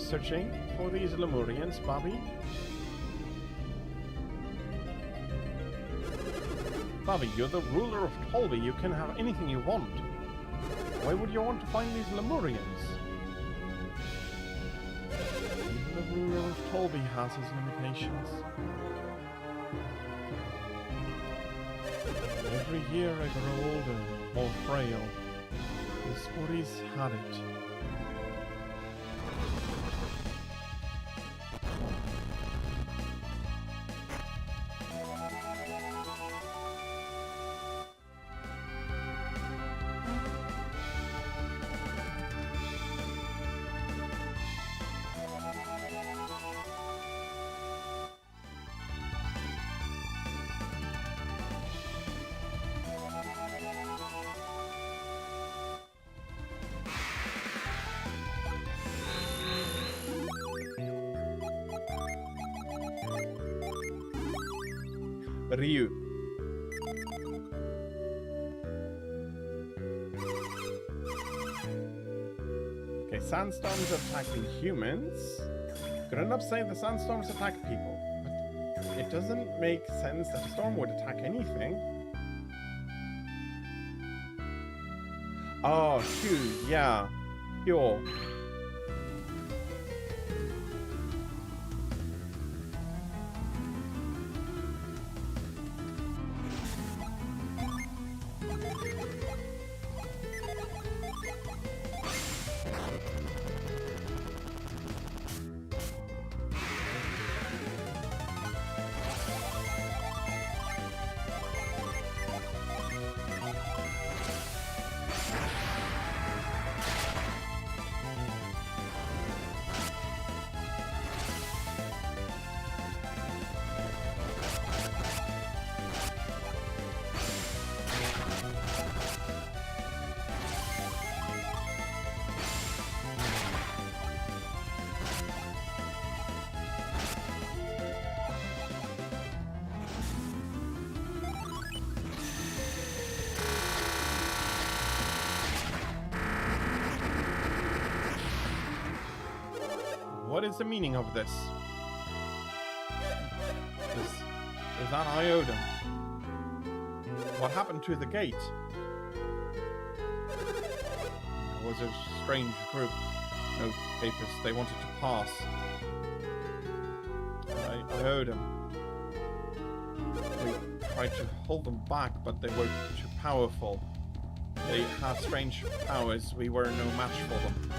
searching for these Lemurians, Bobby? Bobby, you're the ruler of Tolby. You can have anything you want. Why would you want to find these Lemurians? Even the ruler of Tolby has his limitations. Every year I grow older, more frail. The Scurries had it. Ryu. Okay, sandstorms attacking humans. Grown-ups say the sandstorms attack people, but it doesn't make sense that a storm would attack anything. Oh, shoot, yeah. Pure. What is the meaning of this? Is that Iodum? What happened to the gate? It was a strange group. No papers. They wanted to pass. Iodum. We tried to hold them back, but they were too powerful. They had strange powers. We were no match for them.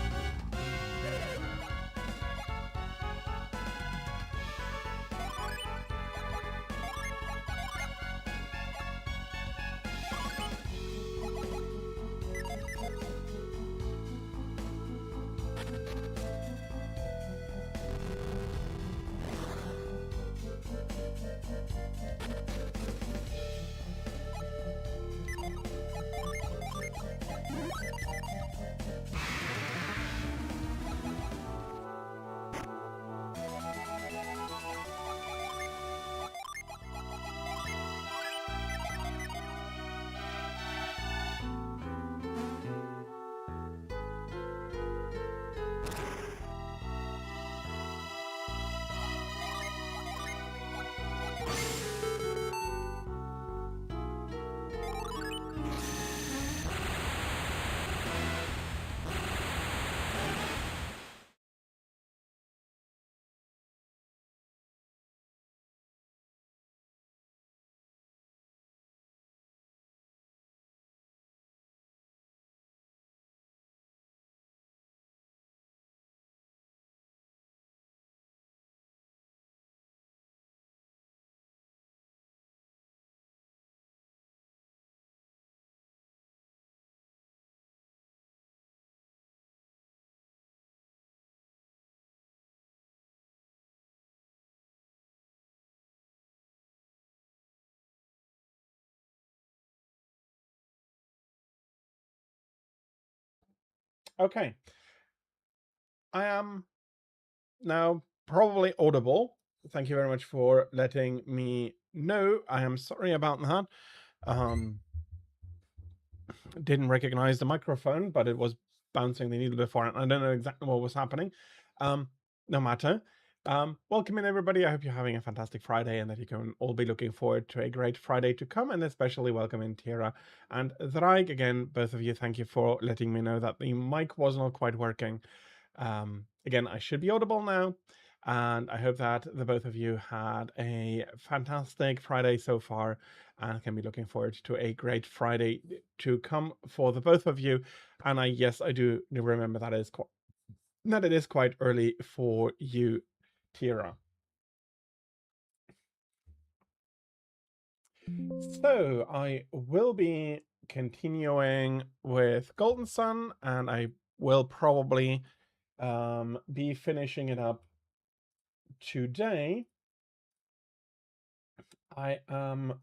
Okay. I am now probably audible. Thank you very much for letting me know. I am sorry about that. Didn't recognize the microphone, but it was bouncing the needle before, and I don't know exactly what was happening. no matter. Welcome in, everybody. I hope you're having a fantastic Friday and that you can all be looking forward to a great Friday to come, and especially welcome in Tira and Zraig. Again, both of you, thank you for letting me know that the mic was not quite working. Again, I should be audible now, and I hope that the both of you had a fantastic Friday so far and can be looking forward to a great Friday to come for the both of you. And yes, I do remember that it is quite early for you, Tira. So I will be continuing with Golden Sun, and I will probably be finishing it up today. I am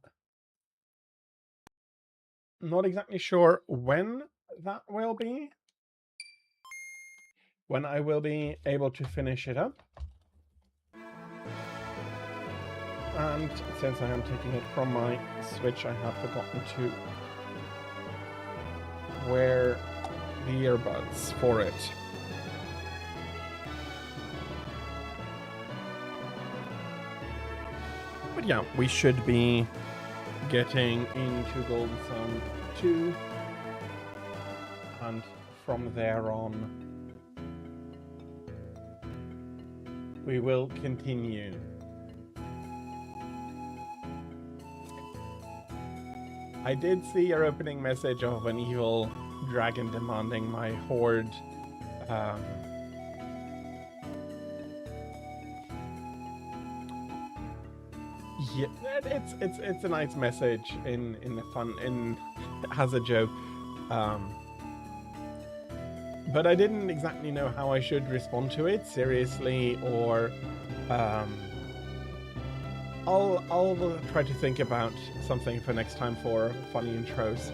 not exactly sure when that will be, when I will be able to finish it up. And since I am taking it from my Switch, I have forgotten to wear the earbuds for it. But yeah, we should be getting into Golden Sun 2, and from there on we will continue. I did see your opening message of an evil dragon demanding my horde. Yeah, it's a nice message in the fun as a joke, but I didn't exactly know how I should respond to it, seriously, or I'll try to think about something for next time for funny intros.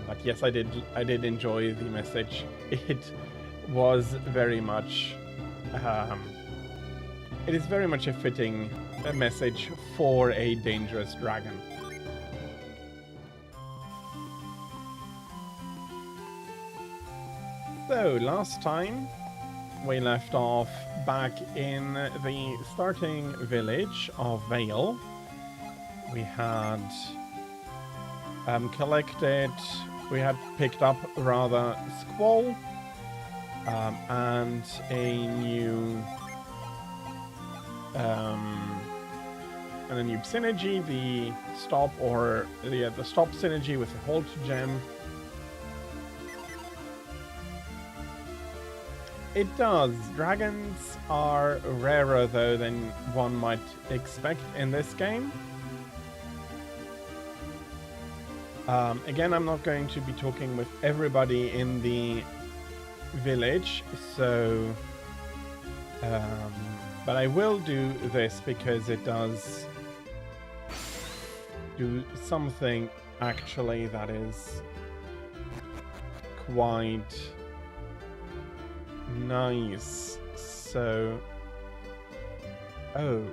But yes, I did enjoy the message. It was very much it is very much a fitting message for a dangerous dragon. So last time we left off back in the starting village of Vale. We had we had picked up rather Squall and a new synergy, the stop synergy with the Halt gem. It does. Dragons are rarer, though, than one might expect in this game. Again, I'm not going to be talking with everybody in the village, so... but I will do this because it does do something, actually, that is quite nice. So... oh.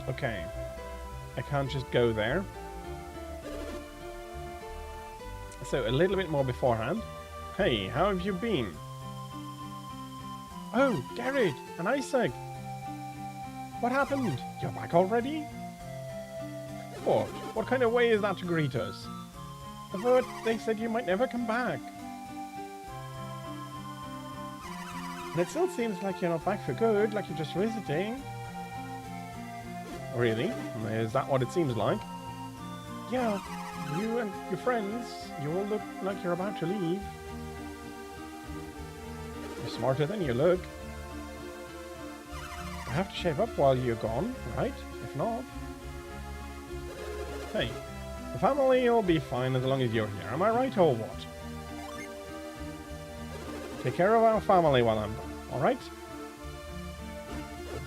Okay. I can't just go there. So, a little bit more beforehand. Hey, how have you been? Oh, Garrett and Isaac. What happened? You're back already? What? What kind of way is that to greet us? I thought they said you might never come back. And it still seems like you're not back for good, like you're just visiting. Really? Is that what it seems like? Yeah, you and your friends, you all look like you're about to leave. You're smarter than you look. I have to shave up while you're gone, right? If not... Hey, the family will be fine as long as you're here, am I right or what? Take care of our family while I'm gone, alright?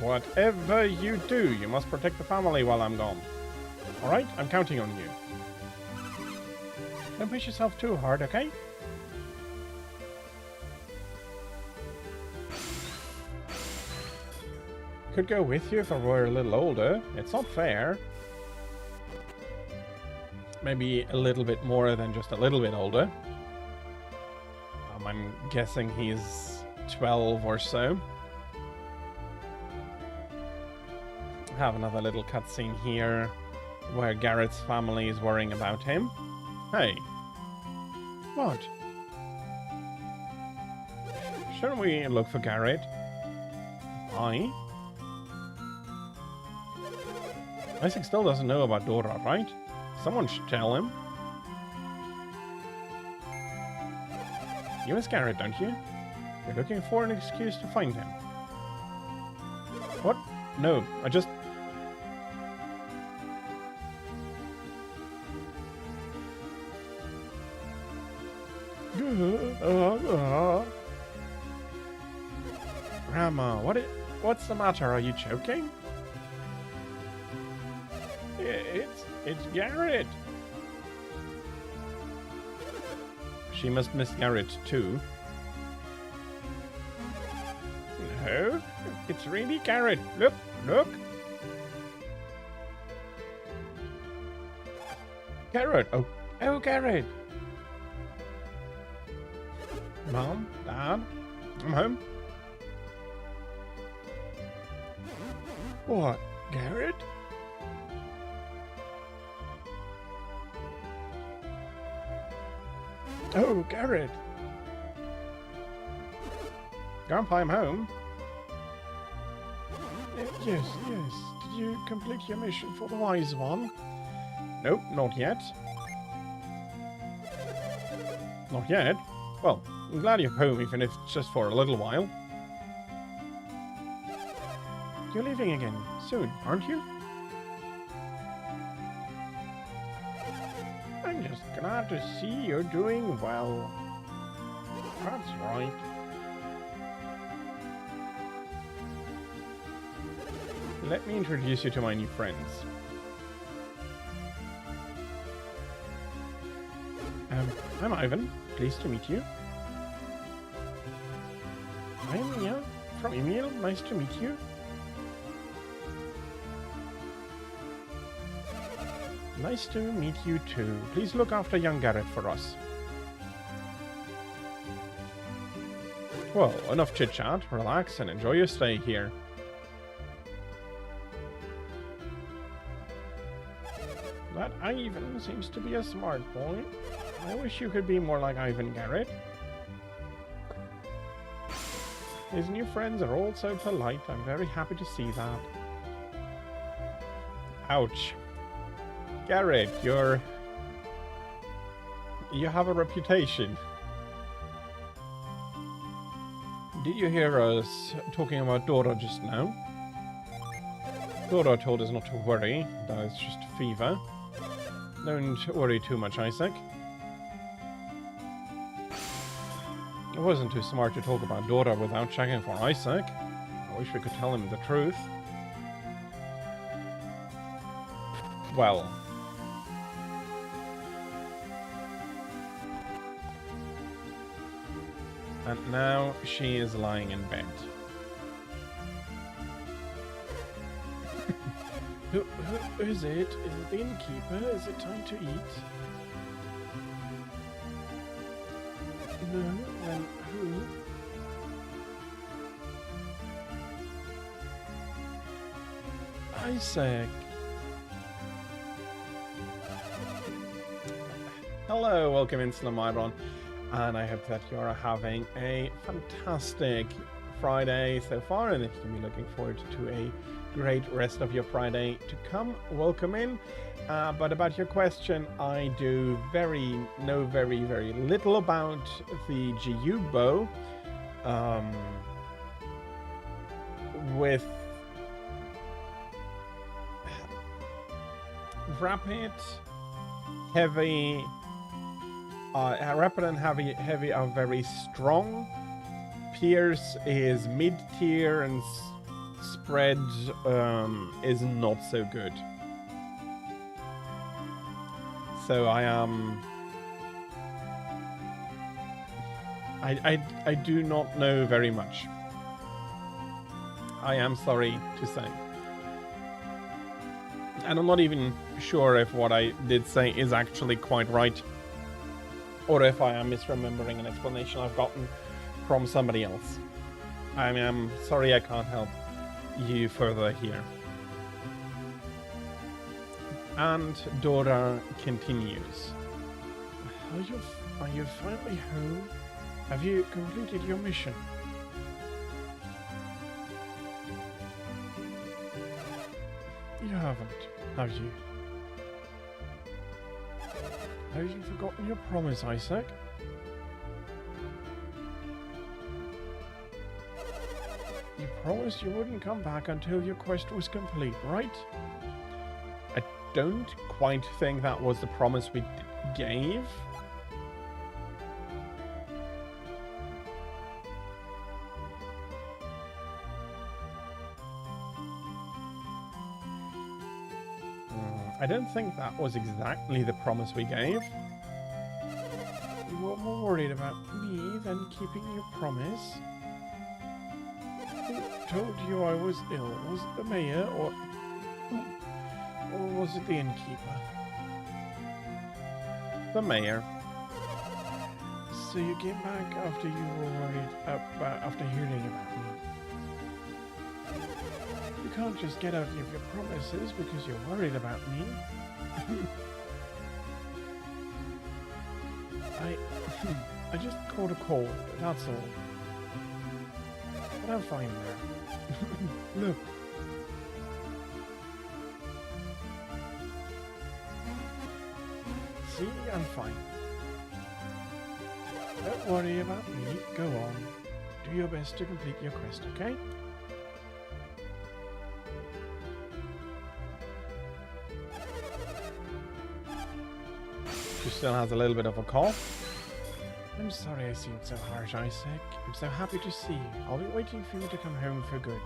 Whatever you do, you must protect the family while I'm gone. Alright? I'm counting on you. Don't push yourself too hard, okay? Could go with you if I were a little older. It's not fair. Maybe a little bit more than just a little bit older. I'm guessing he's 12 or so. Have another little cutscene here where Garrett's family is worrying about him. Hey. What? Shouldn't we look for Garrett? Why? Isaac still doesn't know about Dora, right? Someone should tell him. You miss Garrett, don't you? You're looking for an excuse to find him. What? No, I just... Grandma, what's the matter? Are you choking? It's Garrett. She must miss Garrett too. No, it's really Garrett. Look, look. Garrett. Oh, Garrett. Mom, Dad, I'm home. What, Garrett? Oh, Garrett. Grandpa, I'm home. Yes. Did you complete your mission for the wise one? Nope, not yet. Not yet? Well, I'm glad you're home, even if it's just for a little while. You're leaving again soon, aren't you? I'm just glad to see you're doing well. That's right. Let me introduce you to my new friends. I'm Ivan. Pleased to meet you. I'm Mia from Emil. Nice to meet you. Nice to meet you too. Please look after young Garrett for us. Well, enough chit-chat. Relax and enjoy your stay here. That Ivan seems to be a smart boy. I wish you could be more like Ivan, Garrett. His new friends are all so polite. I'm very happy to see that. Ouch. Garrett, you have a reputation. Did you hear us talking about Dora just now? Dora told us not to worry, that it's just a fever. Don't worry too much, Isaac. It wasn't too smart to talk about Dora without checking for Isaac. I wish we could tell him the truth. Well. And now she is lying in bed. Who is it? Is it the innkeeper? Is it time to eat? No, then who? Isaac. Hello, welcome in Slamiron, and I hope that you're having a fantastic Friday so far, and that you can be looking forward to a great rest of your Friday to come. Welcome in. But about your question, I do know very, very little about the GU bow. With rapid, heavy, rapid and heavy are very strong. Pierce is mid-tier, and spread is not so good. So I do not know very much. I am sorry to say. And I'm not even sure if what I did say is actually quite right or if I am misremembering an explanation I've gotten from somebody else. I mean, I'm sorry I can't help you further here. And Dora continues. Are you finally home? Have you completed your mission? You haven't, have you? Have you forgotten your promise, Isaac? You promised you wouldn't come back until your quest was complete, right? I don't quite think that was the promise we gave. I don't think that was exactly the promise we gave. You were more worried about me than keeping your promise. Who told you I was ill? Was it the mayor or was it the innkeeper? The mayor. So you came back after you were worried after hearing about me. You can't just get out of your promises because you're worried about me. I just caught a cold, that's all. But I'm fine now. Look. See, I'm fine. Don't worry about me. Go on. Do your best to complete your quest, okay? She still has a little bit of a cough. I'm sorry I seemed so harsh, Isaac. I'm so happy to see you. I'll be waiting for you to come home for good.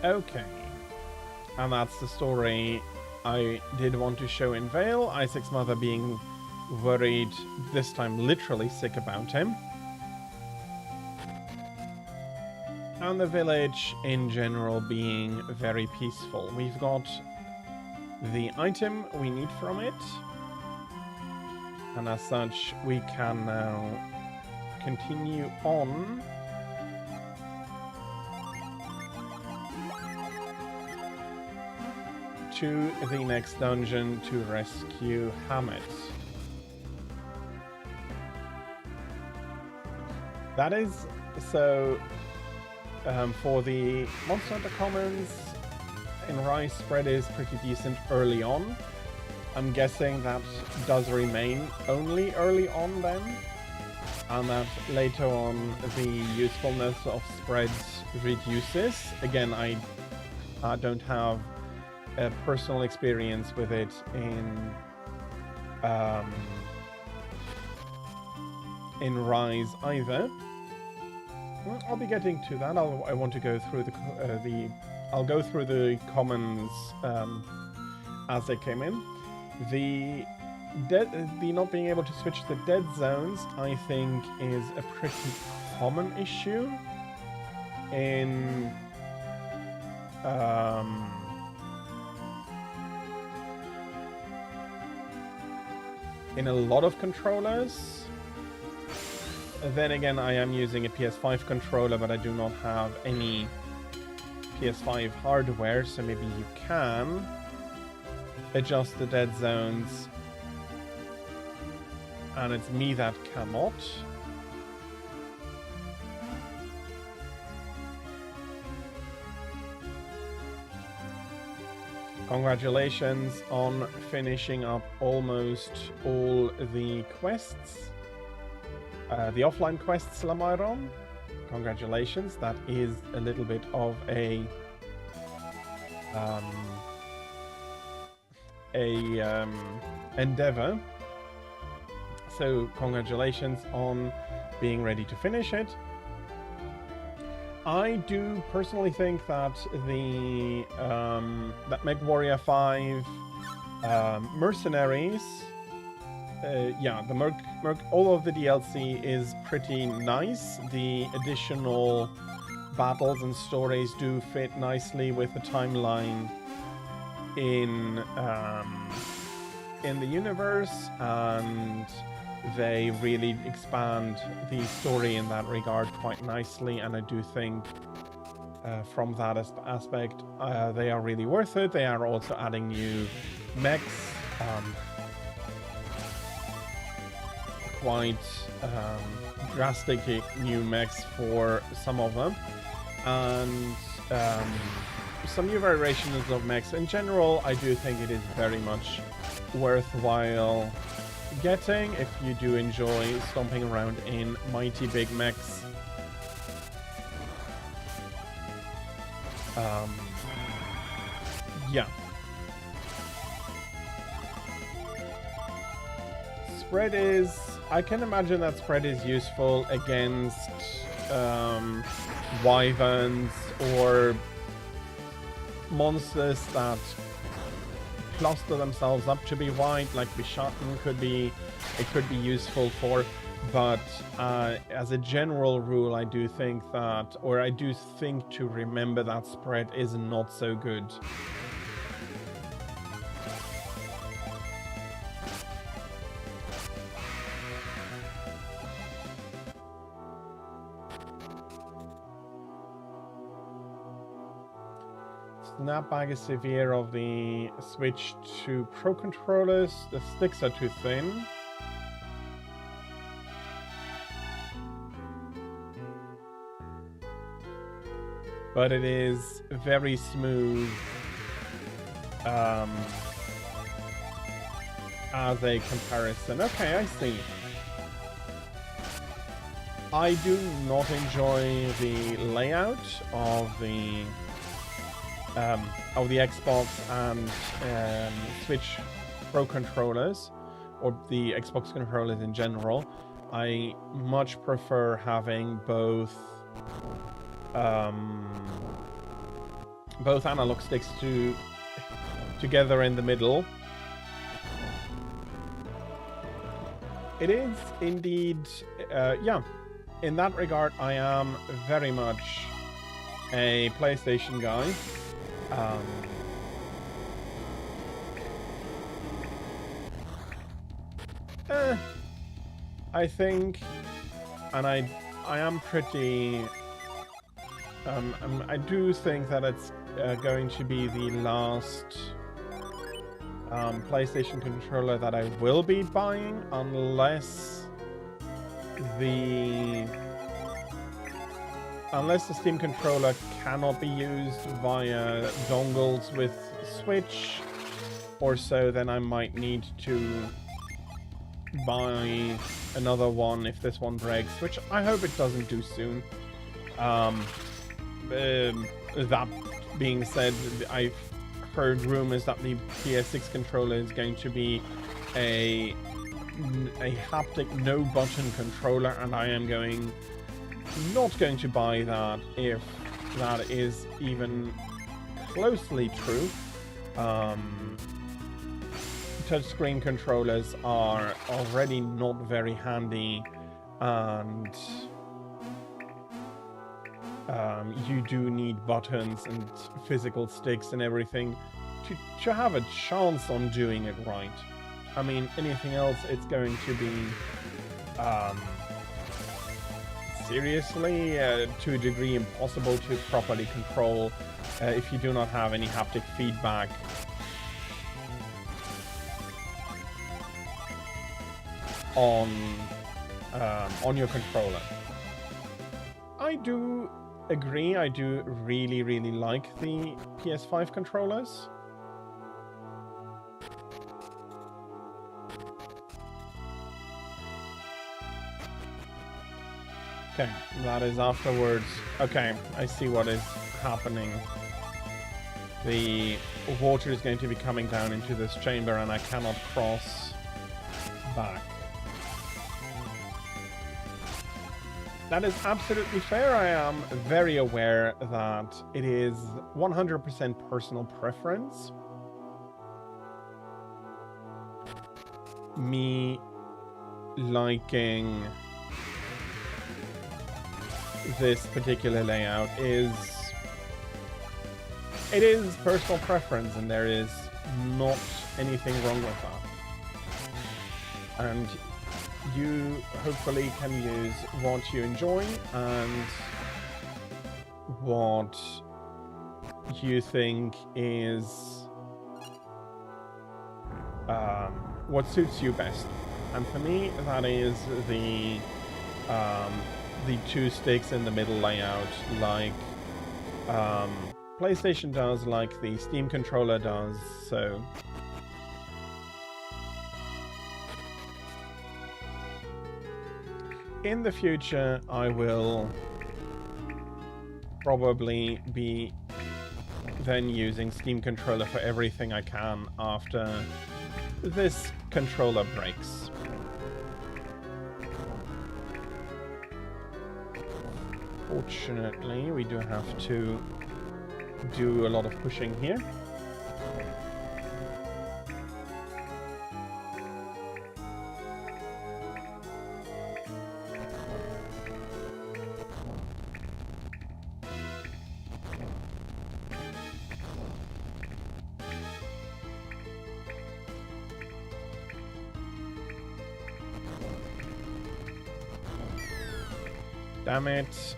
Okay. And that's the story I did want to show in Vale. Isaac's mother being worried, this time literally sick about him. And the village in general being very peaceful. We've got the item we need from it. And as such, we can now continue on. To the next dungeon to rescue Hammett. That is so. For the Monster Hunter Commons, in Rise, spread is pretty decent early on. I'm guessing that does remain only early on then, and that later on the usefulness of spreads reduces. Again, I don't have a personal experience with it in Rise either. I'll be getting to that. I want to go through I'll go through the commons as they came in. The not being able to switch the dead zones, I think, is a pretty common issue in a lot of controllers. Then again, I am using a PS5 controller, but I do not have any PS5 hardware, so maybe you can adjust the dead zones. And it's me that cannot. Congratulations on finishing up almost all the quests. The offline quests, Lamairon. Congratulations. That is a little bit of a endeavor. So congratulations on being ready to finish it. I do personally think that the that MechWarrior 5 Mercenaries, the Merc, all of the DLC is pretty nice. The additional battles and stories do fit nicely with the timeline in the universe, and they really expand the story in that regard quite nicely, and I do think from that aspect they are really worth it. They are also adding new mechs, quite drastic new mechs for some of them, and some new variations of mechs. In general, I do think it is very much worthwhile getting if you do enjoy stomping around in mighty big mechs. Yeah. Spread is... I can imagine that spread is useful against wyverns or monsters that cluster themselves up to be white, like Bishaten could be useful for. But as a general rule, I do think that, or I do think to remember that spread is not so good. Snapback is severe of the switch to Pro controllers. The sticks are too thin. But it is very smooth as a comparison. Okay, I see. I do not enjoy the layout of the Xbox and Switch Pro controllers, or the Xbox controllers in general. I much prefer having both analog sticks together in the middle. It is indeed, yeah. In that regard, I am very much a PlayStation guy. I think, and I am pretty. I do think that it's going to be the last PlayStation controller that I will be buying, unless the Steam controller cannot be used via dongles with Switch or so. Then I might need to buy another one if this one breaks, which I hope it doesn't do soon. That being said, I've heard rumors that the PS6 controller is going to be a haptic no button controller, and I am not going to buy that if that is even closely true. Touchscreen controllers are already not very handy, and you do need buttons and physical sticks and everything to have a chance on doing it right. I mean, anything else, it's going to be seriously, to a degree, impossible to properly control if you do not have any haptic feedback. On your controller. I do agree. I do really, really like the PS5 controllers. Okay, that is afterwards. Okay, I see what is happening. The water is going to be coming down into this chamber, and I cannot cross back. That is absolutely fair. I am very aware that it is 100% personal preference. Me liking this particular layout is personal preference, and there is not anything wrong with that. And you hopefully can use what you enjoy and what you think is what suits you best. And for me, that is the 2 sticks in the middle layout, like PlayStation does, like the Steam controller does. So in the future, I will probably be then using Steam controller for everything I can after this controller breaks. Fortunately, we do have to do a lot of pushing here. Damn it.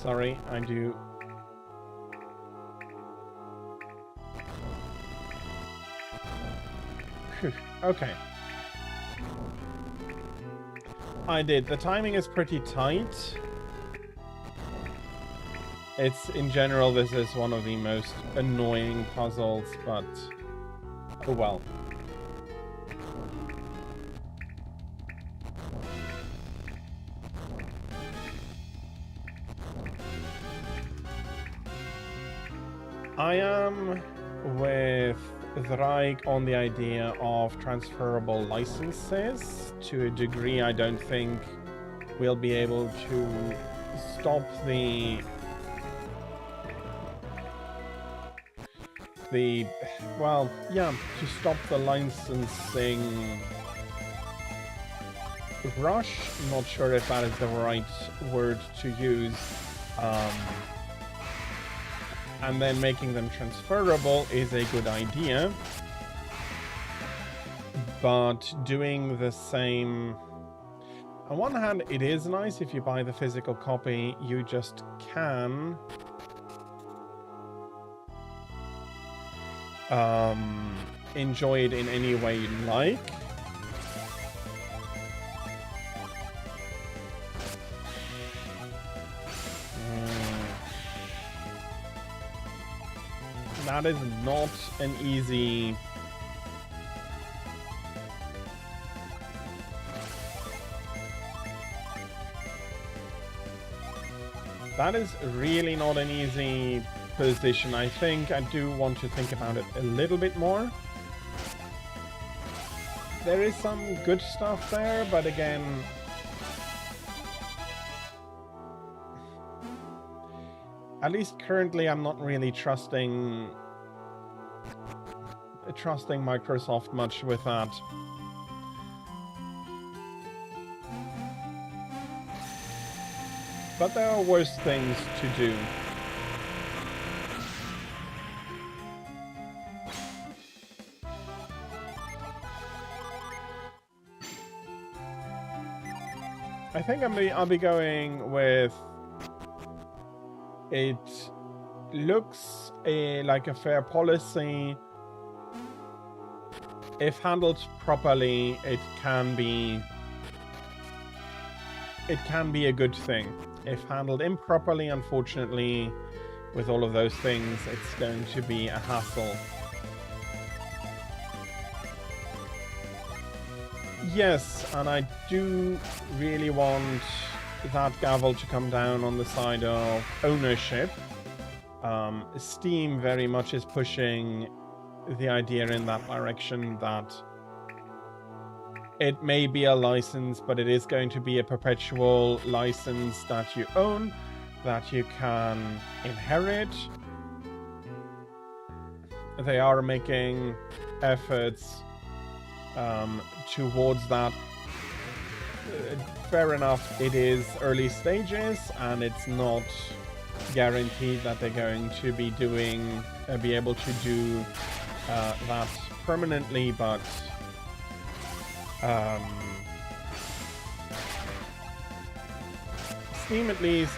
Sorry, I do. Okay. I did. The timing is pretty tight. It's, in general, this is one of the most annoying puzzles, but oh well. I am with Dreig on the idea of transferable licenses. To a degree, I don't think we'll be able to stop well, yeah, to stop the licensing rush. I'm not sure if that is the right word to use. And then making them transferable is a good idea. But doing the same... On one hand, it is nice if you buy the physical copy, you just can... enjoy it in any way you like. That is not an easy... That is really not an easy position. I think I do want to think about it a little bit more. There is some good stuff there, but again... At least currently, I'm not really trusting Microsoft much with that. But there are worse things to do. I think I'll be going with... It looks like a fair policy. If handled properly, it can be a good thing. If handled improperly, unfortunately, with all of those things, it's going to be a hassle. Yes, and I do really want that gavel to come down on the side of ownership. Steam very much is pushing the idea in that direction, that it may be a license, but it is going to be a perpetual license that you own, that you can inherit. They are making efforts towards that. Fair enough, it is early stages, and it's not guaranteed that they're going to be doing, be able to do that permanently, but Steam at least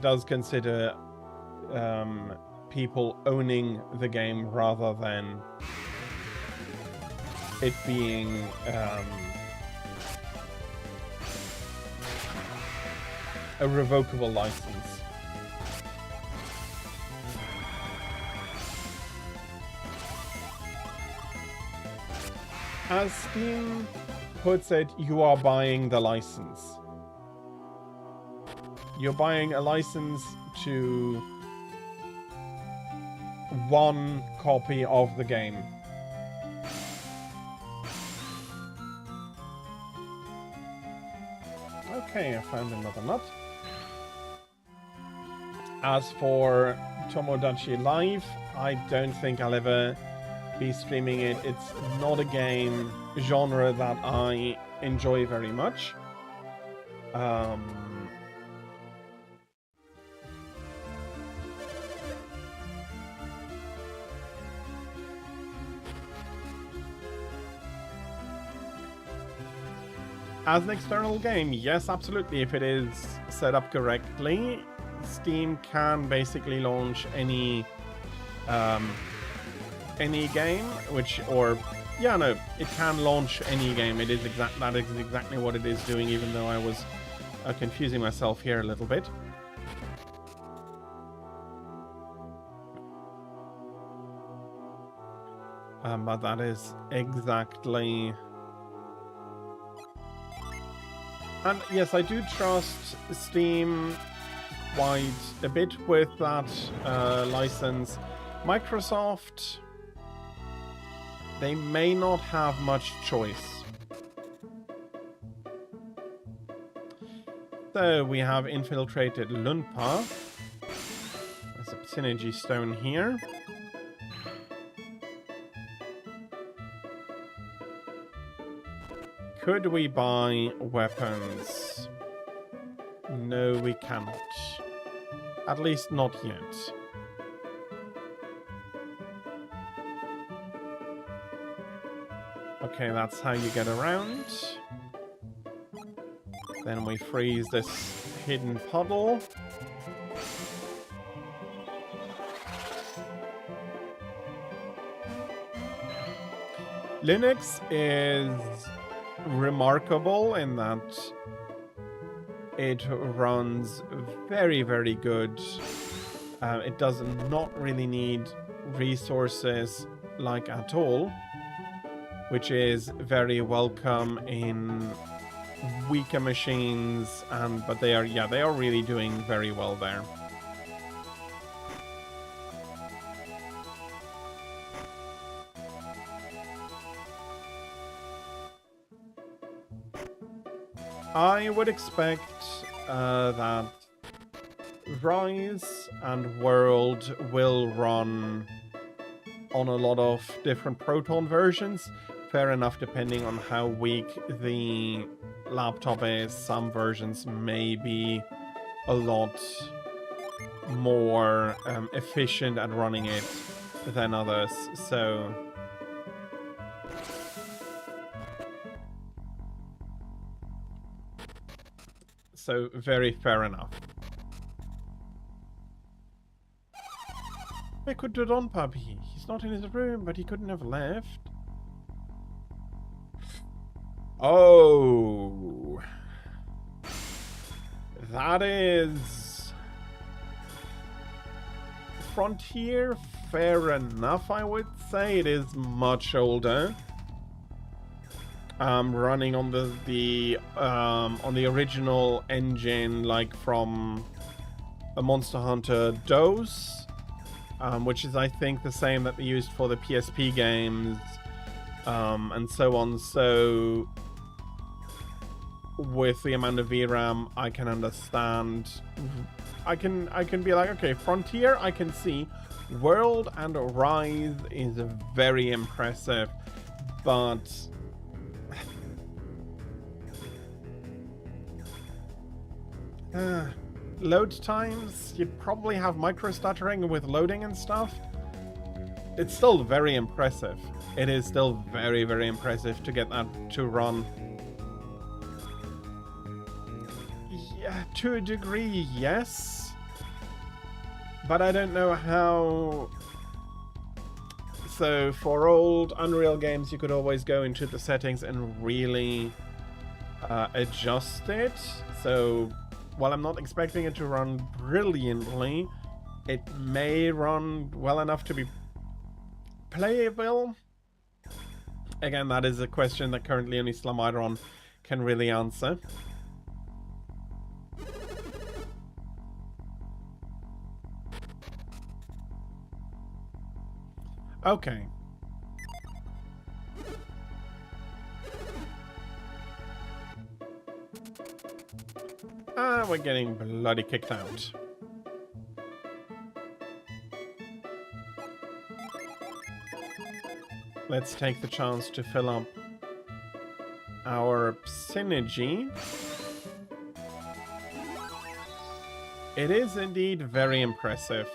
does consider people owning the game rather than it being a revocable license. As Steam puts it, you are buying the license. You're buying a license to one copy of the game. Okay, I found another nut. As for Tomodachi Life, I don't think I'll ever be streaming it. It's not a game genre that I enjoy very much. As an external game, yes, absolutely. If it is set up correctly, Steam can basically launch any game, it can launch any game. That is exactly what it is doing, even though I was confusing myself here a little bit. But that is exactly... And yes, I do trust Steam quite a bit with that license. Microsoft, they may not have much choice. So we have infiltrated Lunpa. There's a synergy stone here. Could we buy weapons? No, we cannot. At least not yet. Okay, that's how you get around. Then we freeze this hidden puddle. Linux is remarkable in that it runs very, very good. It does not really need resources like at all, which is very welcome in weaker machines, but they are really doing very well there. I would expect that Rise and World will run on a lot of different Proton versions. Fair enough, depending on how weak the laptop is. Some versions may be a lot more efficient at running it than others, so very fair enough. Where could Dodonpa be? He's not in his room, but he couldn't have left. Oh, that is Frontier. Fair enough, I would say. It is much older. Running on the original engine, like from a Monster Hunter DOS, which is, I think, the same that they used for the PSP games and so on. So with the amount of VRAM, I can understand. I can be like, okay, Frontier, I can see. World and Rise is very impressive, but load times, you'd probably have micro stuttering with loading and stuff. It's still very impressive. It is still very, very impressive to get that to run. Yeah, to a degree, yes. But I don't know how... So for old Unreal games, you could always go into the settings and really adjust it. So while I'm not expecting it to run brilliantly, it may run well enough to be playable. Again, that is a question that currently only Slumidron can really answer. Okay. We're getting bloody kicked out. Let's take the chance to fill up our synergy. It is indeed very impressive.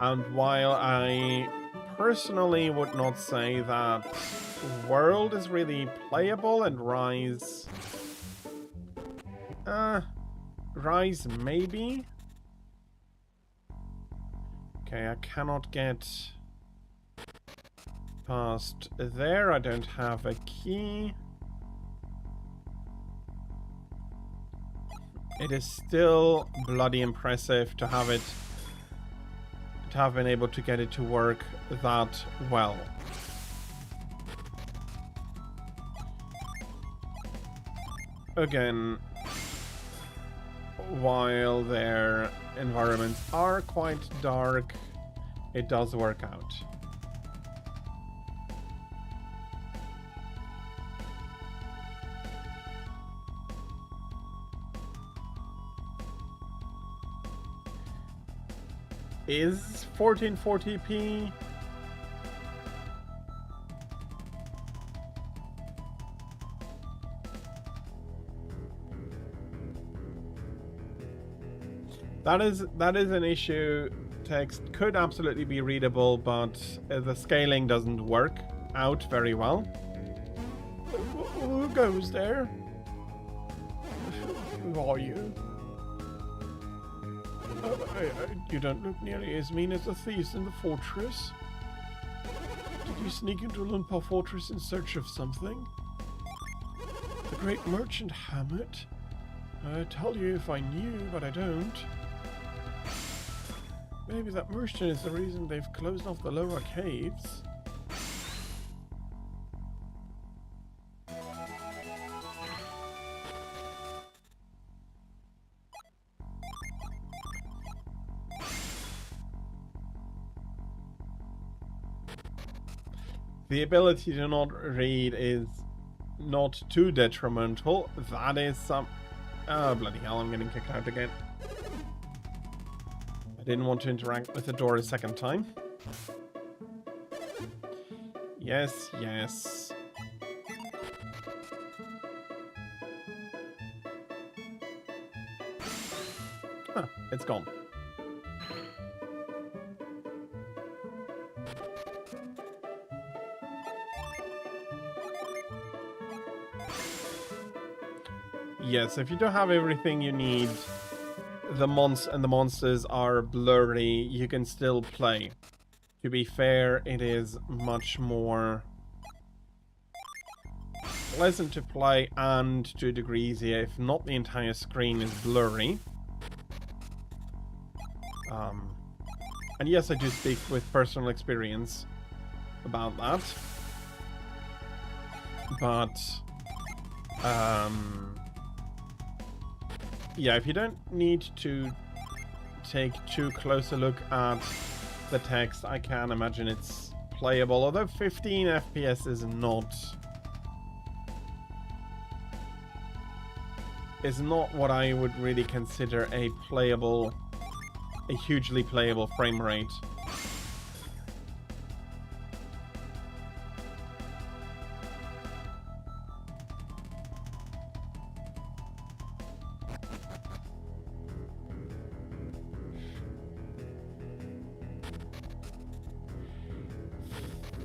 And while I personally would not say that World is really playable and Rise... Rise maybe? Okay, I cannot get past there. I don't have a key. It is still bloody impressive to have it... to have been able to get it to work that well. Again, while their environments are quite dark, it does work out. Is 1440p? That is an issue. Text could absolutely be readable, but the scaling doesn't work out very well. Who goes there? Who are you? You don't look nearly as mean as the thieves in the fortress. Did you sneak into Lunpa Fortress in search of something? The great merchant Hammett? I'd tell you if I knew, but I don't. Maybe that merchant is the reason they've closed off the lower caves. The ability to not read is not too detrimental. That is some... Oh, bloody hell, I'm getting kicked out again. I didn't want to interact with the door a second time. Yes, yes. Huh, it's gone. Yes, if you don't have everything you need, the monsters are blurry, you can still play. To be fair, it is much more pleasant to play and to a degree easier if not the entire screen is blurry. And yes, I do speak with personal experience about that. But yeah, if you don't need to take too close a look at the text, I can imagine it's playable, although 15 FPS is not what I would really consider a hugely playable frame rate.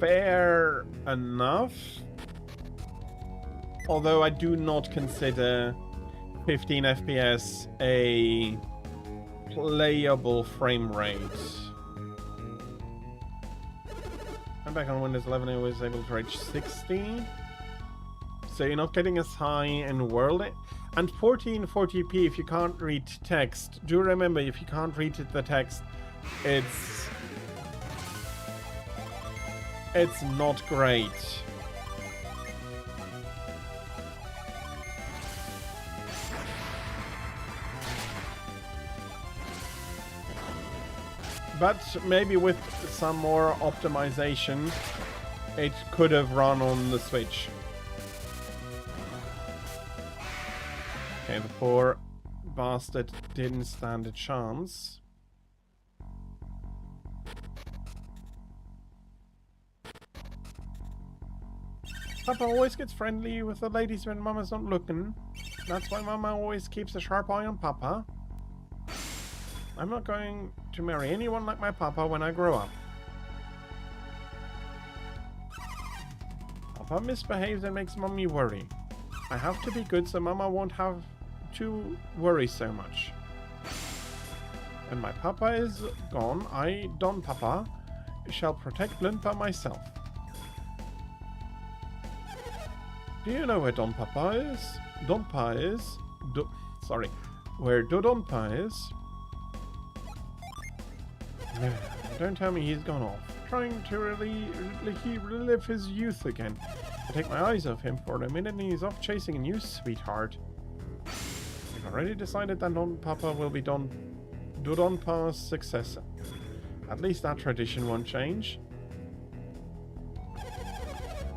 Fair enough. Although I do not consider 15 FPS a playable frame rate. I'm back on Windows 11, I was able to reach 60. So you're not getting as high in world. And 1440p, if you can't read text, do remember, if you can't read the text, it's not great. But maybe with some more optimization, it could have run on the Switch. Okay, the poor bastard didn't stand a chance. Papa always gets friendly with the ladies when Mama's not looking. That's why Mama always keeps a sharp eye on Papa. I'm not going to marry anyone like my Papa when I grow up. Papa misbehaves and makes Mommy worry. I have to be good so Mama won't have to worry so much. When my Papa is gone, I, Don Papa, shall protect Limpa myself. Do you know where Don Papa is? Donpa is? Where Dodonpa is? Don't tell me he's gone off. Trying to relive his youth again. I take my eyes off him for a minute and he's off chasing a new sweetheart. I've already decided that Don Papa will be Dodonpa's successor. At least that tradition won't change.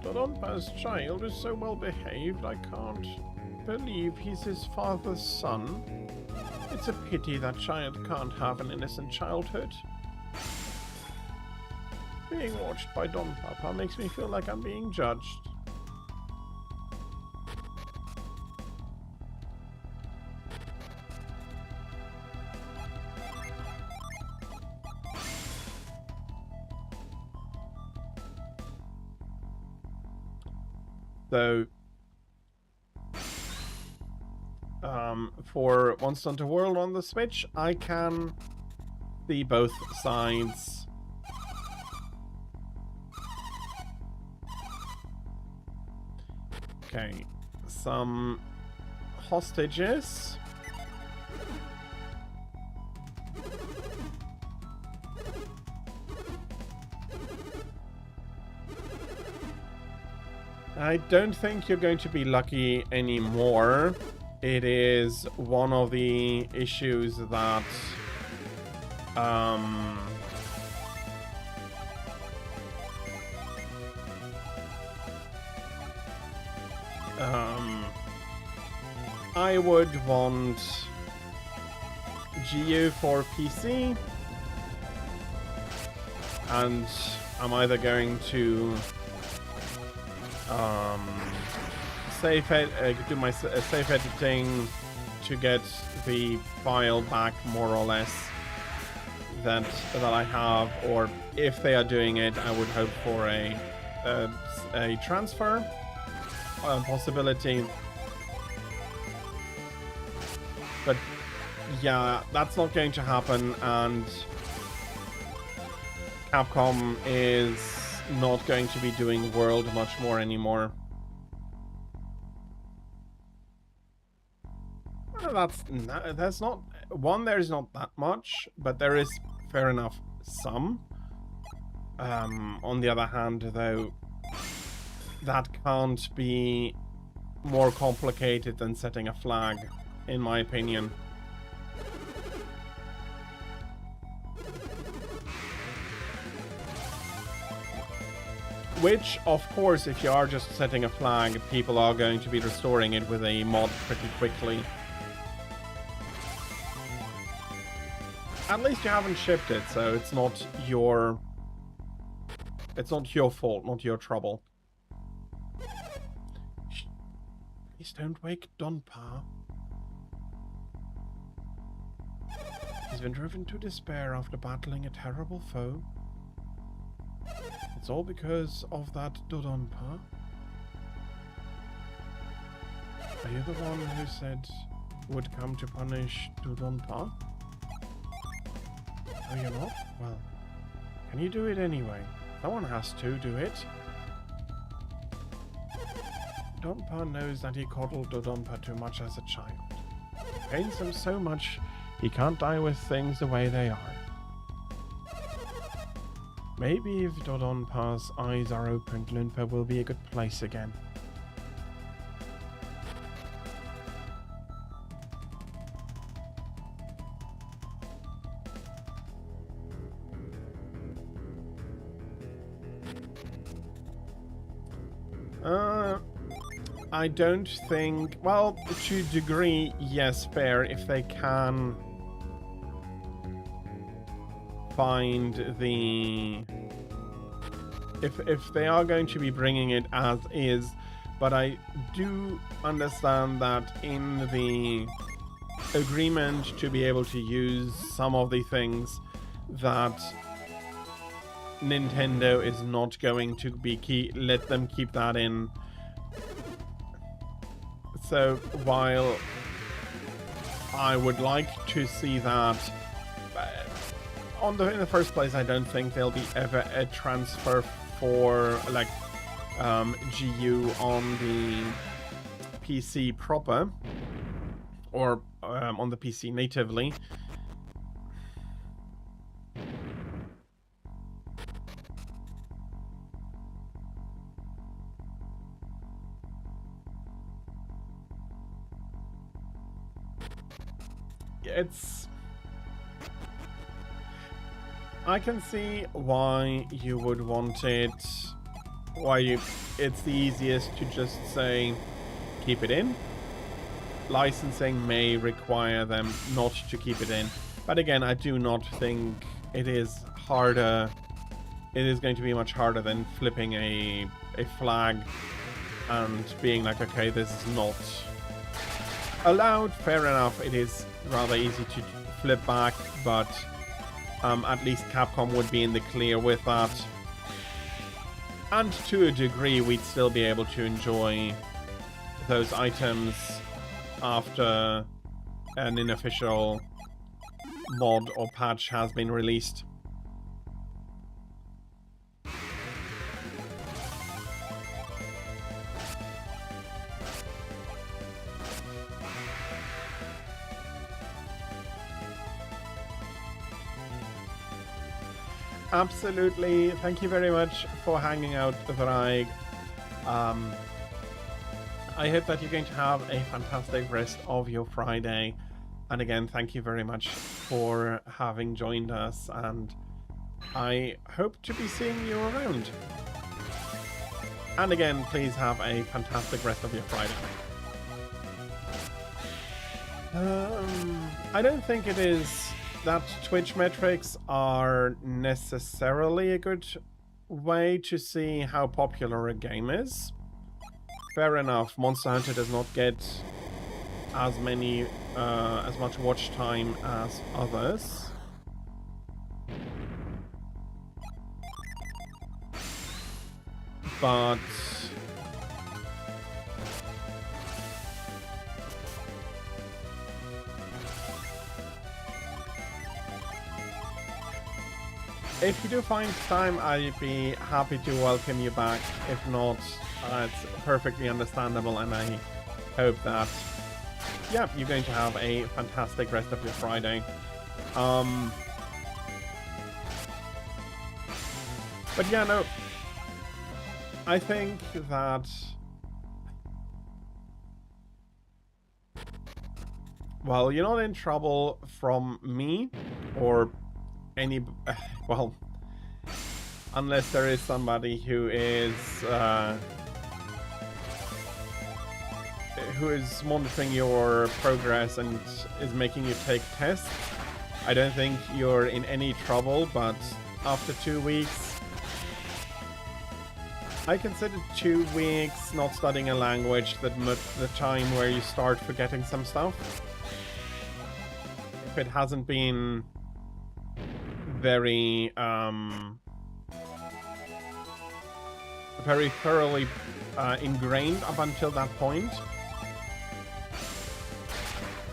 Dodonpa's child is so well behaved, I can't believe he's his father's son. It's a pity that child can't have an innocent childhood. Being watched by Don Papa makes me feel like I'm being judged. So, for Monster Hunter World on the Switch, I can see both sides. Okay, some hostages. I don't think you're going to be lucky anymore. It is one of the issues that I would want GU for PC, and I'm either going to do my safe editing to get the file back more or less that I have, or if they are doing it, I would hope for a transfer possibility. But yeah, that's not going to happen, and Capcom is not going to be doing World much more anymore. Well, that's not one. There is not that much, but there is, fair enough, some. On the other hand, though, that can't be more complicated than setting a flag, in my opinion. Which, of course, if you are just setting a flag, people are going to be restoring it with a mod pretty quickly. At least you haven't shipped it, so it's not your... It's not your fault, not your trouble. Shh. Please don't wake Donpa. He's been driven to despair after battling a terrible foe. It's all because of that Dodonpa. Are you the one who said would come to punish Dodonpa? Oh, you're not? Well, can you do it anyway? Someone has to do it. Dodonpa knows that he coddled Dodonpa too much as a child. It pains him so much he can't die with things the way they are. Maybe if Dodonpa's eyes are opened, Lunpa will be a good place again. I don't think... Well, to a degree, yes, fair, if they can find the... If they are going to be bringing it as is, but I do understand that in the agreement to be able to use some of the things that Nintendo is not going to be let them keep that in. So while I would like to see that in the first place, I don't think there'll be ever a transfer for like GU on the PC proper or on the PC natively. I can see why you would want it, it's the easiest to just say, keep it in. Licensing may require them not to keep it in. But again, I do not think it is harder. It is going to be much harder than flipping a flag and being like, okay, this is not allowed. Fair enough, it is rather easy to flip back, but at least Capcom would be in the clear with that. And to a degree, we'd still be able to enjoy those items after an unofficial mod or patch has been released. Absolutely. Thank you very much for hanging out, Vraig. I hope that you're going to have a fantastic rest of your Friday. And again, thank you very much for having joined us. And I hope to be seeing you around. And again, please have a fantastic rest of your Friday. I don't think it is that Twitch metrics are necessarily a good way to see how popular a game is. Fair enough, Monster Hunter does not get as much watch time as others. But if you do find time, I'd be happy to welcome you back. If not, it's perfectly understandable, and I hope that, yeah, you're going to have a fantastic rest of your Friday. But yeah, no, I think that, well, you're not in trouble from me or any, well, unless there is somebody who is monitoring your progress and is making you take tests, I don't think you're in any trouble. But after 2 weeks, I consider 2 weeks not studying a language the time where you start forgetting some stuff. If it hasn't been very very thoroughly ingrained up until that point.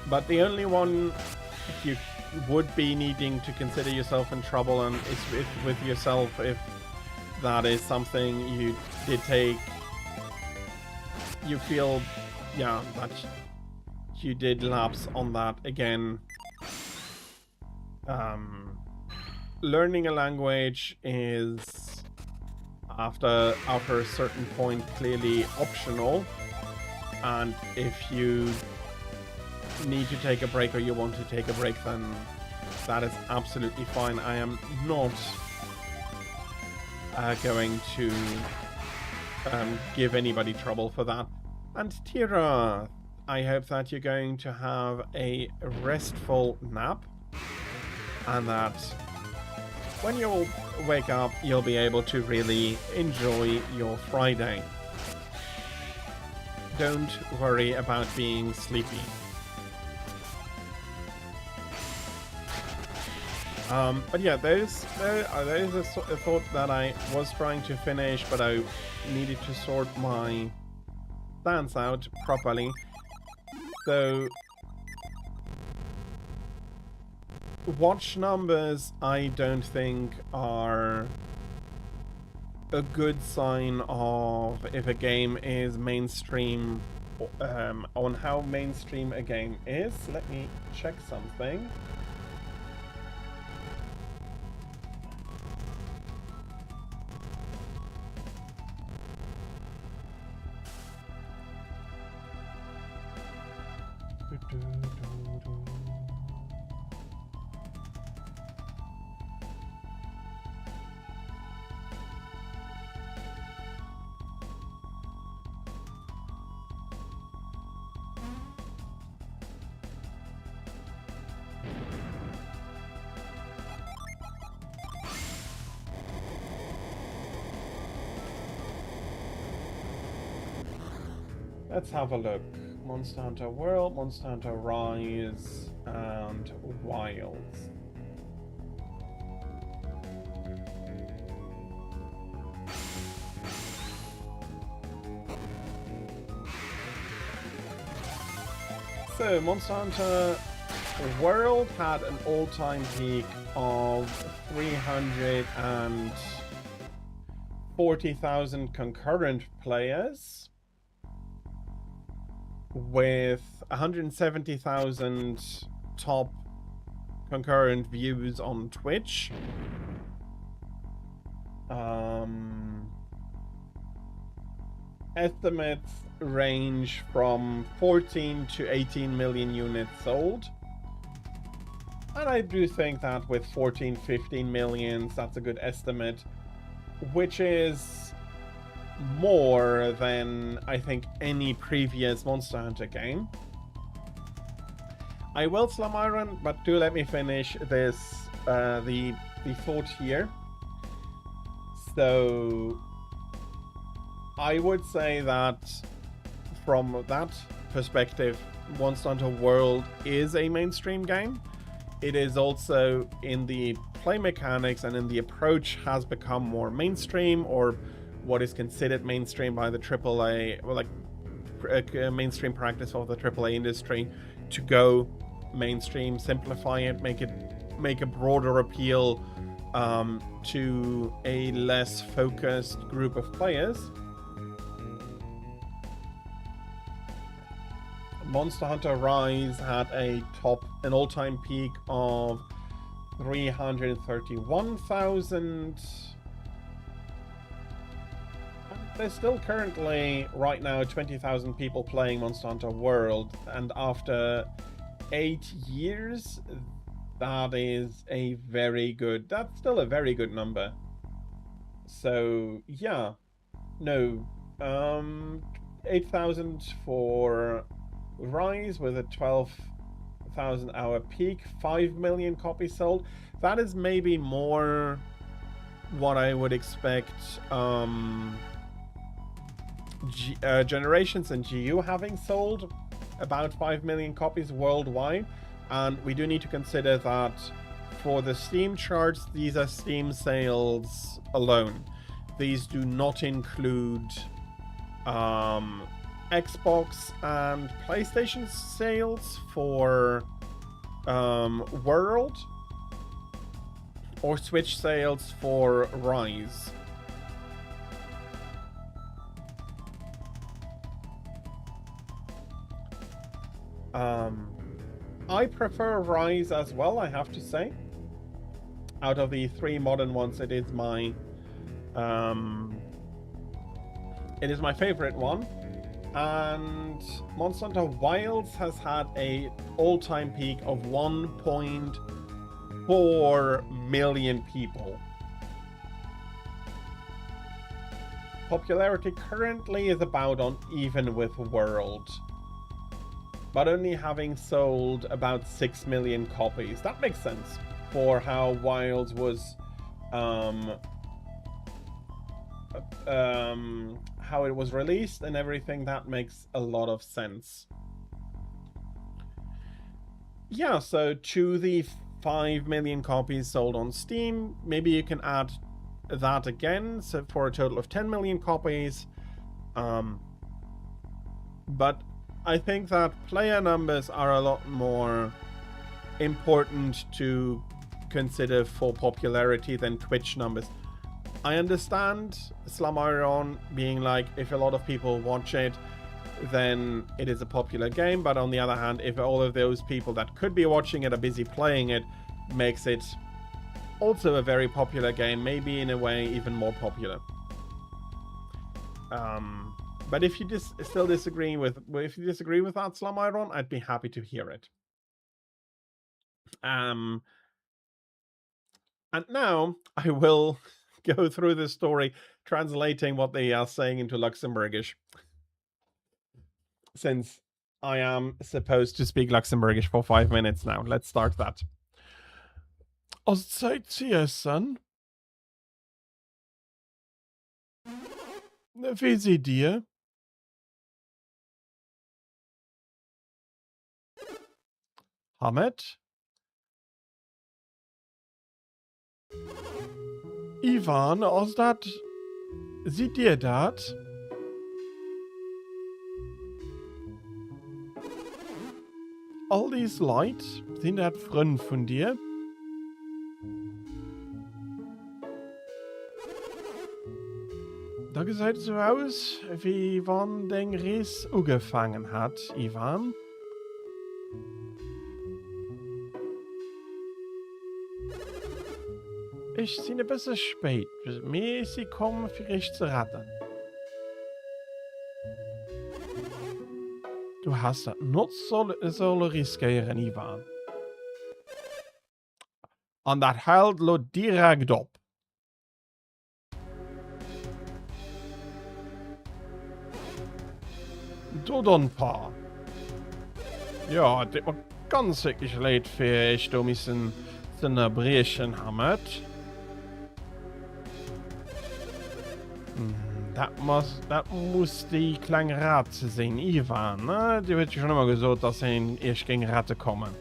But the only one you would be needing to consider yourself in trouble and is with yourself if that is something you did take, you feel, yeah, that you did lapse on that again. Learning a language is after a certain point clearly optional, and if you need to take a break or you want to take a break, then that is absolutely fine. I am not going to give anybody trouble for that. And Tira, I hope that you're going to have a restful nap, and that when you wake up, you'll be able to really enjoy your Friday. Don't worry about being sleepy. But yeah, there is a thought that I was trying to finish, but I needed to sort my stance out properly. So, watch numbers, I don't think, are a good sign of if a game is mainstream, on how mainstream a game is. Let me check something. Let's have a look. Monster Hunter World, Monster Hunter Rise, and Wilds. So, Monster Hunter World had an all-time peak of 340,000 concurrent players, with 170,000 top concurrent views on Twitch. Estimates range from 14 to 18 million units sold. And I do think that with 14, 15 millions, that's a good estimate, which is more than I think any previous Monster Hunter game. I will Slum Iron, but do let me finish this the thought here. So I would say that from that perspective, Monster Hunter World is a mainstream game. It is also, in the play mechanics and in the approach, has become more mainstream, or what is considered mainstream by the AAA, or like mainstream practice of the AAA industry, to go mainstream, simplify it, make a broader appeal to a less focused group of players. Monster Hunter Rise had an all-time peak of 331,000. There's still currently, right now, 20,000 people playing Monster Hunter World, and after 8 years, that's still a very good number. So yeah, no, 8,000 for Rise with a 12,000 hour peak, 5 million copies sold. That is maybe more what I would expect Generations and GU having sold, about 5 million copies worldwide. And we do need to consider that for the Steam charts, these are Steam sales alone. These do not include Xbox and PlayStation sales for World, or Switch sales for Rise. I prefer Rise as well, I have to say. Out of the 3 modern ones, it is my favorite one. And Monster Hunter Wilds has had a all-time peak of 1.4 million people. Popularity currently is about on even with World, but only having sold about 6 million copies. That makes sense for how Wilds was how it was released and everything. That makes a lot of sense. Yeah, so to the 5 million copies sold on Steam, maybe you can add that again, so for a total of 10 million copies. But I think that player numbers are a lot more important to consider for popularity than Twitch numbers. I understand Slum Iron being like, if a lot of people watch it, then it is a popular game. But on the other hand, if all of those people that could be watching it are busy playing it, makes it also a very popular game, maybe in a way even more popular. But if you still disagree with that, Slum Iron, I'd be happy to hear it. And now I will go through this story, translating what they are saying into Luxembourgish, since I am supposed to speak Luxembourgish for 5 minutes now. Let's start that. Aus Zeitzessen? Wie sie dir? Hamed? Ivan, aus dat... Sieht dir dat? All these Leute, sind dat Freunde von dir? Da seid so aus, wie wann den Reis angefangen hat, Ivan. Ich bin ein bisschen spät, mir sie kommen für dich zu retten. Du hast das nicht sollen riskieren, Ivan. Und das hält lo direkt ab. Du dann, Pa. Ja, das war ganz wirklich leid für ich, da müssen zu einer Brechen haben. Das muss die kleine Ratte sein, Ivan, ne? Die wird schon immer gesagt, dass erst gegen Ratte kommen.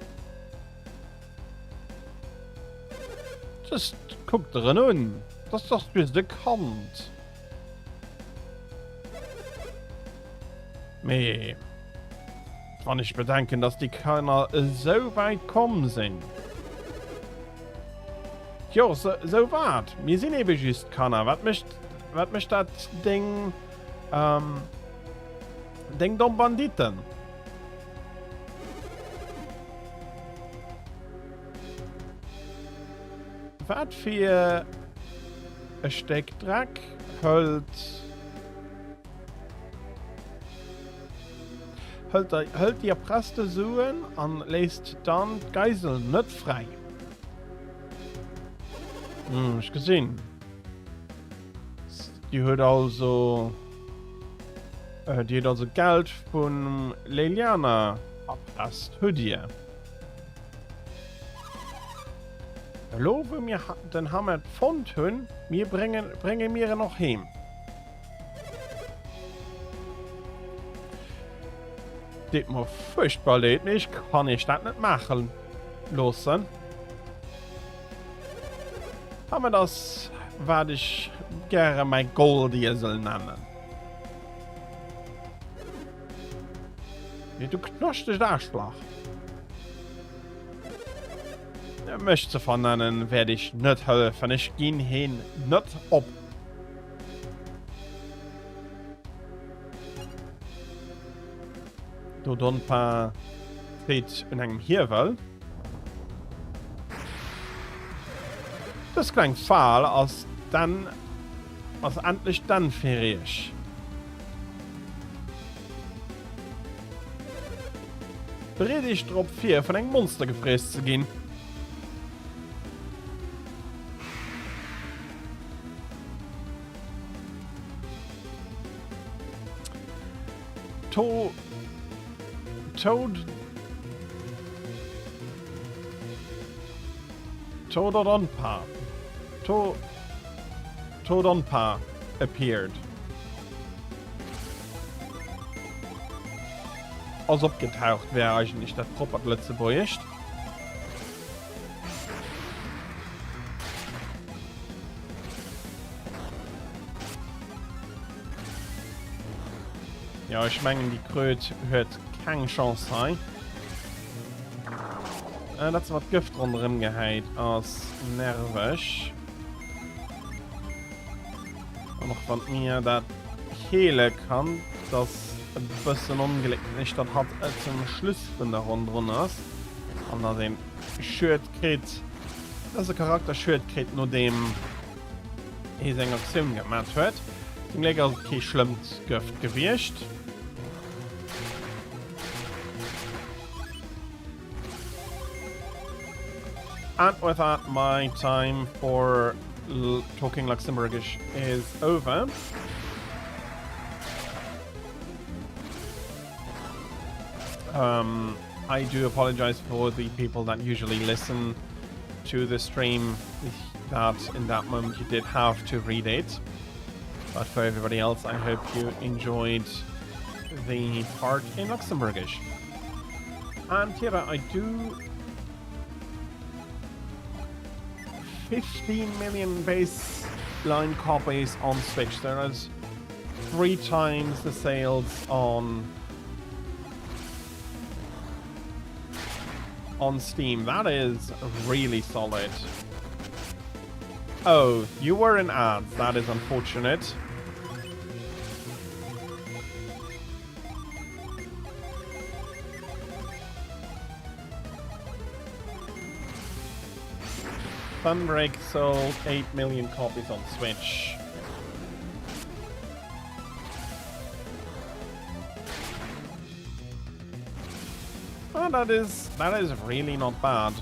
Just guck drin an. Das ist doch bekannt. Meh. Wenn ich bedenke, dass die Körner so weit kommen sind. Jo, so weit. Wir sind eben just Körner. Was mich das Ding dann Banditen? Was für ein Steckdreck hält die erpresste Suchen und lässt dann die Geisel nicht frei. Ich gesehen. Die hat also Geld von Liliana abpasst. Hört ihr? Hallo, wo wir den Hammer gefunden haben, wir bringen wir noch heim. Das muss furchtbar leid, ich kann das nicht machen lassen. Aber das werde ich gerne mein Goldiesel nennen. Du knurrst dich Arschloch. Möchte von nennen, werde ich nicht helfen. Ich gehe hin, nicht ab. Du dann paar steht in einem Hirwel. Das klingt fahl, als endlich dann fertig. Berede ich drauf, vier von einem Monster gefräst zu gehen. Todonpa appeared. Als abgetaucht wäre eigentlich das proper Lützeburg. Ja, ich meine, die Kröte hat keine Chance sein. Das wird Gift rundherum gehalten als nervös. Und noch von mir, das hele kann, das ein bisschen ungelegt nicht, das hat zum Schluss von der Runde drin ist. Und da den Shirt kriegt, das ist ein Charakter Shirt kriegt, nur dem er seine Aktion gemacht hat. Zum Glück also kein schlimmes Gift gewirrscht. And with that, my time for talking Luxembourgish is over. I do apologize for the people that usually listen to the stream that in that moment you did have to read it. But for everybody else, I hope you enjoyed the part in Luxembourgish. And Tira, I do 15 million baseline copies on Switch. There is 3 times the sales on Steam. That is really solid. Oh, you were in ads. That is unfortunate. Sunbreak sold 8 million copies on Switch. Oh, that is really not bad.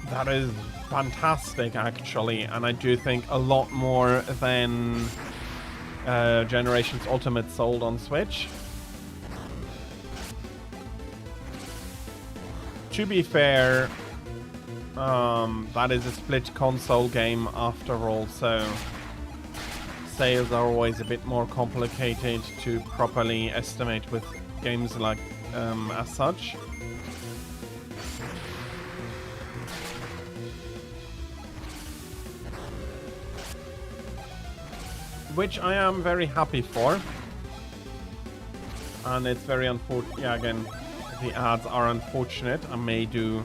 That is fantastic, actually, and I do think a lot more than Generations Ultimate sold on Switch. To be fair, that is a split console game after all, so sales are always a bit more complicated to properly estimate with games like as such. Which I am very happy for. And it's very unfortunate. Yeah, again, the ads are unfortunate. I may do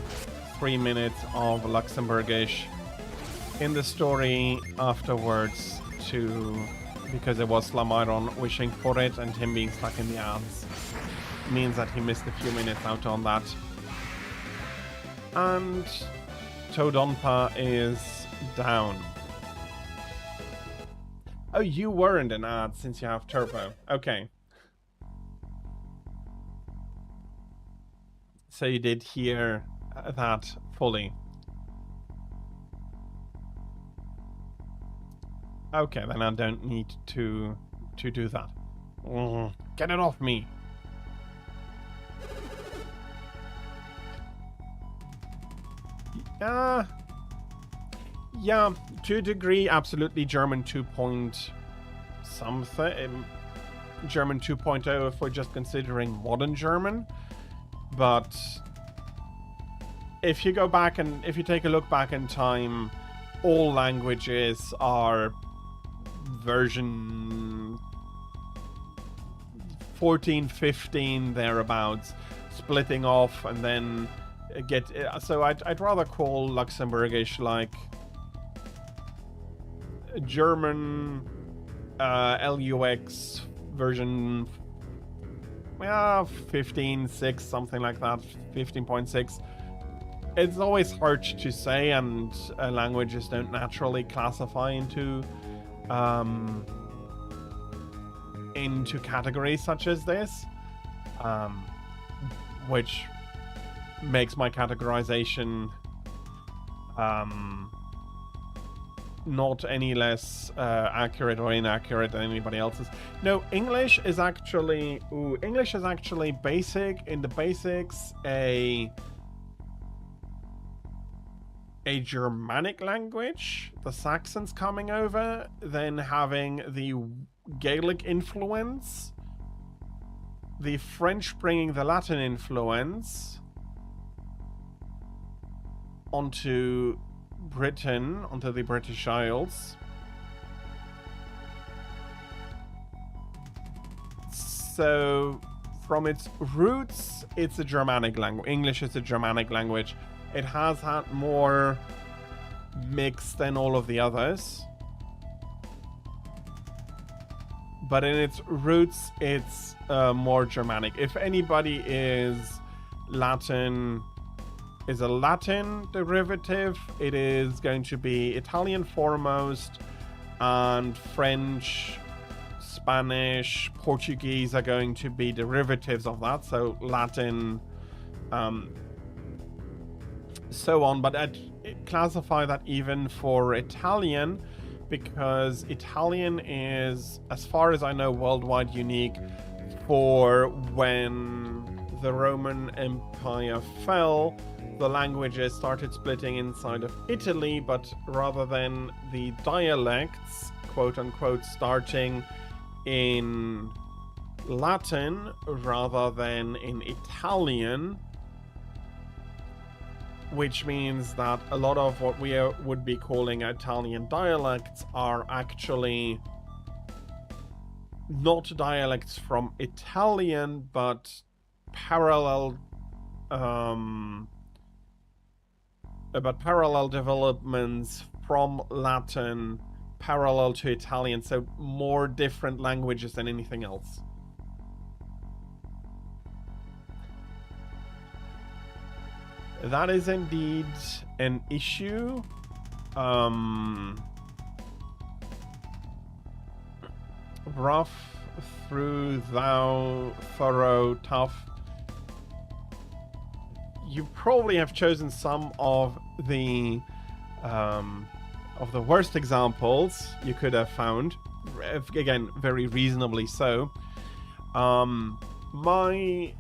3 minutes of Luxembourgish in the story afterwards because it was Slamiron wishing for it and him being stuck in the ads. Means that he missed a few minutes out on that. And Todonpa is down. Oh, you weren't an ad since you have Turbo. Okay. So you did hear that fully. Okay, then I don't need to do that. Get it off me. Yeah, to a degree, absolutely German 2 point something. German 2.0 if we're just considering modern German. But if you go back and if you take a look back in time, all languages are version 14, 15, thereabouts, splitting off and then get... So I'd rather call Luxembourgish like German LUX version 15.6, something like that, 15.6. It's always hard to say, and languages don't naturally classify into categories such as this, which makes my categorization not any less accurate or inaccurate than anybody else's. No, English is actually basic in the basics a Germanic language, the Saxons coming over, then having the Gaelic influence, the French bringing the Latin influence onto Britain, onto the British Isles. So, from its roots, it's a Germanic language. English is a Germanic language. It has had more mix than all of the others. But in its roots, it's more Germanic. If anybody is Latin... is a Latin derivative, it is going to be Italian foremost, and French, Spanish, Portuguese are going to be derivatives of that. So Latin, so on. But I'd classify that even for Italian, because Italian is, as far as I know, worldwide unique for when the Roman Empire fell. The languages started splitting inside of Italy, but rather than the dialects, quote unquote, starting in Latin rather than in Italian, which means that a lot of what we would be calling Italian dialects are actually not dialects from Italian, but parallel developments from Latin parallel to Italian, so more different languages than anything else. That is indeed an issue. Rough, through, thou, thorough, tough. You probably have chosen some of the worst examples you could have found. Again, very reasonably so. My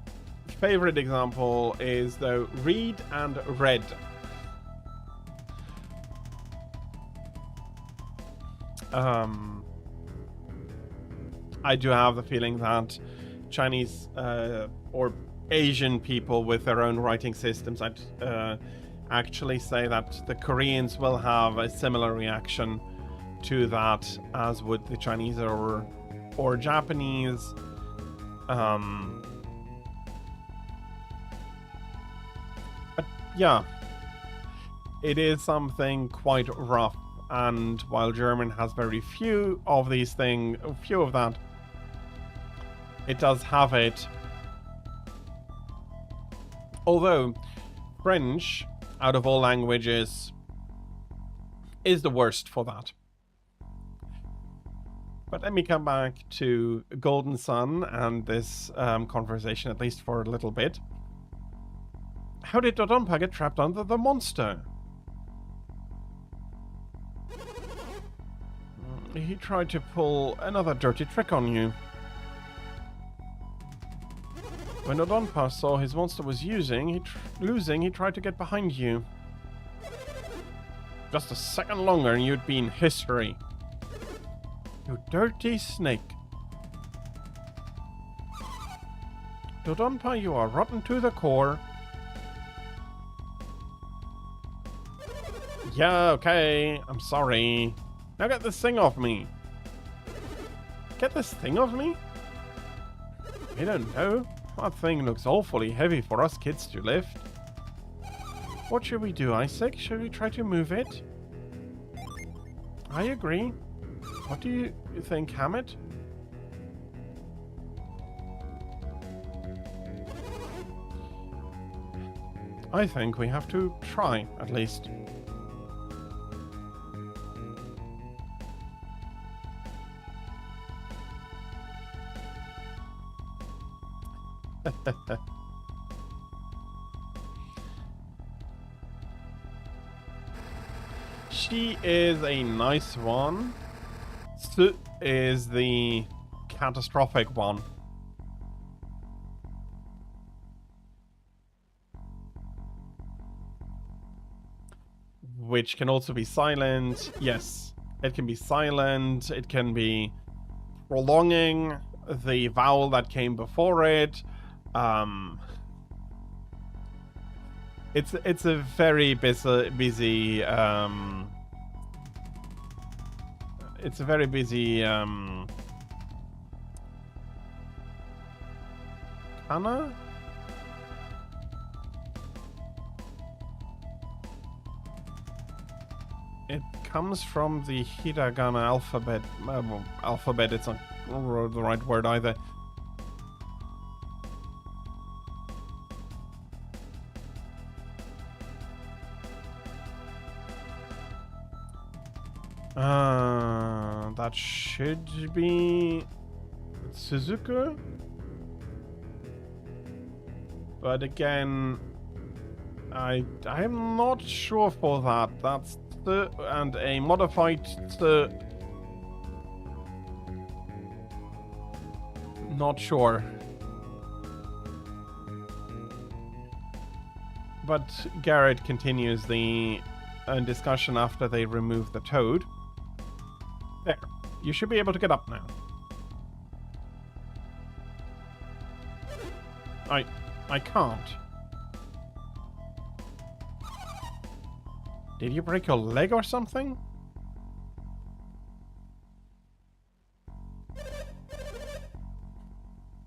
favorite example is though read and read. I do have the feeling that Chinese or Asian people with their own writing systems, I'd actually say that the Koreans will have a similar reaction to that as would the Chinese or Japanese. But yeah, it is something quite rough, and while German has very few of these things, few of that, it does have it. Although French, out of all languages, is the worst for that. But let me come back to Golden Sun and this conversation, at least for a little bit. How did Dodonpa get trapped under the monster? He tried to pull another dirty trick on you. When Odonpa saw his monster was losing, he tried to get behind you. Just a second longer and you'd be in history. You dirty snake. Dodonpa, you are rotten to the core. Yeah, okay. I'm sorry. Now get this thing off me. Get this thing off me? I don't know. That thing looks awfully heavy for us kids to lift. What should we do, Isaac? Should we try to move it? I agree. What do you think, Hammett? I think we have to try, at least. She is a nice one. Su is the catastrophic one. Which can also be silent. Yes, it can be silent. It can be prolonging the vowel that came before it. It's a very busy it's a very busy kana? It comes from the hiragana alphabet. Alphabet, it's not the right word either. That should be Suzuku. But again, I am not sure for that. That's the and a modified the. Not sure. But Garrett continues the discussion after they remove the toad. There. You should be able to get up now. I can't. Did you break your leg or something?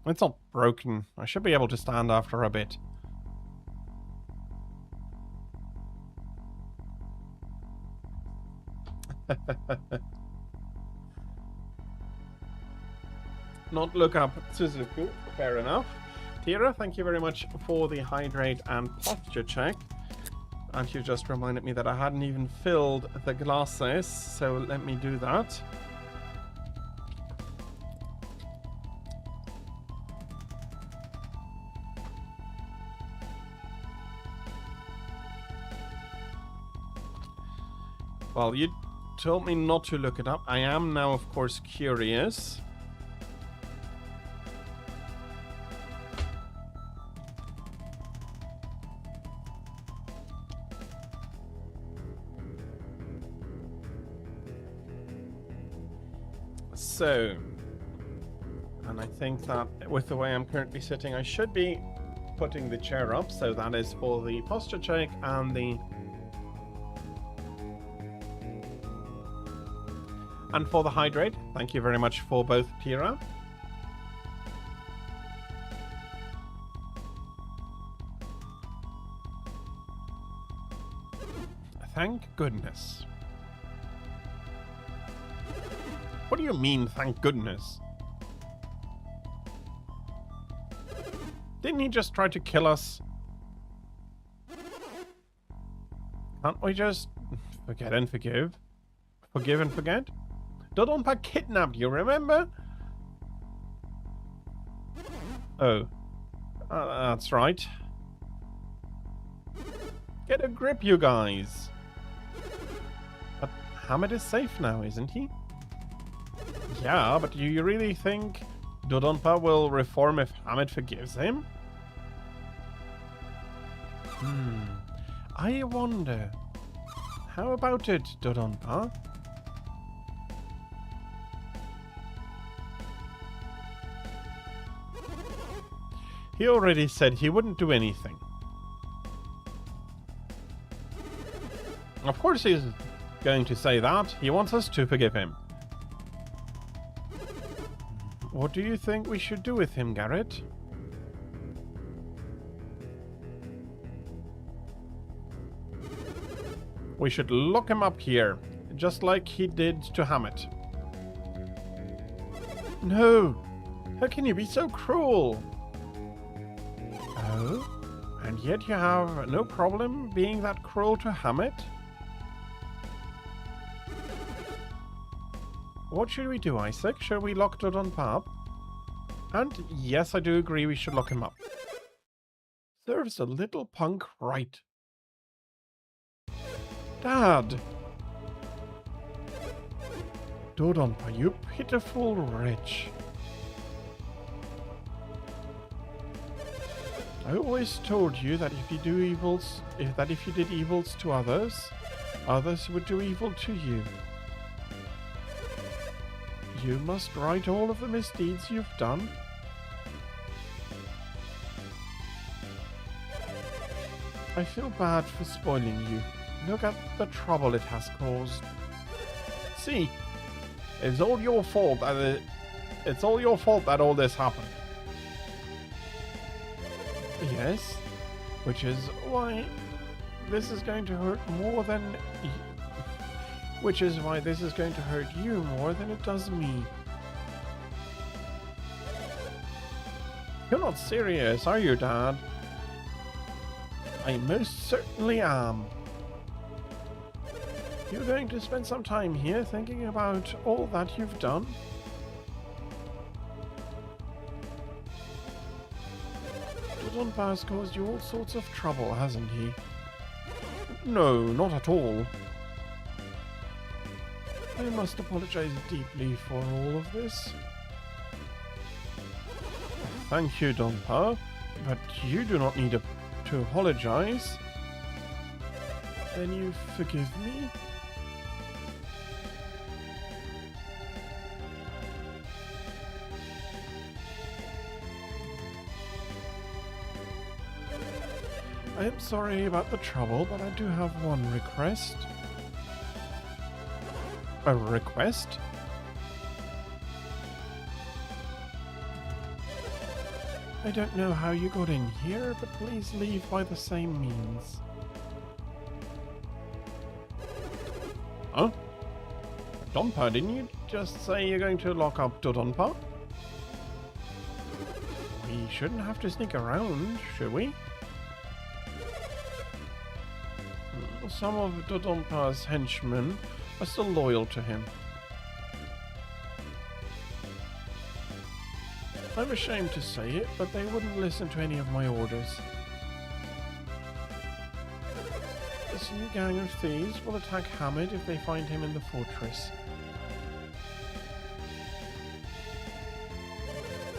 It's not broken. I should be able to stand after a bit. Not look up Suzuku. Fair enough. Tira, thank you very much for the hydrate and posture check. And you just reminded me that I hadn't even filled the glasses, so let me do that. Well, you told me not to look it up. I am now, of course, curious. So, and I think that with the way I'm currently sitting, I should be putting the chair up. So that is for the posture check and the... And for the hydrate. Thank you very much for both, Tira. Thank goodness. What do you mean, thank goodness? Didn't he just try to kill us? Can't we just forget and forgive? Forgive and forget? Dodonpa kidnapped you, remember? Oh. That's right. Get a grip, you guys. But Hammett is safe now, isn't he? Yeah, but do you really think Dodonpa will reform if Hamid forgives him? I wonder. How about it, Dodonpa? He already said he wouldn't do anything. Of course he's going to say that. He wants us to forgive him. What do you think we should do with him, Garrett? We should lock him up here, just like he did to Hamid. No! How can you be so cruel? Oh? And yet you have no problem being that cruel to Hamid? What should we do, Isaac? Shall we lock Dodonpa up? And yes, I do agree we should lock him up. Serves a little punk right. Dad! Dodonpa, you pitiful wretch. I always told you that if you do evils, if you did evils to others, others would do evil to you. You must right all of the misdeeds you've done. I feel bad for spoiling you. Look at the trouble it has caused. See, it's all your fault that it's all your fault that all this happened. Yes, which is why this is going to hurt more than... Which is why this is going to hurt you more than it does me. You're not serious, are you, Dad? I most certainly am. You're going to spend some time here thinking about all that you've done? Dodonpa has caused you all sorts of trouble, hasn't he? No, not at all. I must apologize deeply for all of this. Thank you, Donpa, but you do not need to apologize. Then you forgive me? I am sorry about the trouble, but I do have one request. A request? I don't know how you got in here, but please leave by the same means. Huh? Donpa, didn't you just say you're going to lock up Dodonpa? We shouldn't have to sneak around, should we? Some of Dodonpa's henchmen are still loyal to him. I'm ashamed to say it, but they wouldn't listen to any of my orders. This new gang of thieves will attack Hamid if they find him in the fortress.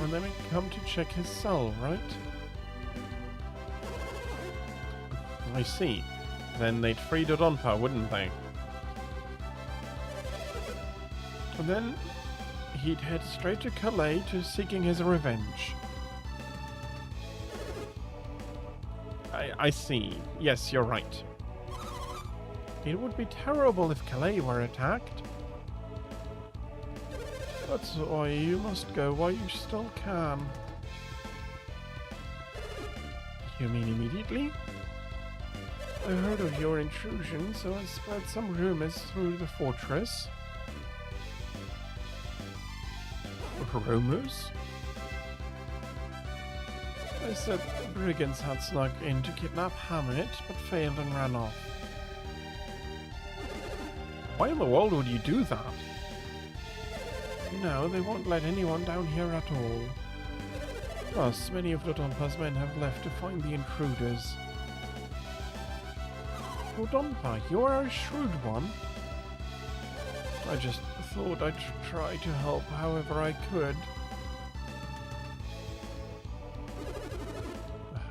And they may come to check his cell, right? I see. Then they'd free Dodonpa, wouldn't they? And then he'd head straight to Calais to seeking his revenge. I see. Yes, you're right. It would be terrible if Calais were attacked. That's why you must go while you still can. You mean immediately? I heard of your intrusion, so I spread some rumors through the fortress. Rumors? I said the brigands had snuck in to kidnap Hamid, but failed and ran off. Why in the world would you do that? No, they won't let anyone down here at all. Plus, many of Dodonpa's men have left to find the intruders. Dodonpa, you are a shrewd one. I just thought I'd try to help however I could.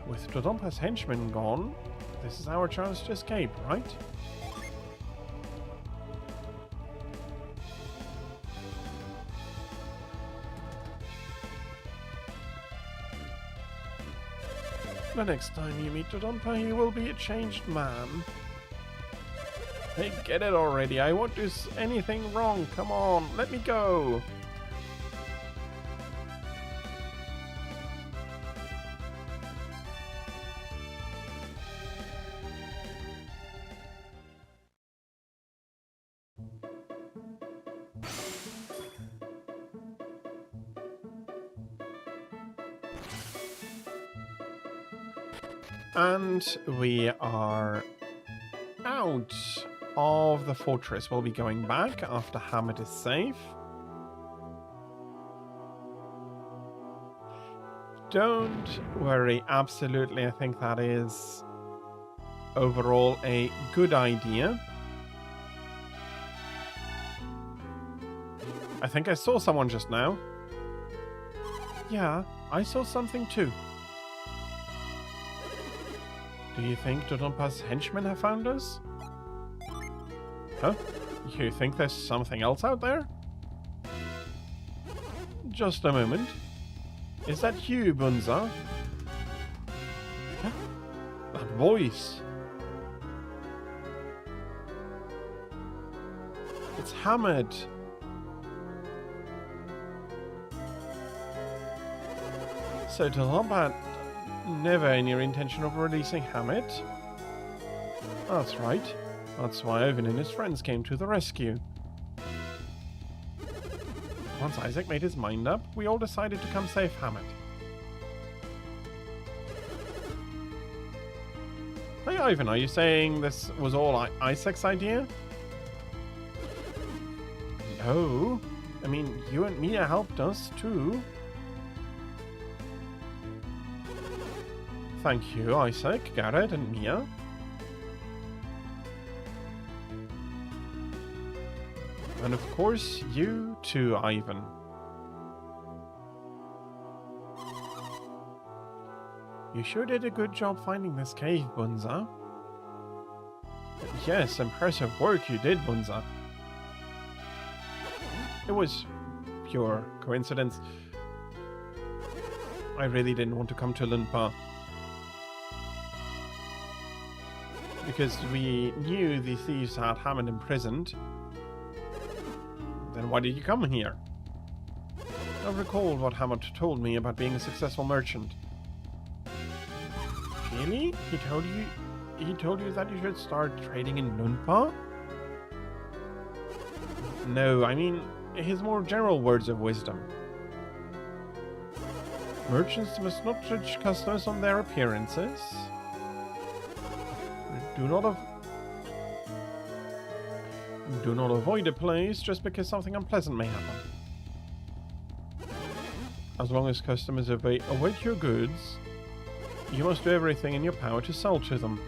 With Dodompa's henchmen gone, this is our chance to escape, right? The next time you meet Dodonpa, he will be a changed man. Hey, get it already. I won't do anything wrong. Come on, let me go. And we are out of the fortress. We'll be going back after Hamid is safe. Don't worry, absolutely. I think that is overall a good idea. I think I saw someone just now. Yeah, I saw something too. Do you think Dodompa's henchmen have found us? Huh? You think there's something else out there? Just a moment. Is that you, Bunza? Huh? That voice. It's Hamid. So Dodonpa never any intention of releasing Hamid? That's right. That's why Owen and his friends came to the rescue. Once Isaac made his mind up, we all decided to come save Hamid. Hey Ivan, are you saying this was all Isaac's idea? No. I mean, you and Mia helped us too. Thank you, Isaac, Garrett, and Mia. And of course, you too, Ivan. You sure did a good job finding this cave, Bunza. Yes, impressive work you did, Bunza. It was pure coincidence. I really didn't want to come to Lunpa, because we knew the thieves had Hamid imprisoned. Then why did you come here? I recalled what Hamid told me about being a successful merchant. Really? He told you that you should start trading in Lunpa? No, I mean his more general words of wisdom. Merchants must not judge customers on their appearances. Do not avoid a place just because something unpleasant may happen. As long as customers await your goods, you must do everything in your power to sell to them.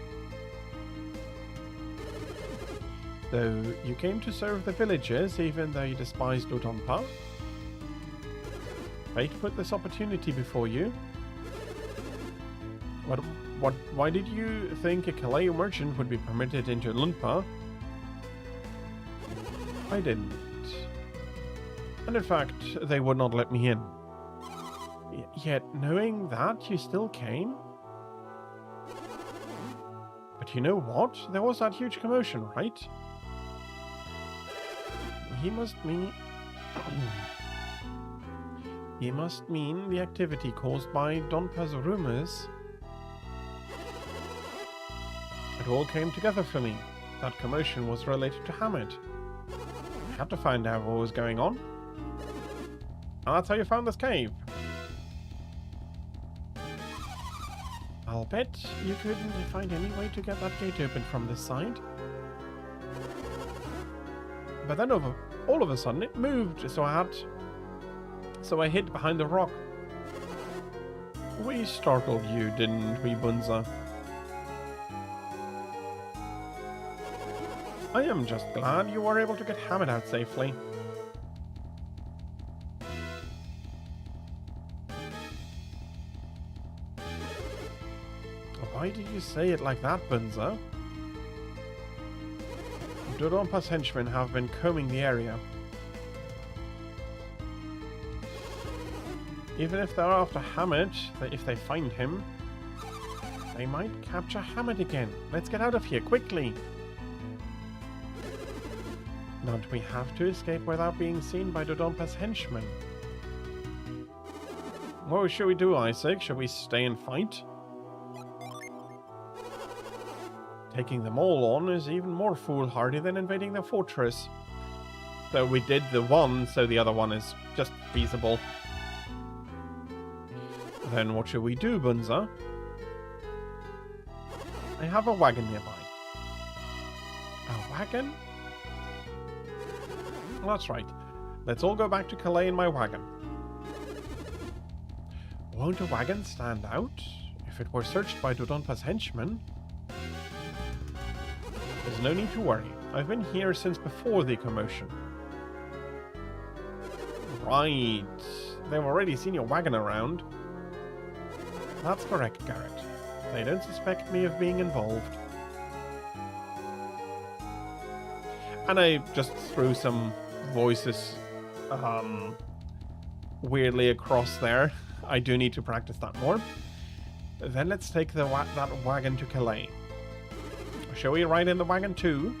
Though you came to serve the villagers, even though you despised Dodonpa, fate put this opportunity before you. Why did you think a Kaleo merchant would be permitted into Lunpa? I didn't. And in fact, they would not let me in. Yet, knowing that, you still came? But you know what? There was that huge commotion, right? He must mean the activity caused by Donpa's rumors. It all came together for me. That commotion was related to Hamid. I had to find out what was going on. And that's how you found this cave. I'll bet you couldn't find any way to get that gate open from this side. But then all of a sudden it moved, so I hid behind the rock. We startled you, didn't we, Bunza? I am just glad you were able to get Hamid out safely. Why did you say it like that, Bunzo? Dodonpa's henchmen have been combing the area. Even if they're after Hamid, if they find him, they might capture Hamid again. Let's get out of here, quickly! Don't we have to escape without being seen by Dodonpa's henchmen? What should we do, Isaac? Should we stay and fight? Taking them all on is even more foolhardy than invading their fortress. So we did the one, so the other one is just feasible. Then what should we do, Bunza? I have a wagon nearby. A wagon? Well, that's right. Let's all go back to Calais in my wagon. Won't a wagon stand out if it were searched by Dodonpa's henchmen? There's no need to worry. I've been here since before the commotion. Right. They've already seen your wagon around. That's correct, Garrett. They don't suspect me of being involved. And I just threw some voices weirdly across there. I do need to practice that more. Then let's take that wagon to Calais. Shall we ride in the wagon too?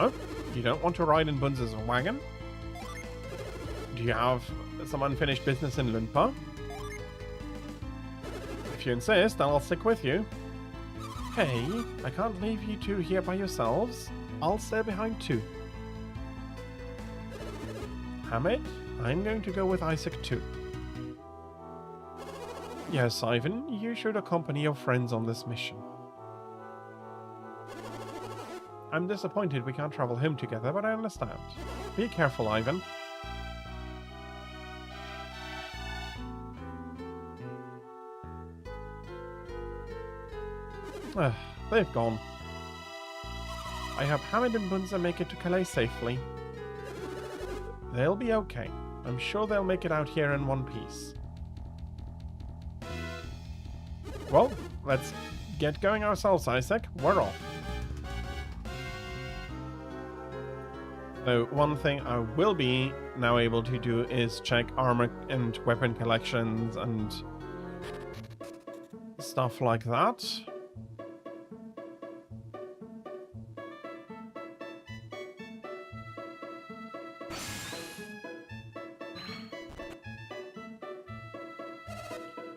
Oh, you don't want to ride in Bunza's wagon? Do you have some unfinished business in Lunpa? If you insist, I'll stick with you. Hey, I can't leave you two here by yourselves. I'll stay behind too. Hamid, I'm going to go with Isaac too. Yes, Ivan, you should accompany your friends on this mission. I'm disappointed we can't travel home together, but I understand. Be careful, Ivan. They've gone. I hope Hamid and Bunza make it to Calais safely. They'll be okay. I'm sure they'll make it out here in one piece. Well, let's get going ourselves, Isaac. We're off. So one thing I will be now able to do is check armor and weapon collections and stuff like that.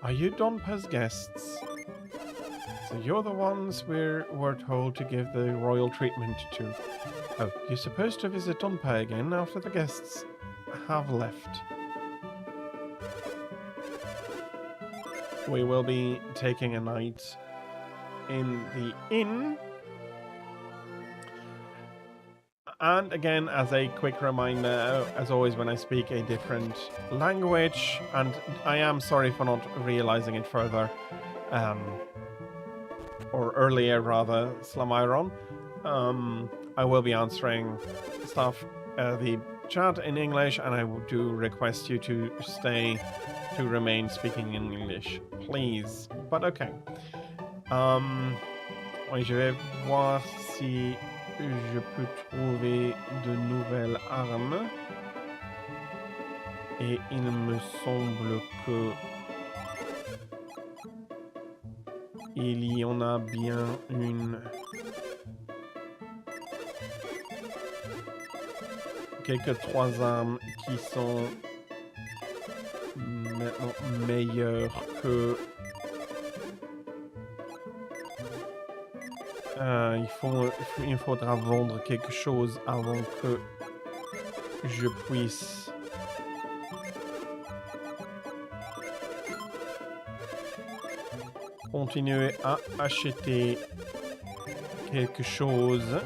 Are you Donpa's guests? So you're the ones we're told to give the royal treatment to. Oh, you're supposed to visit Donpa again after the guests have left. We will be taking a night in the inn. And again, as a quick reminder, as always when I speak a different language, and I am sorry for not realizing it further, or earlier rather, Slamiron. I will be answering stuff, the chat in English, and I do request you to remain speaking in English, please. But okay. Je vais voir si je peux trouver de nouvelles armes. Et il me semble que il y en a bien une. Quelques 3 armes qui sont maintenant meilleures que... il faudra vendre quelque chose avant que je puisse continuer à acheter quelque chose.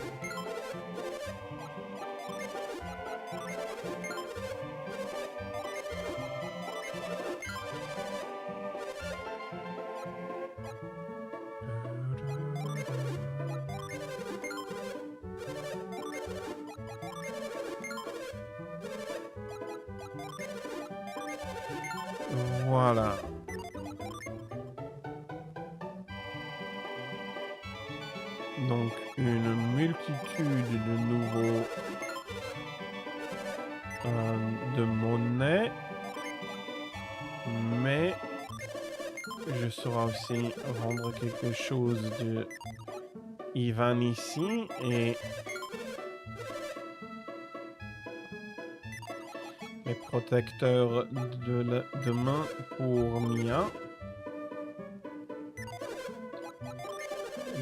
Voilà. Donc, une multitude de nouveaux de monnaie. Mais je saurai aussi vendre quelque chose de Ivan ici et les protecteurs de main pour Mia.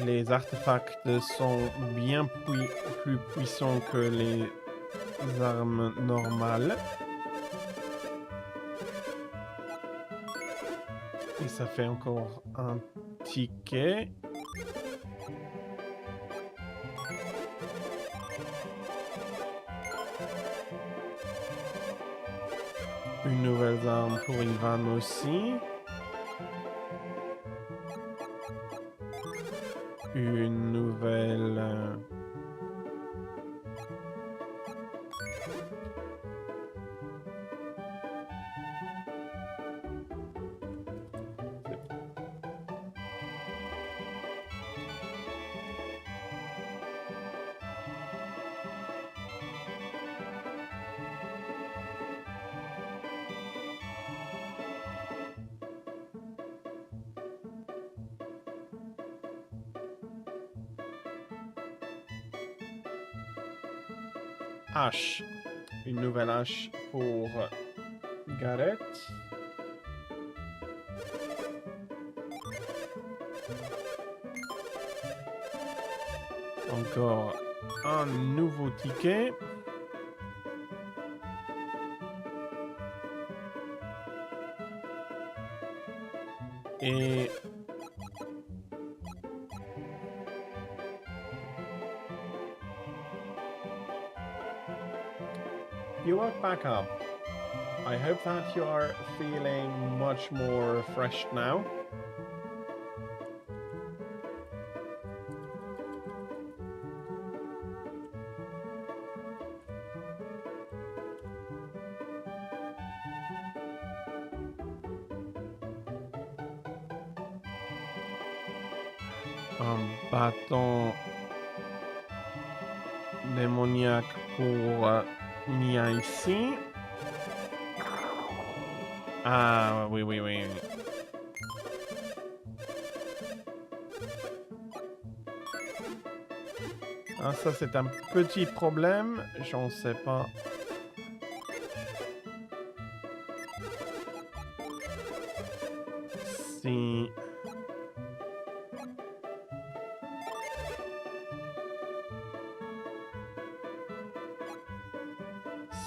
Les artefacts sont bien plus puissants que les armes normales. Et ça fait encore un ticket. Une nouvelle arme pour Ivan aussi. Une nouvelle... hache. Une nouvelle hache pour Gareth. Encore un nouveau ticket. Et you are back up. I hope that you are feeling much more refreshed now. Un bâton démoniaque pour Mia ici. Ah oui, oui, oui. Ah, ça c'est un petit problème, j'en sais pas. Si...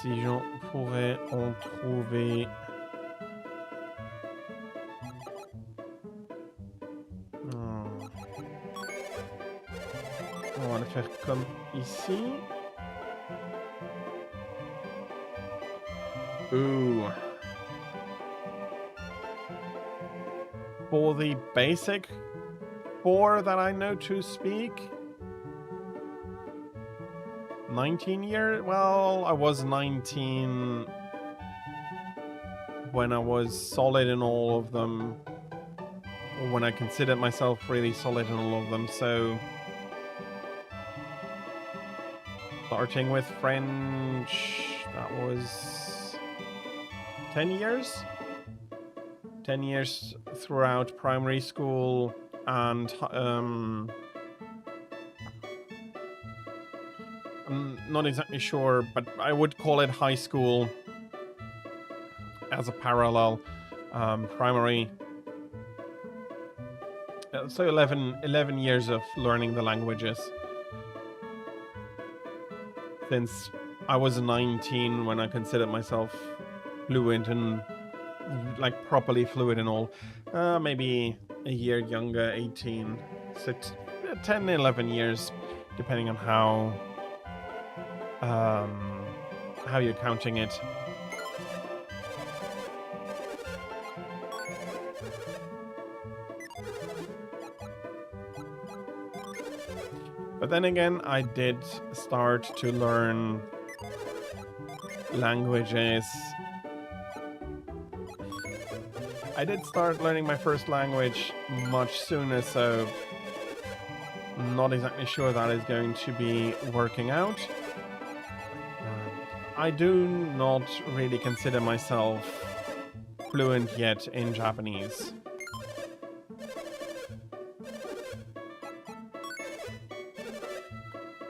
Si j'en pourrais en trouver... On va le faire comme ici. Ooh. For the basic 4 that I know to speak. 19 years? Well, I was 19 when I was solid in all of them. Or when I considered myself really solid in all of them, so... Starting with French, that was 10 years? 10 years throughout primary school and I'm not exactly sure, but I would call it high school as a parallel primary. So 11 years of learning the languages. Since I was 19 when I considered myself fluent and like properly fluent and all. Maybe a year younger, 18. So 10, 11 years, depending on how you're counting it. But then again, I did start to learn languages I did start learning my first language much sooner, so I'm not exactly sure that is going to be working out. I do not really consider myself fluent yet in Japanese.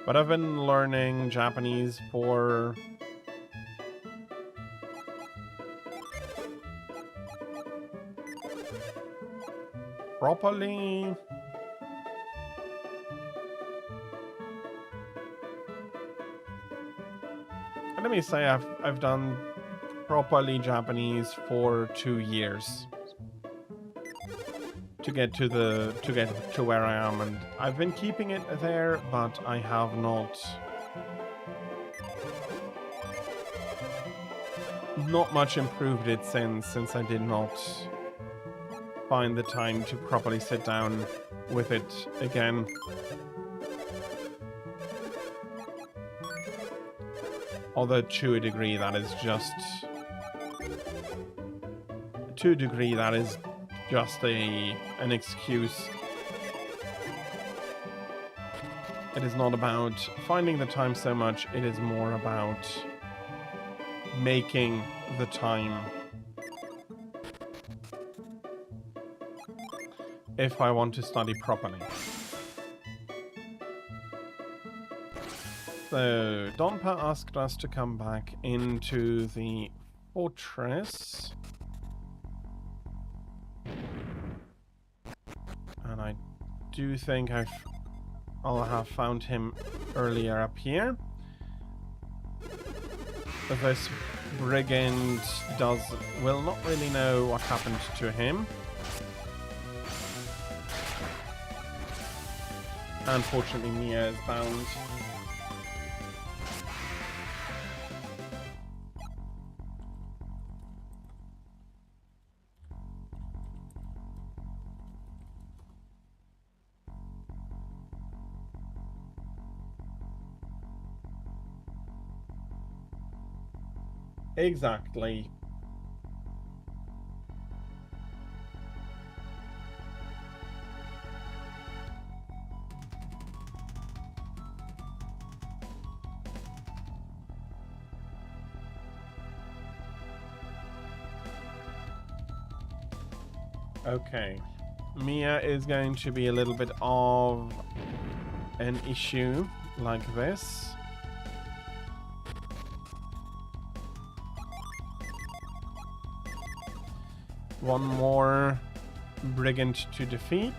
But I've been learning Japanese for properly let me say I've done properly Japanese for 2 years to get to where I am, and I've been keeping it there, but I have not much improved it since I did not find the time to properly sit down with it again. Although to a degree that is just an excuse. It is not about finding the time so much, it is more about making the time. If I want to study properly. So, Donpa asked us to come back into the fortress. And I do think I'll have found him earlier up here. But this brigand will not really know what happened to him. Unfortunately, Mia is bound. Exactly. Okay. Mia is going to be a little bit of an issue like this. One more brigand to defeat.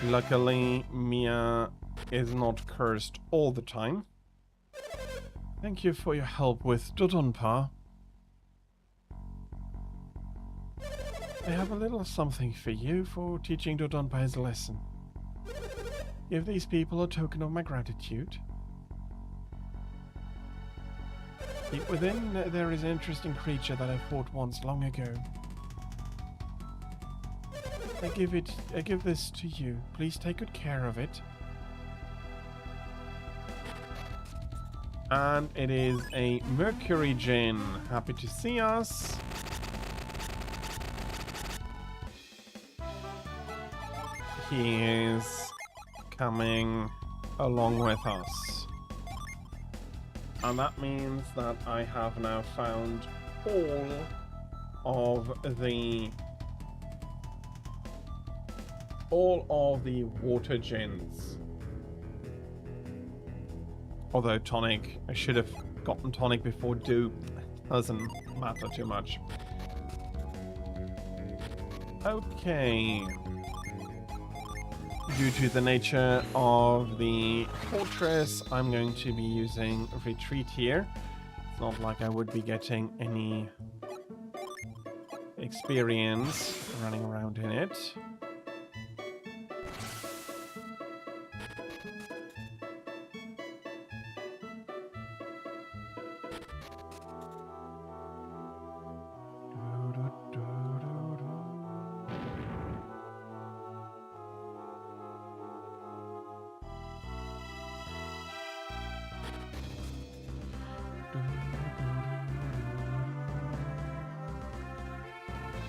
Luckily, Mia is not cursed all the time. Thank you for your help with Dodonpa. I have a little something for you for teaching Dodonpa his lesson. Give these people a token of my gratitude. Deep within, there is an interesting creature that I fought once long ago. I give this to you. Please take good care of it. And it is a Mercury Djinn. Happy to see us. He is coming along with us. And that means that I have now found all of the water Djinns. Although Tonic, I should have gotten Tonic before Dupe. Doesn't matter too much. Okay. Due to the nature of the fortress, I'm going to be using retreat here. It's not like I would be getting any experience running around in it.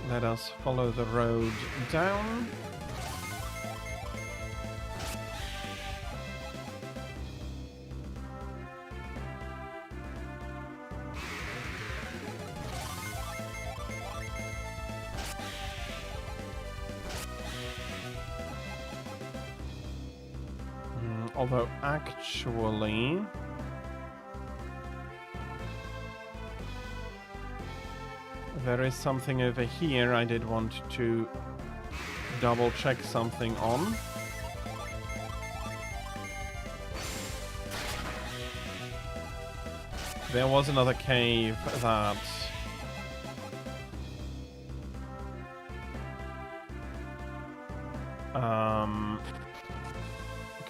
Let us follow the road down. Although actually, there is something over here I did want to double check something on. There was another cave that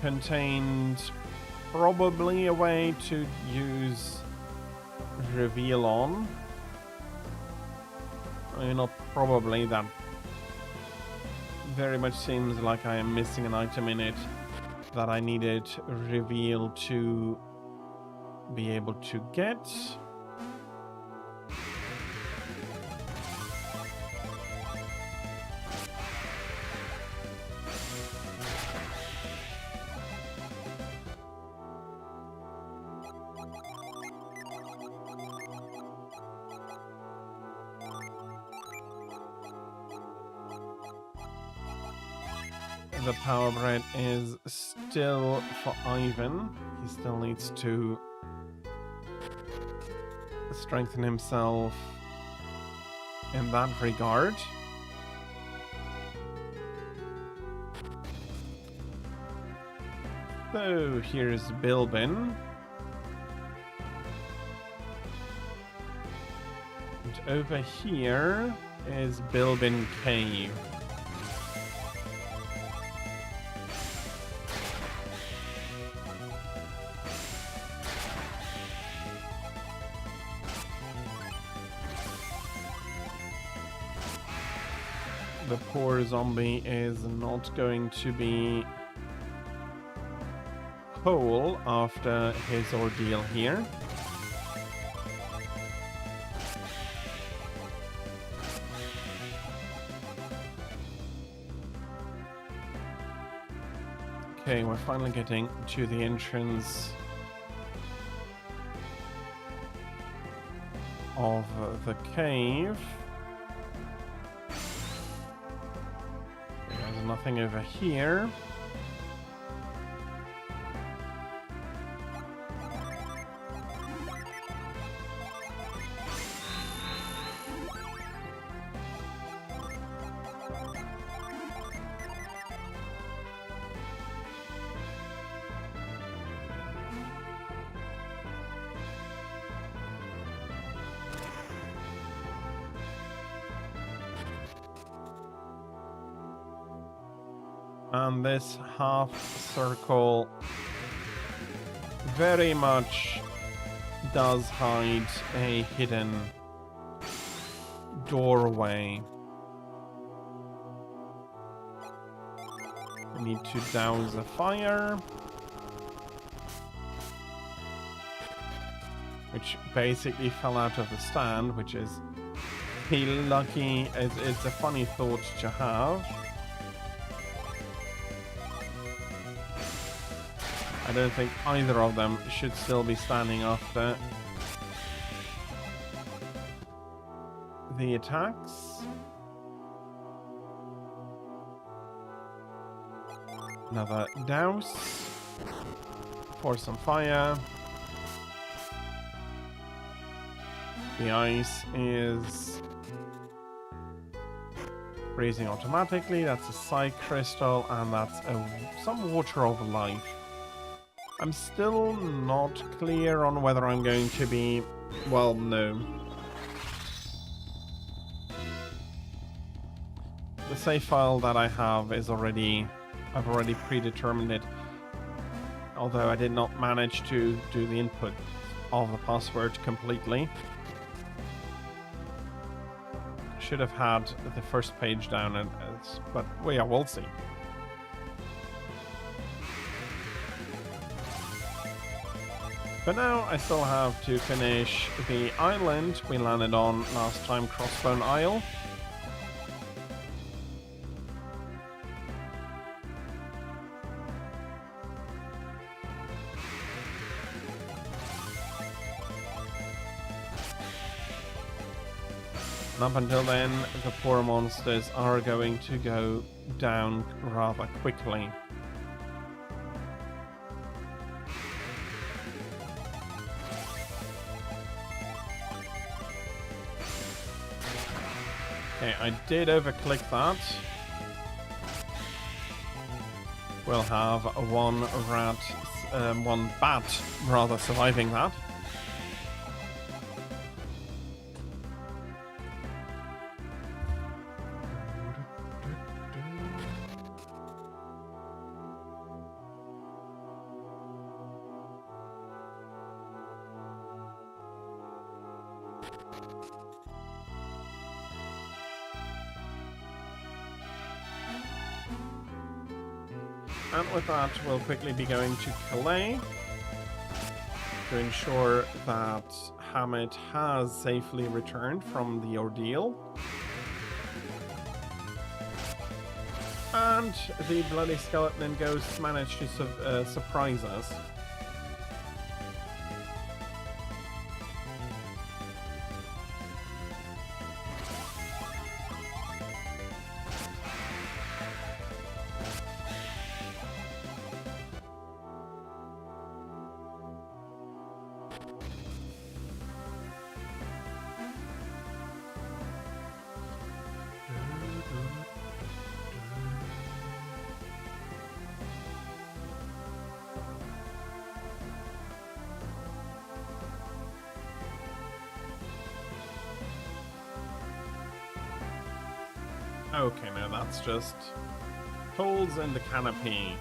contained probably a way to use reveal on. I mean, not probably, that very much seems like I am missing an item in it that I needed reveal to be able to get. The power bread is still for Ivan. He still needs to strengthen himself in that regard. So here's Bilbin. And over here is Bilbin Cave. The poor zombie is not going to be whole after his ordeal here. Okay, we're finally getting to the entrance of the cave. There's nothing over here. And this half circle very much does hide a hidden doorway. I need to douse the fire, which basically fell out of the stand, which is lucky. It's a funny thought to have. I don't think either of them should still be standing after the attacks. Another douse for some fire. The ice is freezing automatically. That's a Psy Crystal, and that's some Water of Life. I'm still not clear on whether I'm going to be... well, no. The save file that I have is already... I've already predetermined it. Although I did not manage to do the input of the password completely. Should have had the first page down, but well, yeah, we'll see. But now I still have to finish the island we landed on last time, Crossbone Isle. And up until then, the poor monsters are going to go down rather quickly. Okay, I did overclick that. We'll have one bat rather surviving that. And with that, we'll quickly be going to Calais to ensure that Hamid has safely returned from the ordeal. And the bloody skeleton and ghosts managed to surprise us. Okay, now that's just holes in the canopy.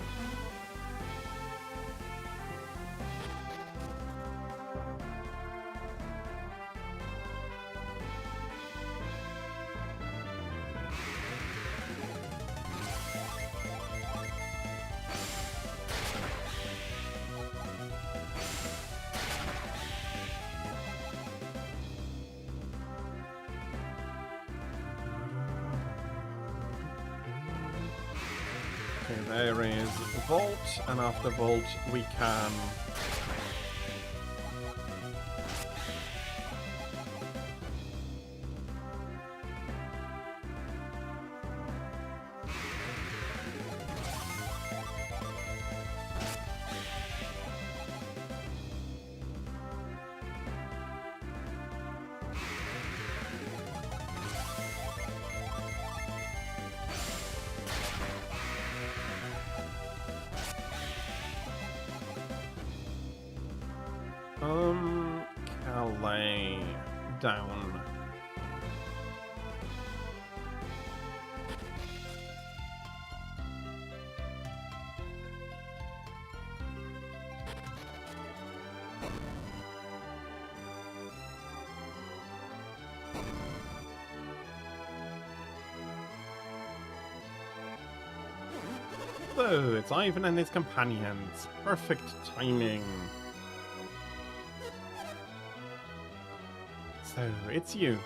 Okay, there is Vault, and after Vault we can... Calais down. So, it's Ivan and his companions. Perfect timing. So, it's you.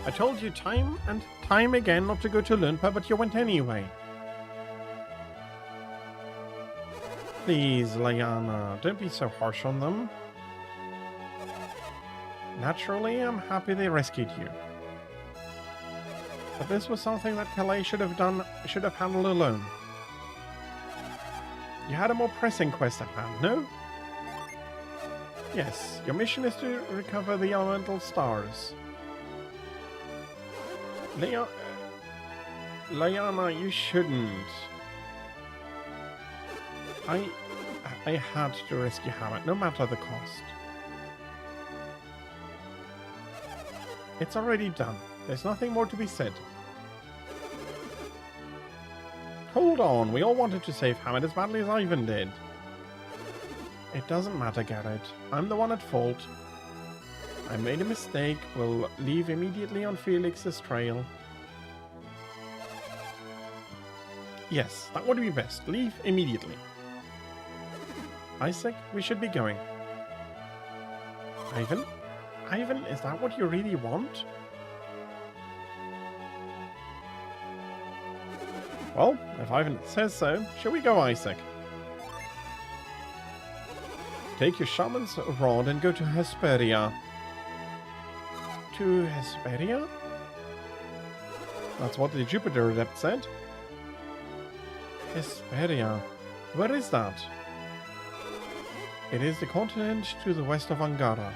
I told you time and time again not to go to Lunpa, but you went anyway. Please, Lyanna, don't be so harsh on them. Naturally, I'm happy they rescued you. But this was something that Calais should have handled alone. You had a more pressing quest at hand, no? Yes, your mission is to recover the elemental stars. Lyanna, you shouldn't. I had to rescue Hamid, no matter the cost. It's already done. There's nothing more to be said. Hold on, we all wanted to save Hamid as badly as Ivan did. It doesn't matter, Garrett. I'm the one at fault. I made a mistake. We'll leave immediately on Felix's trail. Yes, that would be best. Leave immediately. Isaac, we should be going. Ivan? Ivan, is that what you really want? Well, if Ivan says so, shall we go, Isaac? Take your shaman's rod and go to Hesperia. to Hesperia? That's what the Jupiter Adept said. Hesperia. Where is that? It is the continent to the west of Angara.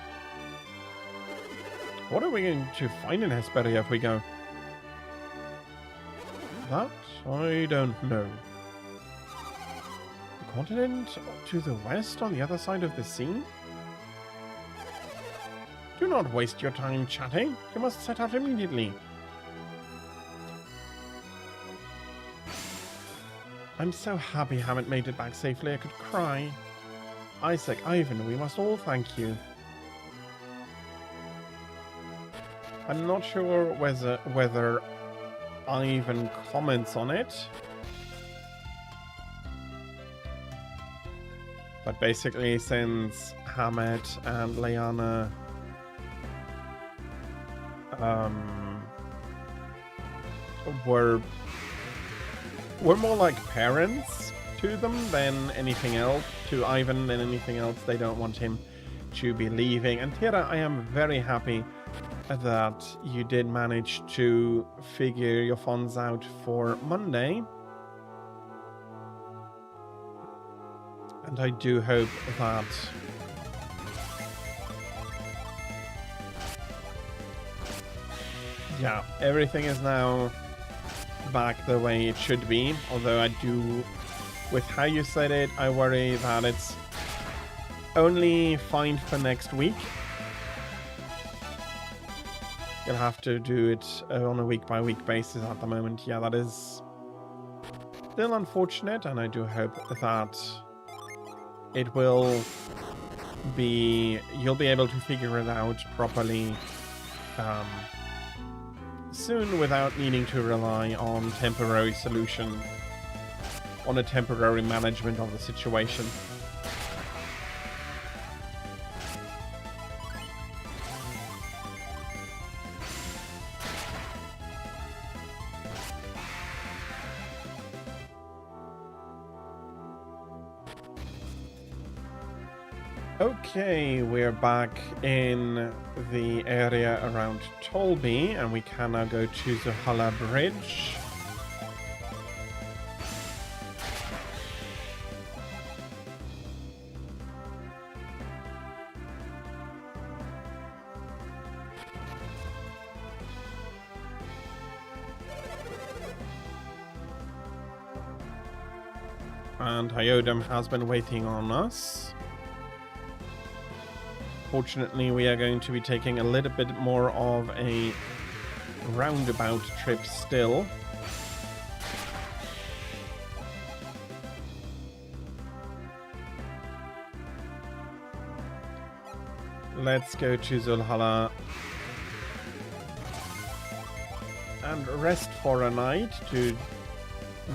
What are we going to find in Hesperia if we go? That I don't know. The continent to the west on the other side of the sea? Do not waste your time chatting. You must set out immediately. I'm so happy Hammett made it back safely I could cry. Isaac, Ivan, we must all thank you. I'm not sure whether Ivan comments on it. But basically, since Hammett and Leanna were more like parents to them than anything else, to Ivan than anything else, they don't want him to be leaving. And Tira, I am very happy that you did manage to figure your funds out for Monday. And I do hope that yeah, everything is now back the way it should be. Although I do, with how you said it, I worry that it's only fine for next week. You'll have to do it on a week-by-week basis at the moment. Yeah, that is still unfortunate, and I do hope that it will be... you'll be able to figure it out properly soon without needing to rely on temporary solution, on a temporary management of the situation. Okay, we're back in the area around Tolby, and we can now go to the Hulla Bridge. And Hyodam has been waiting on us. Fortunately, we are going to be taking a little bit more of a roundabout trip still. Let's go to Zulhalla and rest for a night to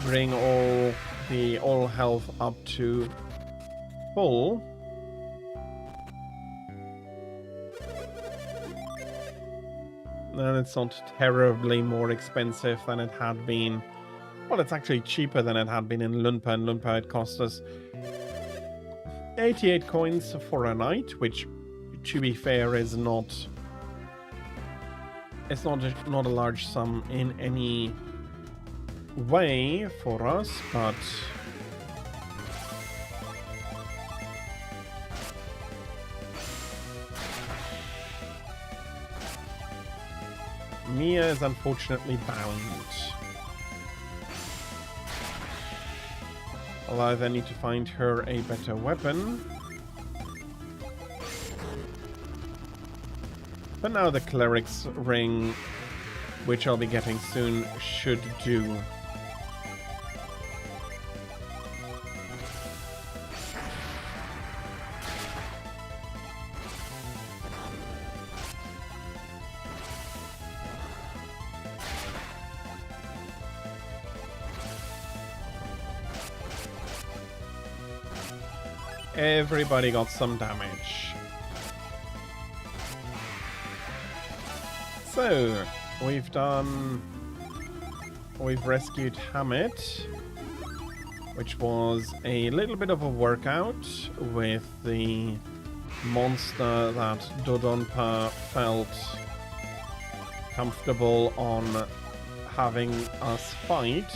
bring all health up to full. And it's not terribly more expensive than it had been. Well, it's actually cheaper than it had been in Lunpa. In Lunpa it cost us 88 coins for a night, which, to be fair, is not... it's not a large sum in any way for us, but... Mia is unfortunately bound. I'll either need to find her a better weapon. But now the Cleric's Ring, which I'll be getting soon, should do. Everybody got some damage. So, we've rescued Hammett, which was a little bit of a workout with the monster that Dodonpa felt comfortable on having us fight.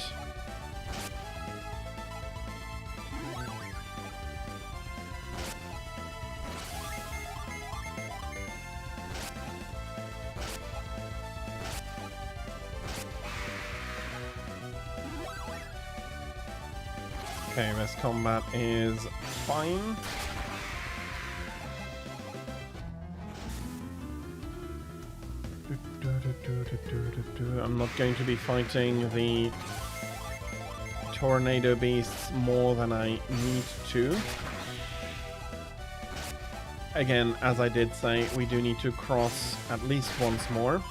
Okay, this combat is fine. I'm not going to be fighting the tornado beasts more than I need to. Again, as I did say, we do need to cross at least once more.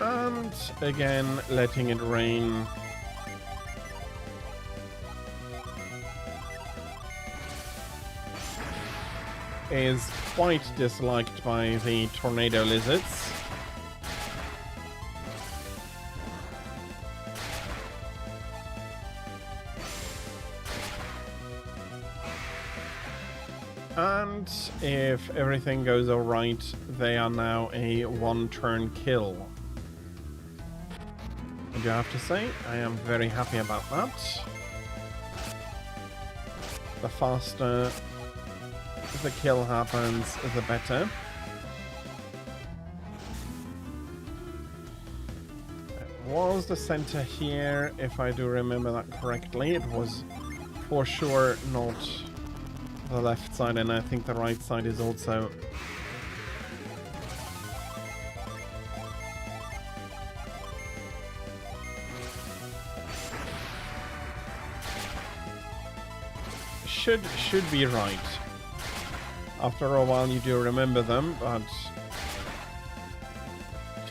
And again, letting it rain. Is quite disliked by the tornado lizards. And if everything goes alright, they are now a one-turn kill. I do have to say, I am very happy about that. The faster the kill happens, the better. It was the center here, if I do remember that correctly. It was for sure not the left side, and I think the right side is also. Should be right. After a while you do remember them, but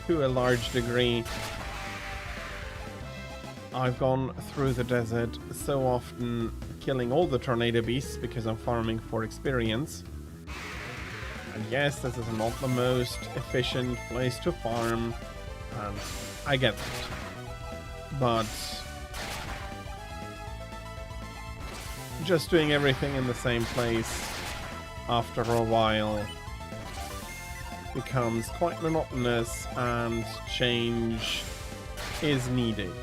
to a large degree I've gone through the desert so often killing all the tornado beasts because I'm farming for experience. And yes, this is not the most efficient place to farm, and I get that. But just doing everything in the same place after a while becomes quite monotonous, and change is needed.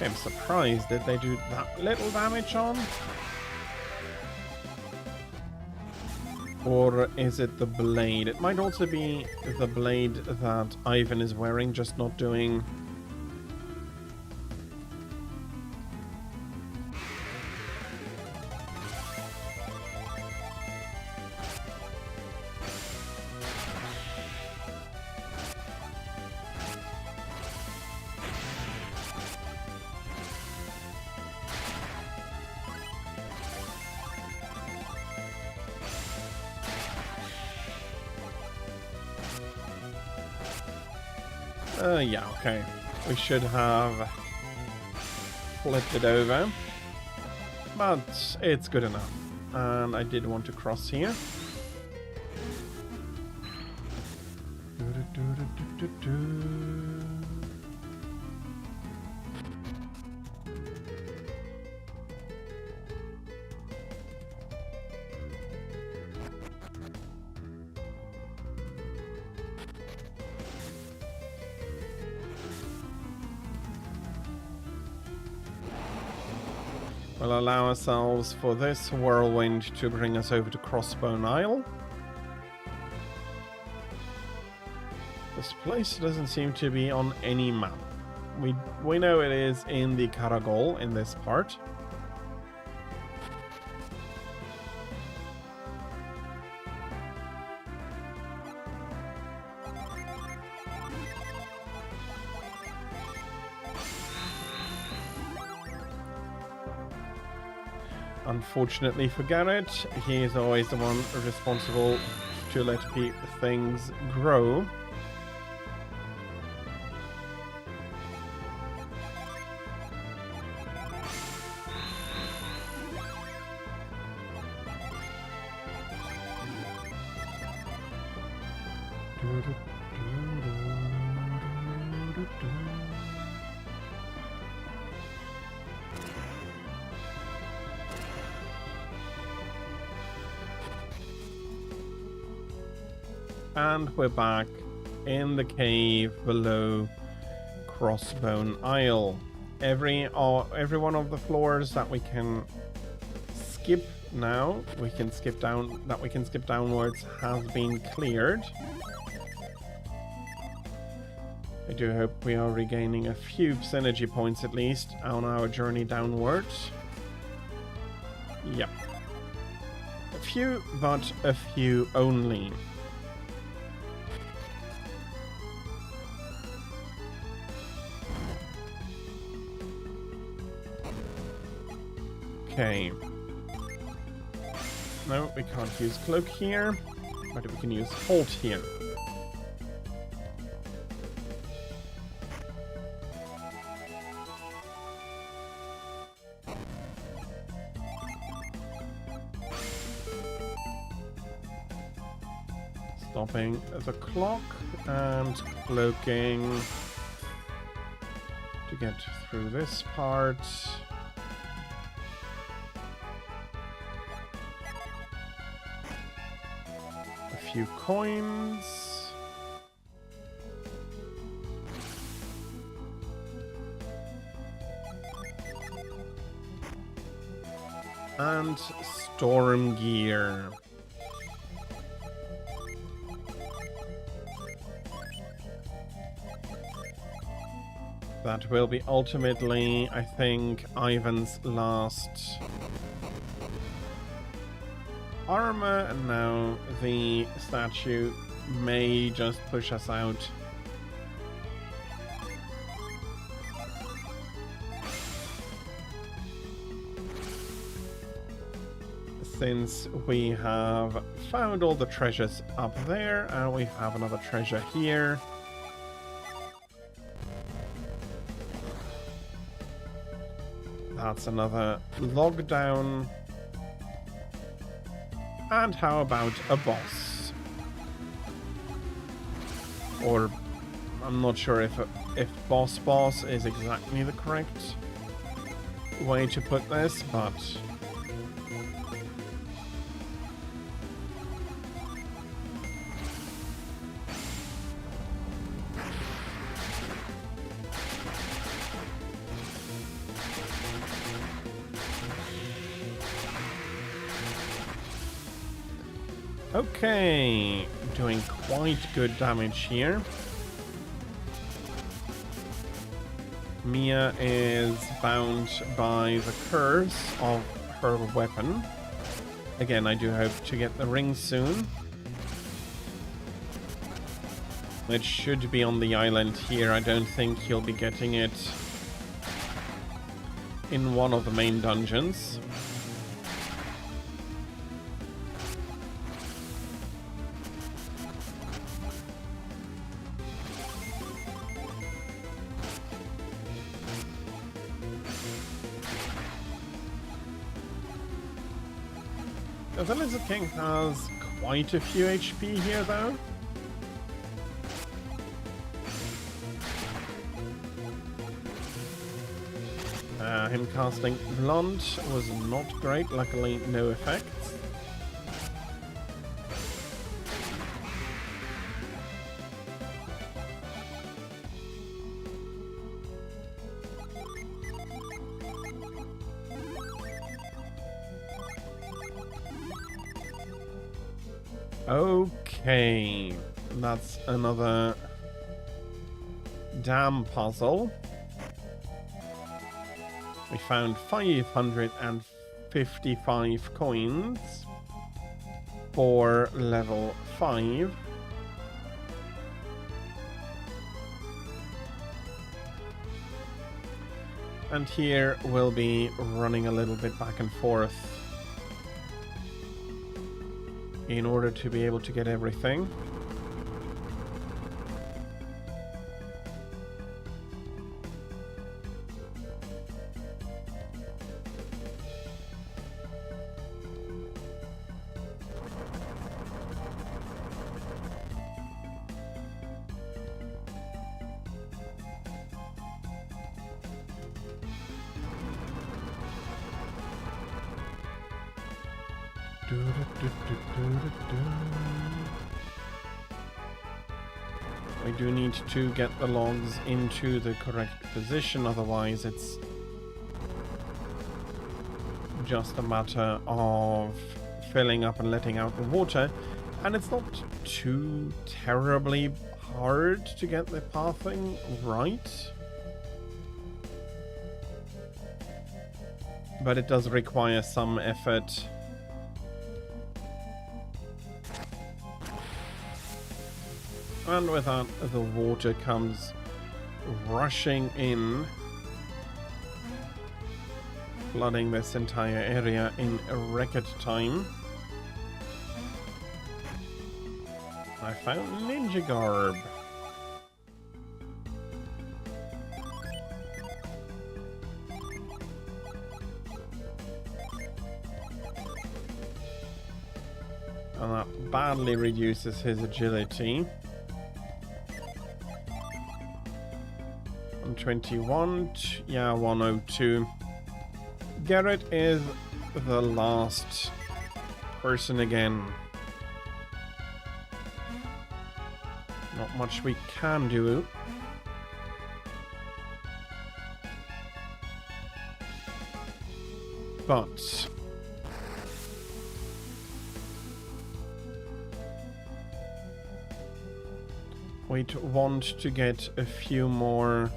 I'm surprised that they do that little damage on. Or is it the blade? It might also be the blade that Ivan is wearing, just not doing. Yeah, okay. We should have flipped it over, but it's good enough. And I did want to cross here. We'll allow ourselves for this whirlwind to bring us over to Crossbone Isle. This place doesn't seem to be on any map. We know it is in the Karagol in this part. Unfortunately for Garrett, he is always the one responsible to let things grow. And we're back in the cave below Crossbone Isle. Every one of the floors that we can skip now, we can skip downwards, has been cleared. I do hope we are regaining a few synergy points at least on our journey downwards. Yep. A few, but a few only. Okay. No, we can't use cloak here, but we can use halt here. Stopping the clock and cloaking to get through this part. Few coins. And storm gear. That will be ultimately, I think, Ivan's last armor, and now the statue may just push us out. Since we have found all the treasures up there, and we have another treasure here. That's another log down. And how about a boss? Or I'm not sure if boss is exactly the correct way to put this, but okay, doing quite good damage here. Mia is bound by the curse of her weapon. Again, I do hope to get the ring soon. It should be on the island here. I don't think you'll be getting it in one of the main dungeons. The Lizard King has quite a few HP here, though. Him casting Blunt was not great, luckily no effects. Okay, that's another dam puzzle. We found 555 coins for level 5. And here we'll be running a little bit back and forth in order to be able to get everything. We do need to get the logs into the correct position, otherwise it's just a matter of filling up and letting out the water. And it's not too terribly hard to get the pathing right, but it does require some effort. And with that, the water comes rushing in, flooding this entire area in record time. I found ninja garb. And that badly reduces his agility. 121, yeah, 102. Garrett is the last person again. Not much we can do. But we'd want to get a few more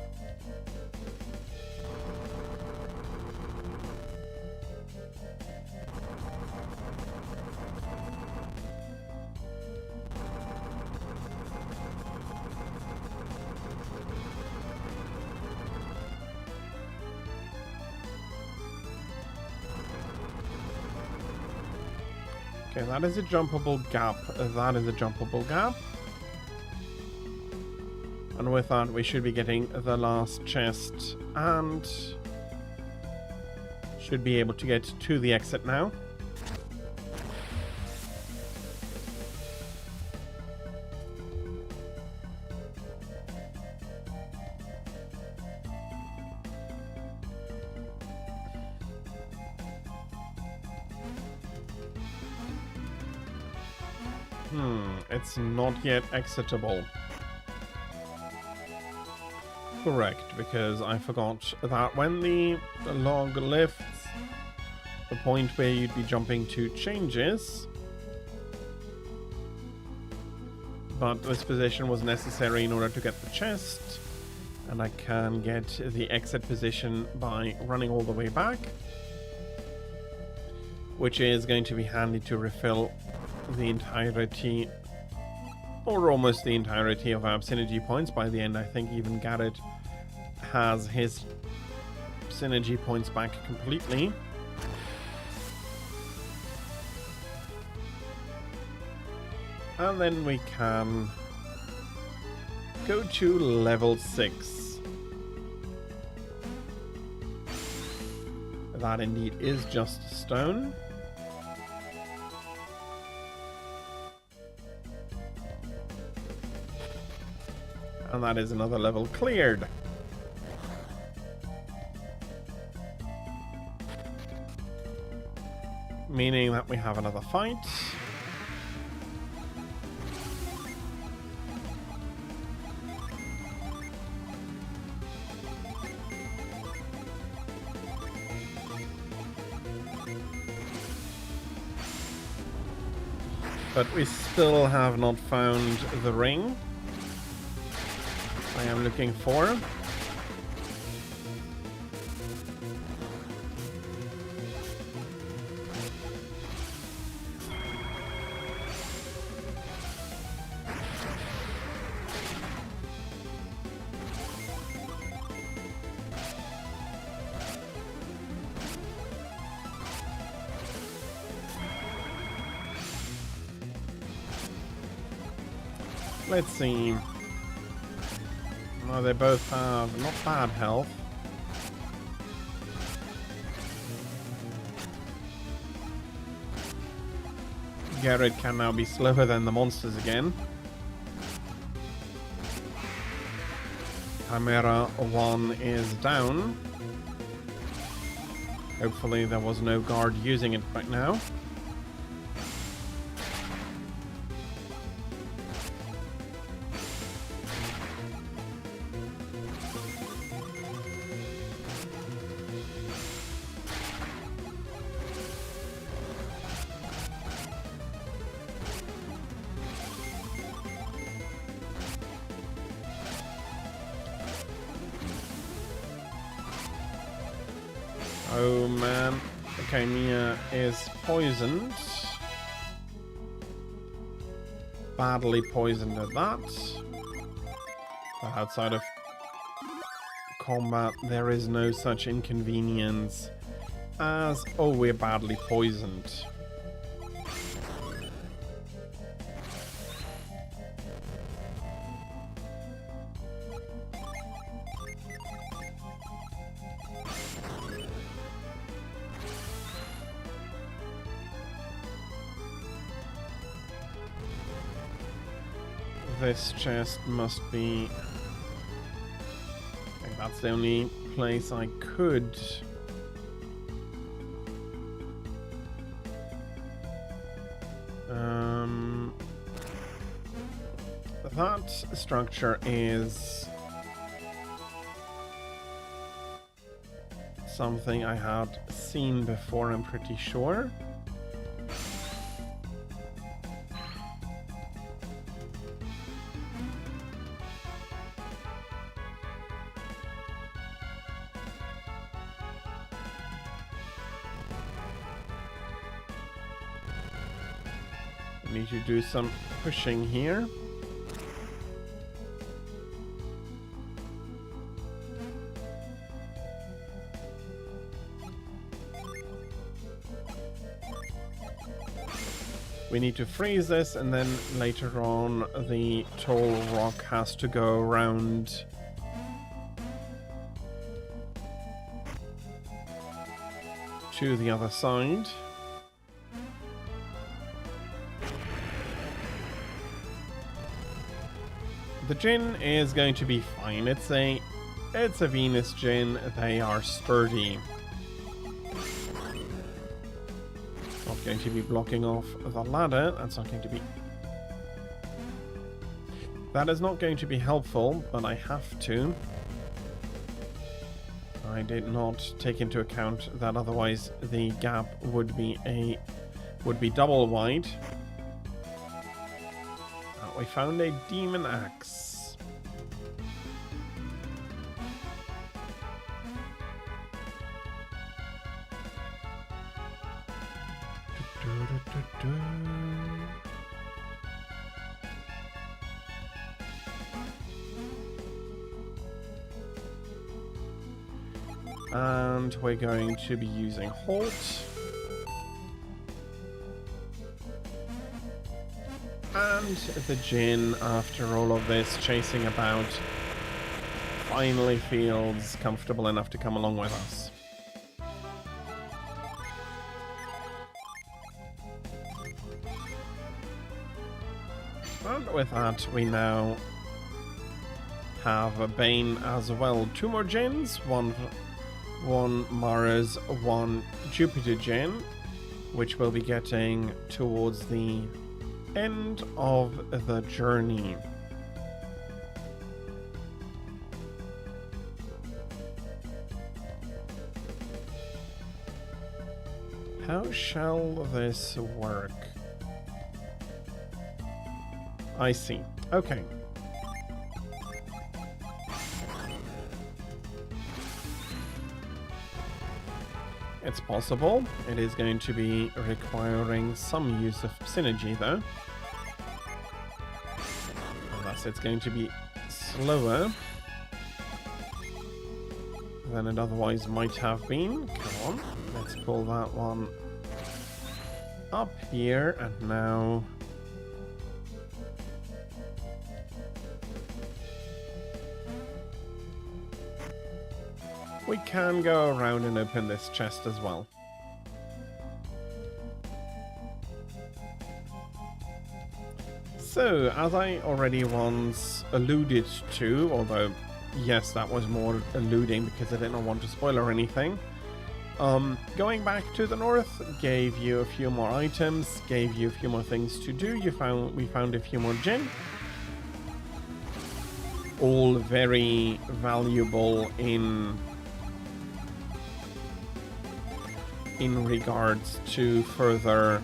Okay, that is a jumpable gap. That is a jumpable gap. And with that, we should be getting the last chest and should be able to get to the exit now. It's not yet exitable. Correct, because I forgot that when the log lifts, the point where you'd be jumping to changes. But this position was necessary in order to get the chest, and I can get the exit position by running all the way back, which is going to be handy to refill the entirety, or almost the entirety, of our synergy points. By the end, I think even Garrett has his synergy points back completely. And then we can go to level 6. That indeed is just stone. And that is another level cleared. Meaning that we have another fight. But we still have not found the ring I am looking for. Let's see. No, they both have not bad health. Garrett can now be slower than the monsters again. Chimera 1 is down. Hopefully there was no guard using it right now. Oh man. Okay, Mia is poisoned. Badly poisoned at that. But outside of combat, there is no such inconvenience as, oh, we're badly poisoned. This chest must be... I think that's the only place I could... That structure is something I had seen before, I'm pretty sure. I need to do some pushing here. We need to freeze this, and then later on the tall rock has to go around to the other side. The Djinn is going to be fine. It's a Venus Djinn. They are sturdy. Not going to be blocking off the ladder. That's not going to be... That is not going to be helpful, but I have to. I did not take into account that otherwise the gap would be double wide. We found a demon axe. And we're going to be using Halt. And the Djinn, after all of this chasing about, finally feels comfortable enough to come along with us. And with that, we now have a Bane as well. 2 more Djinns, one Mars, one Jupiter Djinn, which we'll be getting towards the end of the journey. How shall this work? I see. Okay. It's possible. It is going to be requiring some use of synergy, though. Unless it's going to be slower than it otherwise might have been. Come on, let's pull that one up here, and now... we can go around and open this chest as well. So, as I already once alluded to, although, yes, that was more alluding because I didn't want to spoil or anything, going back to the north gave you a few more items, gave you a few more things to do. We found a few more Djinn. All very valuable in regards to further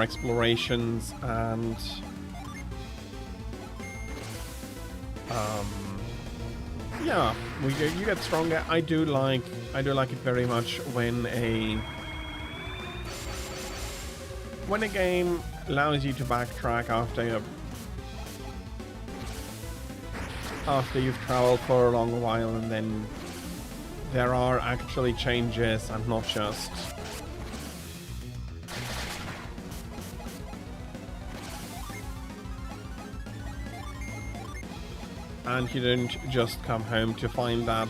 explorations and Yeah, you get stronger. I do like it very much when a game allows you to backtrack after you've traveled for a long while, and then there are actually changes and not just and you don't just come home to find that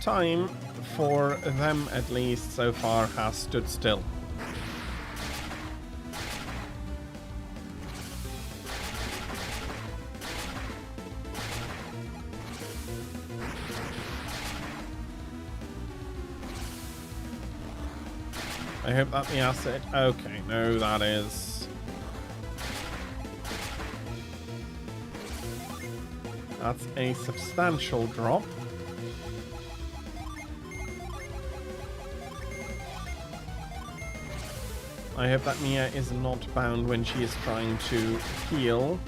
time, for them at least so far, has stood still. I hope that the asset... Okay, no, that is... That's a substantial drop. I hope that Mia is not bound when she is trying to heal.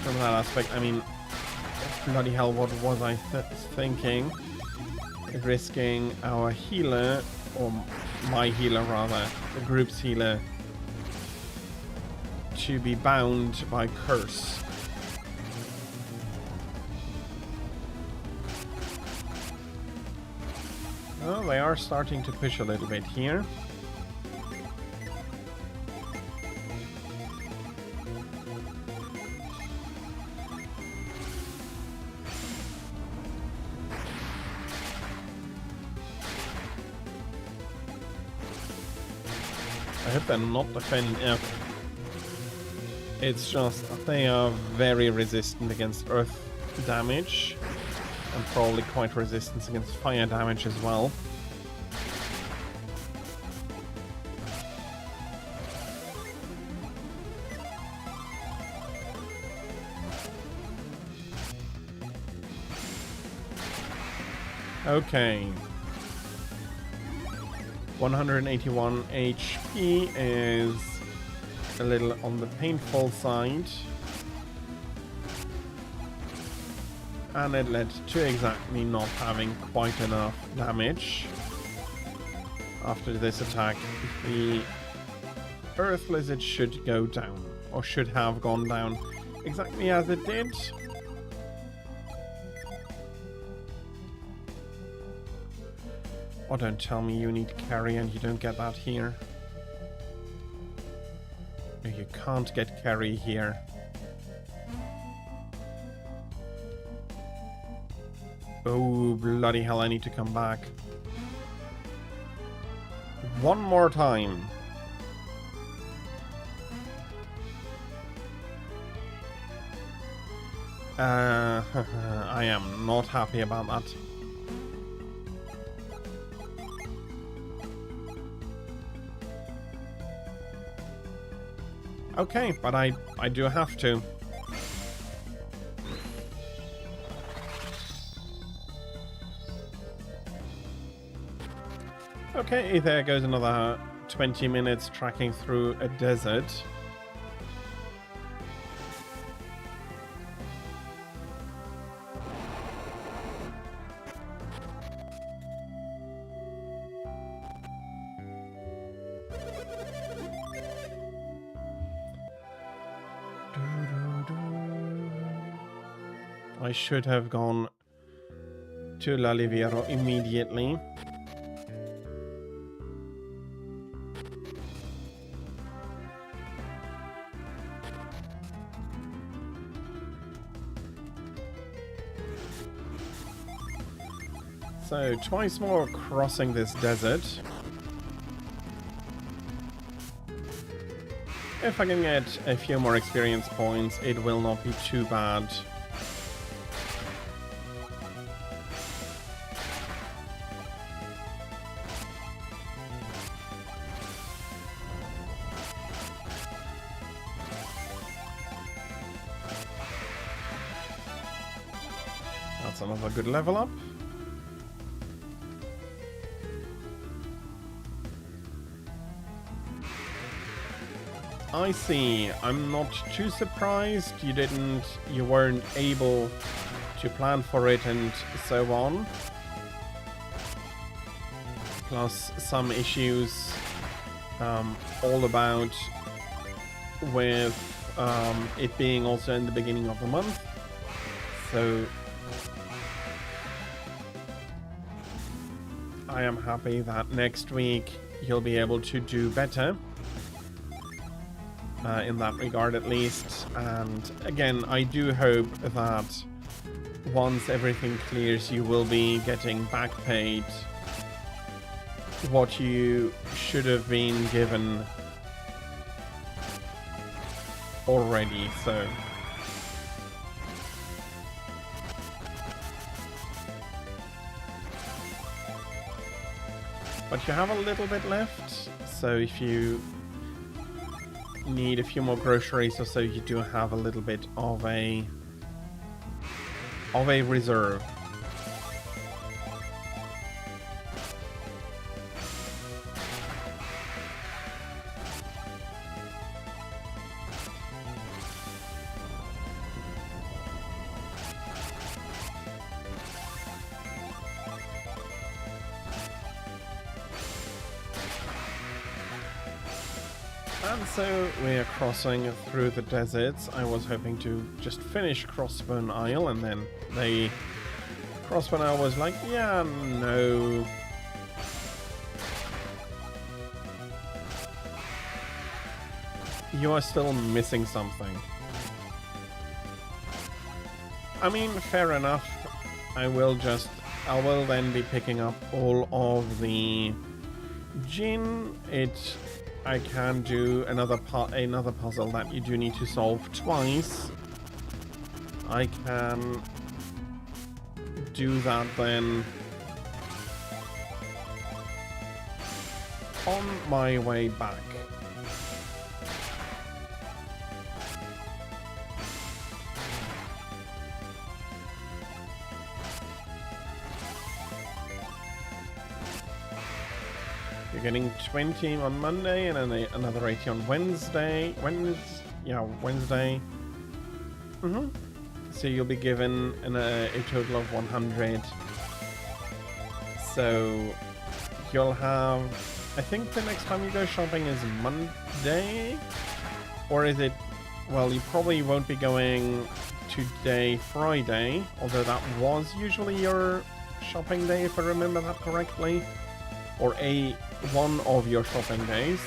From that aspect, I mean, bloody hell, what was I thinking? Risking our healer, or my healer rather, the group's healer, to be bound by curse. Oh, they are starting to push a little bit here. I hope they're not defending. It's just that they are very resistant against earth damage, and probably quite resistant against fire damage as well. Okay. 181 HP is a little on the painful side. And it led to exactly not having quite enough damage. After this attack, the Earth Lizard should go down, or should have gone down exactly as it did. Oh, don't tell me you need carry and you don't get that here. No, you can't get carry here. Oh, bloody hell, I need to come back. One more time. I am not happy about that. Okay, but I do have to. Okay, there goes another 20 minutes tracking through a desert. I should have gone to Lalivero immediately. So, twice more crossing this desert. If I can get a few more experience points, it will not be too bad. That's another good level up. I see. I'm not too surprised you weren't able to plan for it and so on. Plus some issues all about with it being also in the beginning of the month. So I am happy that next week you'll be able to do better in that regard at least. And again, I do hope that once everything clears, you will be getting back paid what you should have been given already. So but you have a little bit left, so if you need a few more groceries or so, you do have a little bit of a reserve. And so we are crossing through the deserts. I was hoping to just finish Crossbone Isle, and then the Crossbone Isle was like, yeah, no. You are still missing something. I mean, fair enough. I will then be picking up all of the gin. I can do another puzzle that you do need to solve twice. I can do that then on my way back. You're getting 20 on Monday and then another 80 on Wednesday. Wednesday. So you'll be given a total of 100. So you'll have, I think the next time you go shopping is Monday, or is it? Well, you probably won't be going today, Friday, although that was usually your shopping day, if I remember that correctly, or one of your shopping days.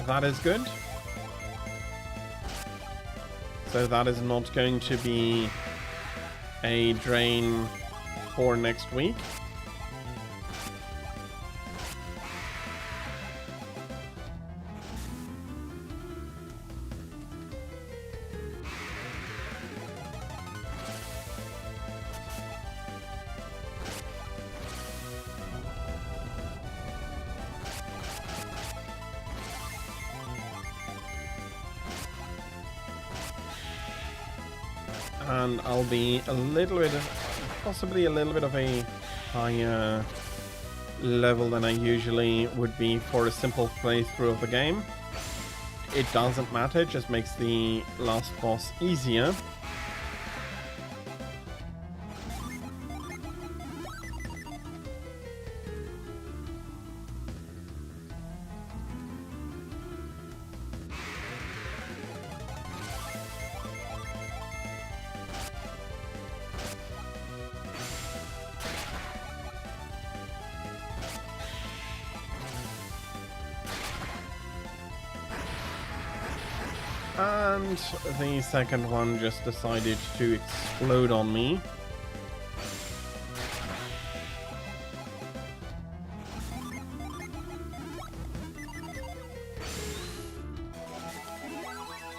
That is good. So that is not going to be a drain for next week. And I'll be possibly a little bit of a higher level than I usually would be for a simple playthrough of the game. It doesn't matter, it just makes the last boss easier. And the second one just decided to explode on me.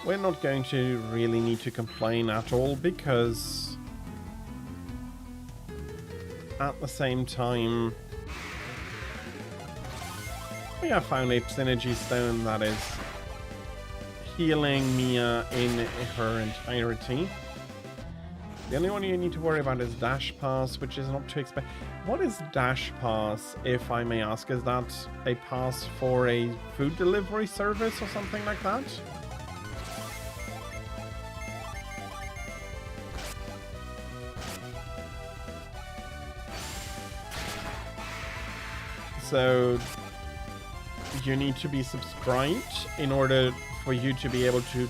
We're not going to really need to complain at all, because at the same time we have found a synergy stone that is healing Mia in her entirety. The only one you need to worry about is Dash Pass, which is not too expensive. What is Dash Pass, if I may ask? Is that a pass for a food delivery service or something like that? So you need to be subscribed in order for you to be able to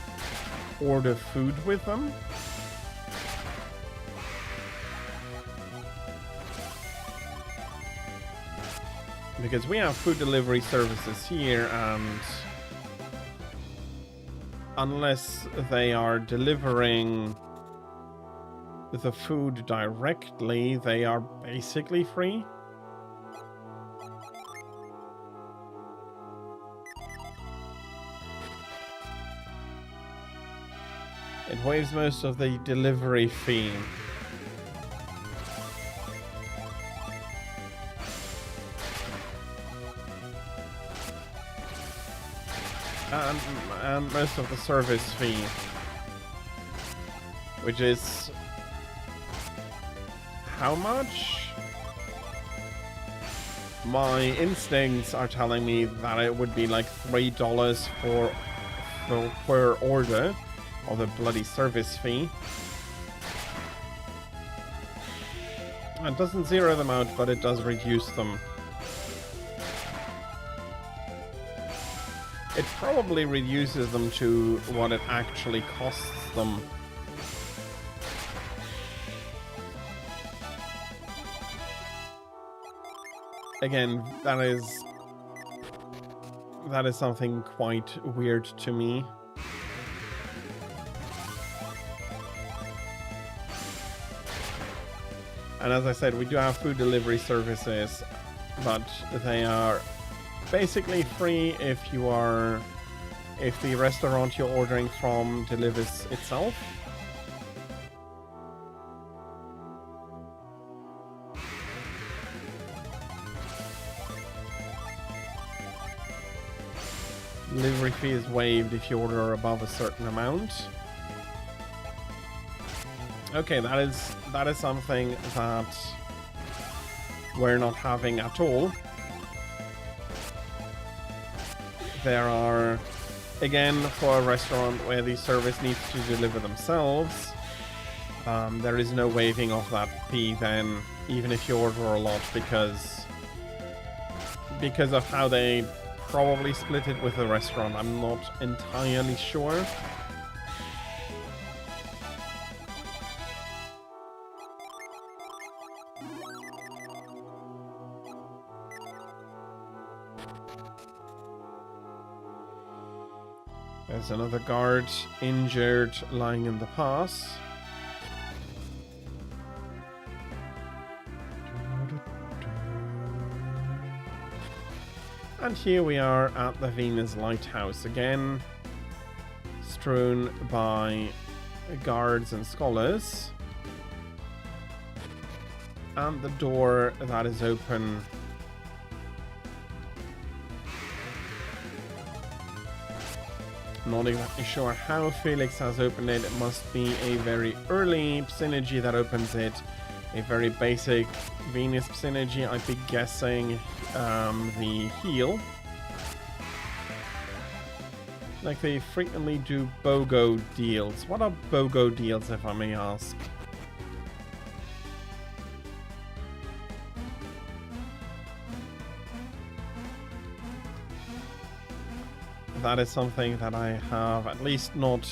order food with them. Because we have food delivery services here, and unless they are delivering the food directly, they are basically free. It waives most of the delivery fee. And most of the service fee. Which is... how much? My instincts are telling me that it would be like $3 per order. Or the bloody service fee. It doesn't zero them out, but it does reduce them. It probably reduces them to what it actually costs them. Again, that is something quite weird to me. And as I said, we do have food delivery services, but they are basically free if the restaurant you're ordering from delivers itself. Delivery fee is waived if you order above a certain amount. Okay, that is something that we're not having at all. There are, again, for a restaurant where the service needs to deliver themselves, there is no waiving of that fee then, even if you order a lot, because of how they probably split it with the restaurant. I'm not entirely sure. There's another guard injured, lying in the pass. And here we are at the Venus Lighthouse again, strewn by guards and scholars. And the door that is open. Not exactly sure how Felix has opened it. It must be a very early Psynergy that opens it. A very basic Venus Psynergy. I'd be guessing the heal. Like they frequently do BOGO deals. What are BOGO deals, if I may ask? That is something that I have at least not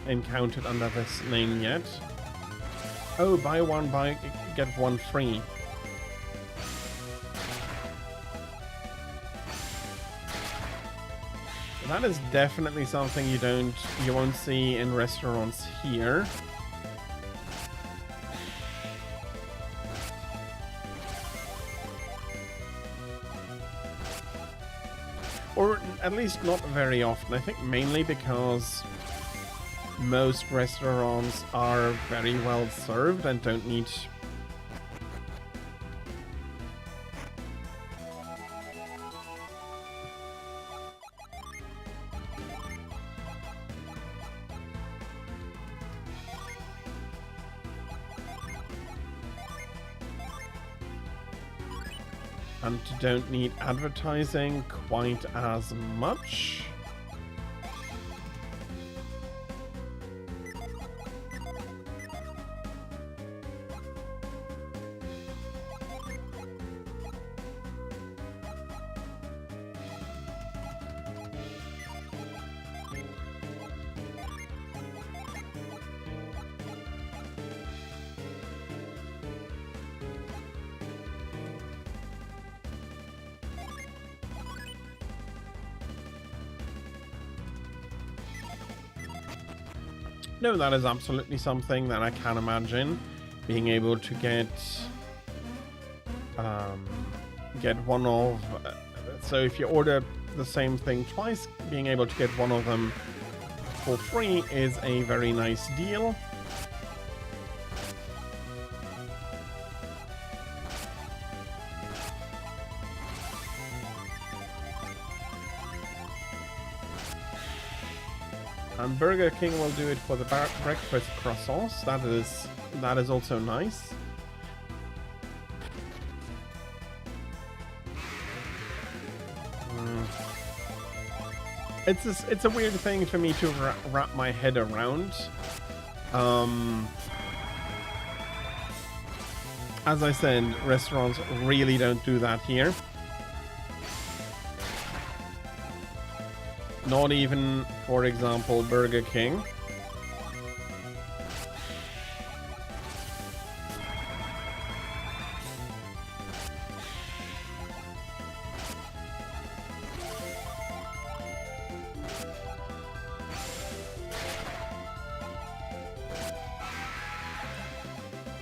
encountered under this name yet. Oh, buy one, get one free. That is definitely something you won't see in restaurants here. Or at least not very often. I think mainly because most restaurants are very well served and don't need... and don't need advertising quite as much. No, that is absolutely something that I can imagine being able to get one of. So if you order the same thing twice, being able to get one of them for free is a very nice deal. And Burger King will do it for the breakfast croissants. That is also nice. It's a weird thing for me to wrap my head around. As I said, restaurants really don't do that here. Not even, for example, Burger King.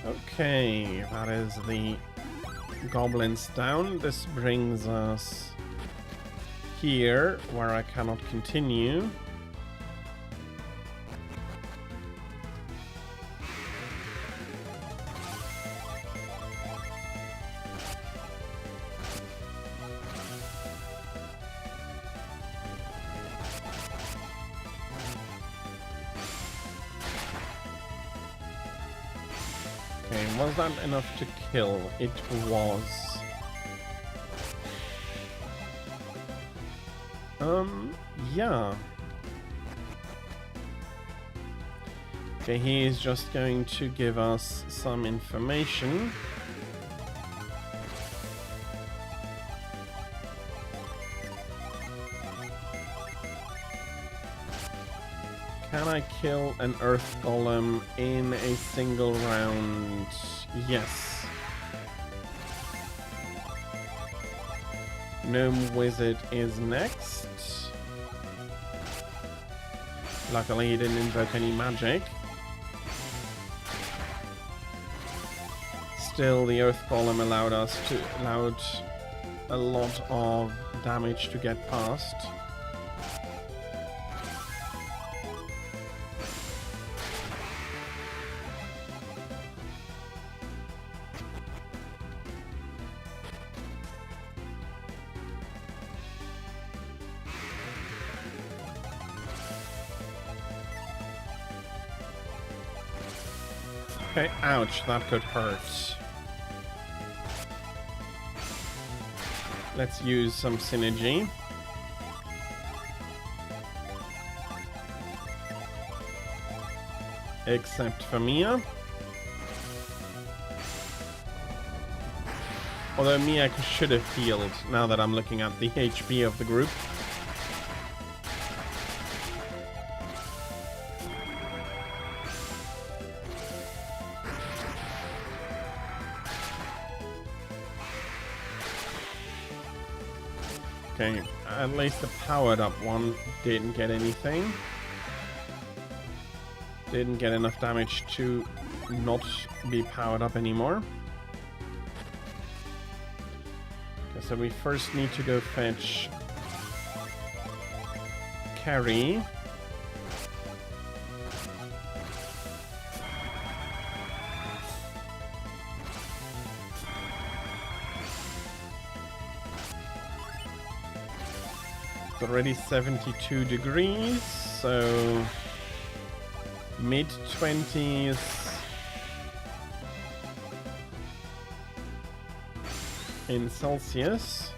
Okay, that is the goblins down. This brings us here, where I cannot continue. Okay, was that enough to kill? It was. Yeah. Okay, he is just going to give us some information. Can I kill an earth golem in a single round? Yes. Gnome Wizard is next. Luckily he didn't invoke any magic. Still, the Earth Golem allowed a lot of damage to get past. Okay, ouch, that could hurt. Let's use some synergy. Except for Mia. Although Mia should have healed, now that I'm looking at the HP of the group. Okay, at least the powered up one didn't get anything. Didn't get enough damage to not be powered up anymore. Okay, so we first need to go fetch Carrie. Already 72 degrees, so mid-20s. in Celsius.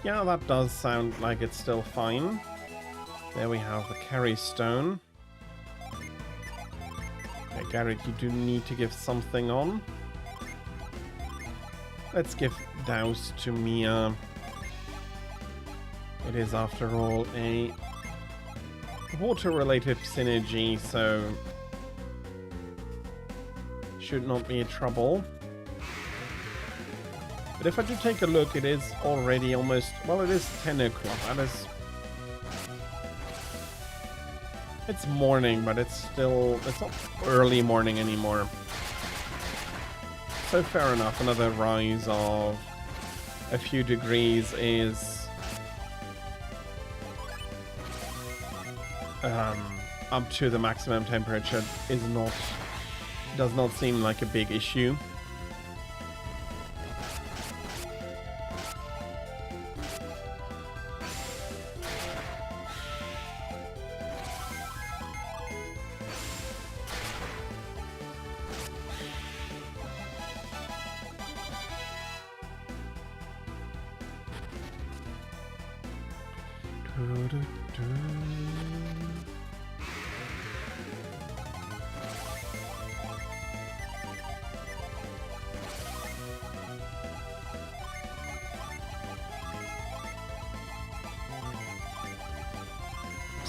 Yeah, that does sound like it's still fine. There we have the Carry Stone. Okay, Garrett, you do need to give something on. Let's give Douse to Mia. It is, after all, a water-related synergy, so should not be a trouble. But if I do take a look, it is already almost... Well, it is 10 o'clock. That is... It's morning, but it's still... It's not early morning anymore. So fair enough. Another rise of a few degrees is... up to the maximum temperature is not... does not seem like a big issue.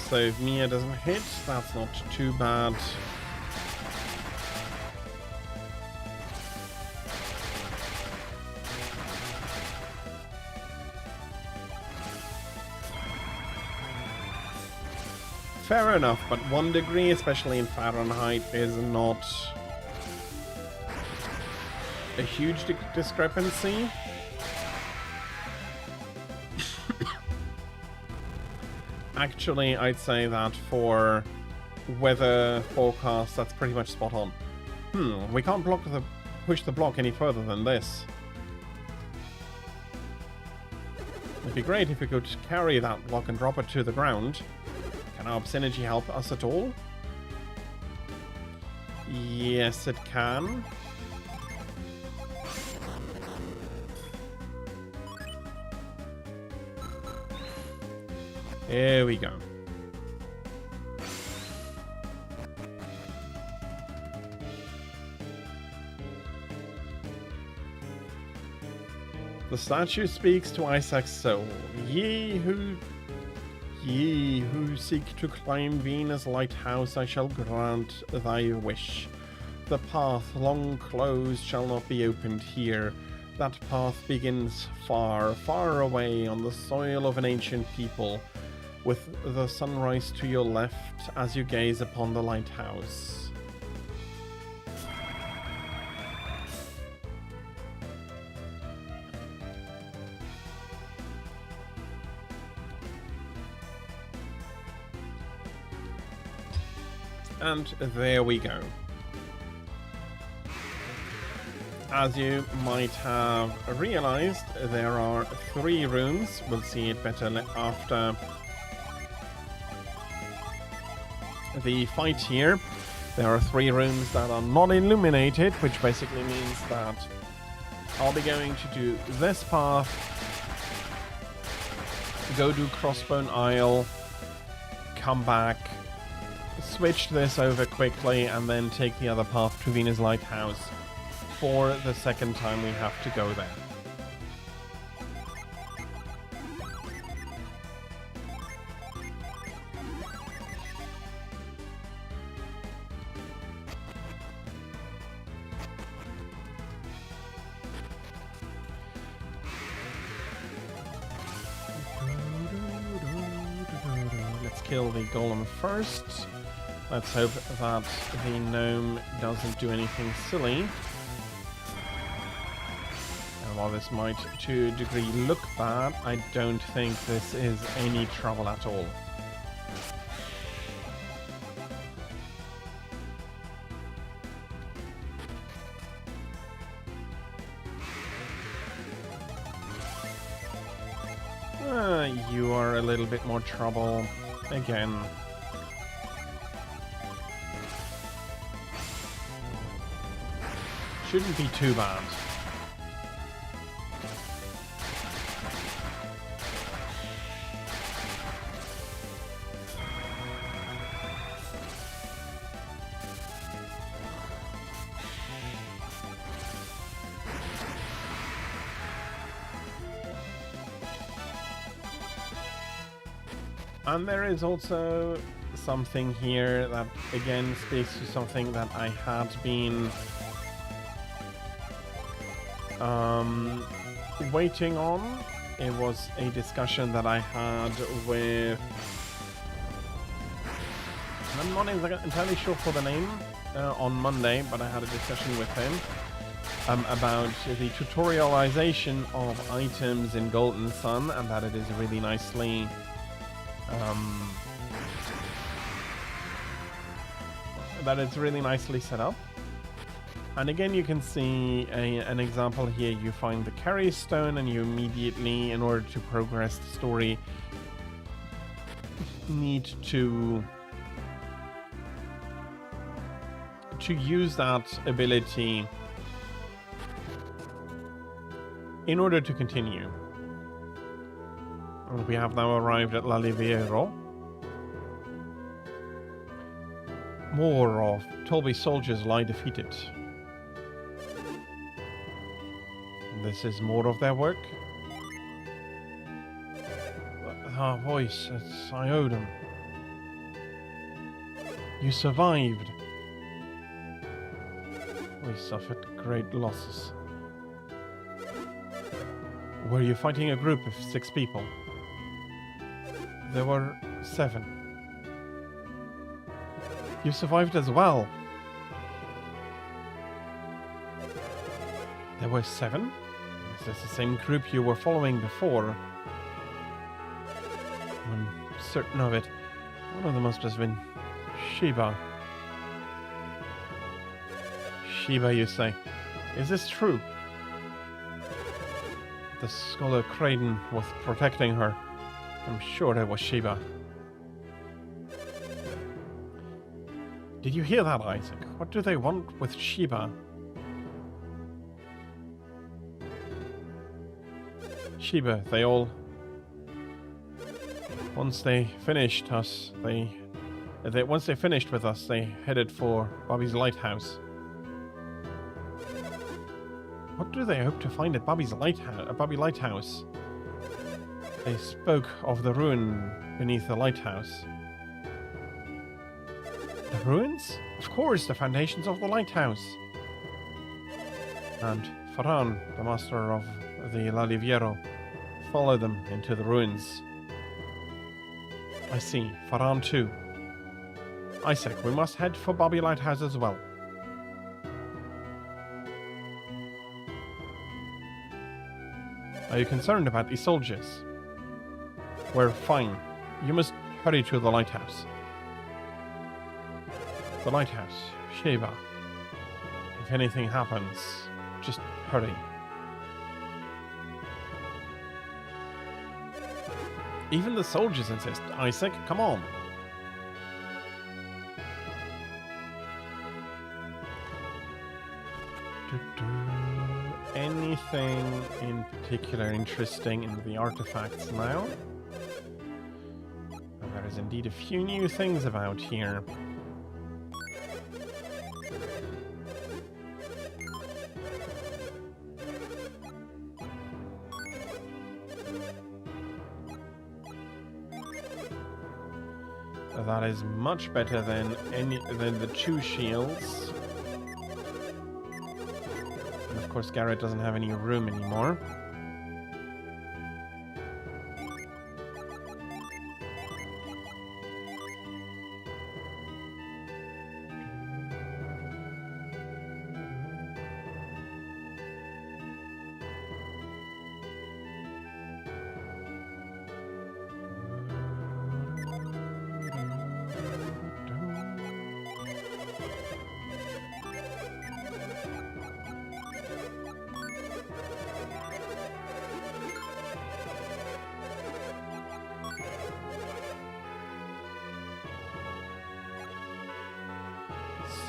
So if Mia doesn't hit, that's not too bad. Fair enough, but 1 degree, especially in Fahrenheit, is not a huge discrepancy. Actually, I'd say that for weather forecast, that's pretty much spot on. We can't push the block any further than this. It'd be great if we could carry that block and drop it to the ground. Can our synergy help us at all? Yes, it can. Here we go. The statue speaks to Isaac's soul. Ye who seek to climb Venus' lighthouse, I shall grant thy wish. The path long closed shall not be opened here. That path begins far, far away on the soil of an ancient people, with the sunrise to your left as you gaze upon the lighthouse. And there we go. As you might have realized, there are 3 rooms. We'll see it better after the fight here. There are 3 rooms that are not illuminated, which basically means that I'll be going to do this path, go do Crossbone Isle, come back, switch this over quickly, and then take the other path to Venus Lighthouse for the second time we have to go there. Let's kill the golem first. Let's hope that the gnome doesn't do anything silly. And while this might to a degree look bad, I don't think this is any trouble at all. You are a little bit more trouble again. Shouldn't be too bad. And there is also something here that again speaks to something that I had been waiting on. It was a discussion that I had with... I'm not entirely sure for the name on Monday, but I had a discussion with him about the tutorialization of items in Golden Sun, and that it is really nicely that it's really nicely set up. And again, you can see an example here. You find the carry stone, and you immediately, in order to progress the story, need to use that ability in order to continue. And we have now arrived at Laliviero. More of Tolby's soldiers lie defeated. This is more of their work. Our voice, it's Iodum. You survived. We suffered great losses. Were you fighting a group of 6 people? There were 7. You survived as well. There were 7? Is this the same group you were following before? I'm certain of it. One of them must have been Sheba. Sheba, you say? Is this true? The scholar Kraden was protecting her. I'm sure it was Sheba. Did you hear that, Isaac? What do they want with Sheba? Sheba, they all... Once they finished us, once they finished with us, they headed for Bobby's lighthouse. What do they hope to find at Bobby Lighthouse? They spoke of the ruin beneath the lighthouse. The ruins? Of course, the foundations of the lighthouse. And Ferran, the master of the Laliviero, followed them into the ruins. I see. Ferran too. Isaac, we must head for Bobby Lighthouse as well. Are you concerned about these soldiers? We're fine. You must hurry to the lighthouse. The lighthouse. Sheba. If anything happens, just hurry. Even the soldiers insist. Isaac, come on. Anything in particular interesting in the artifacts now? And there is indeed a few new things about here. That is much better than the 2 shields. And of course, Garrett doesn't have any room anymore.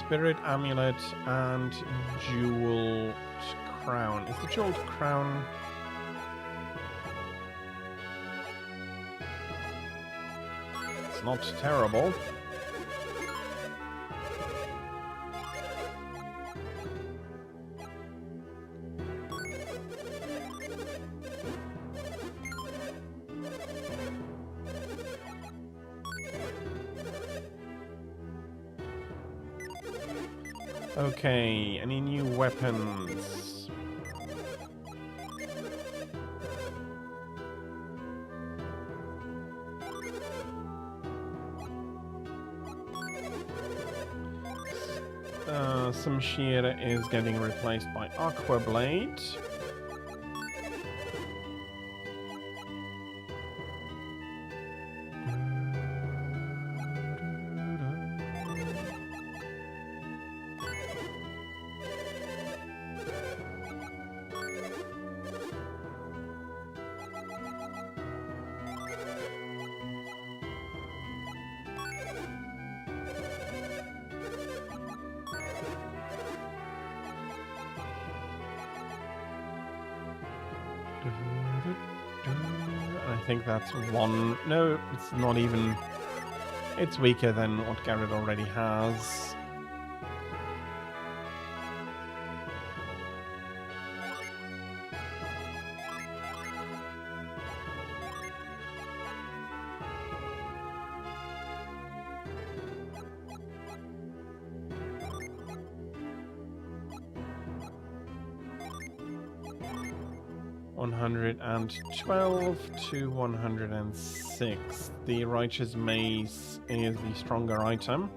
Spirit Amulet and Jeweled Crown. Is the Jeweled Crown... It's not terrible. Okay, any new weapons? Samshir is getting replaced by Aqua Blade. I think that's one. No, it's not even. It's weaker than what Garrett already has. $112 to 106. The Righteous Mace is the stronger item.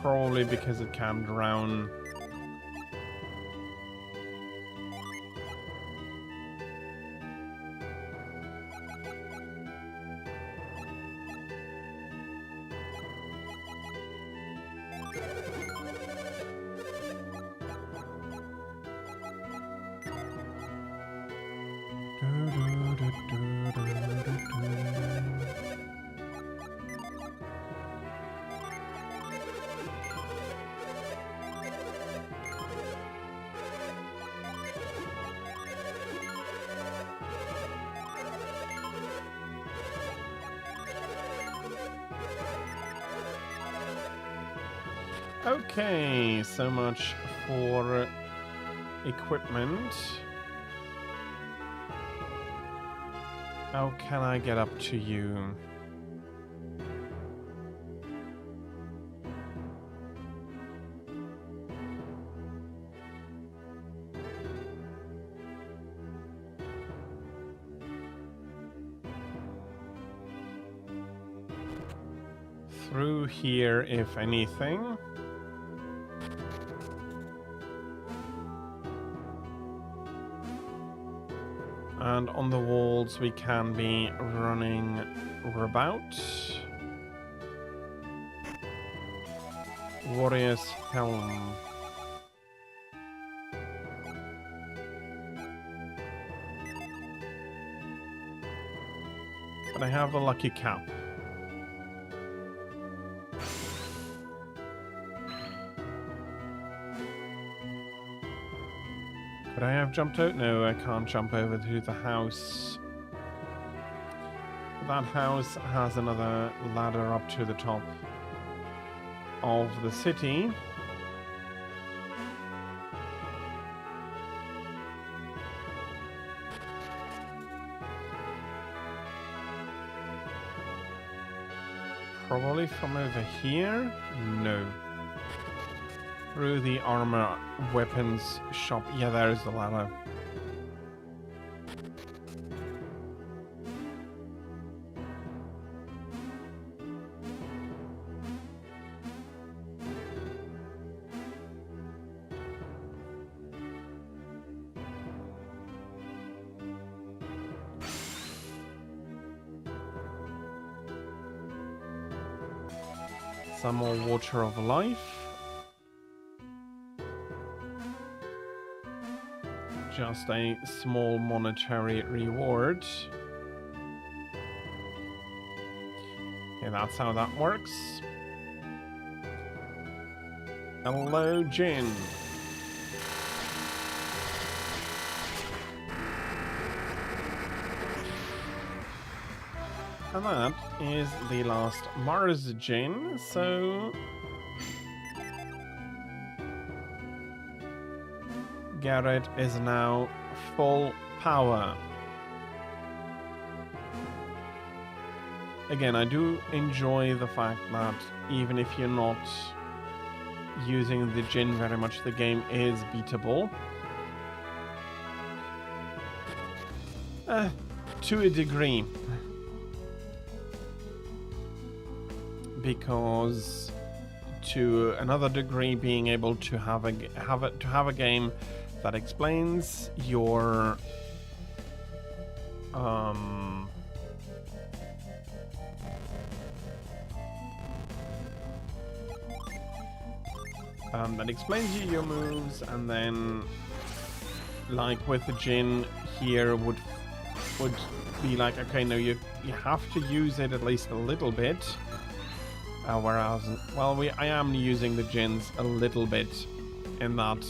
Probably because it can drown. Okay, so much for equipment. How can I get up to you? Through here, if anything. And on the walls we can be running about. Warrior's Helm. But I have the Lucky Cap. Could I have jumped out? No, I can't jump over to the house. That house has another ladder up to the top of the city. Probably from over here? No. Through the armor weapons shop. Yeah, there's the ladder. Some more water of life. Just a small monetary reward. Okay, that's how that works. Hello, Jin. And that is the last Mars Jin, so Garrett is now full power. Again, I do enjoy the fact that even if you're not using the Jin very much, the game is beatable. To a degree. Because to another degree, being able to have a game that explains your that explains you your moves, and then like with the Jin here would be like, okay, no, you have to use it at least a little bit. Whereas, well, I am using the Jins a little bit in that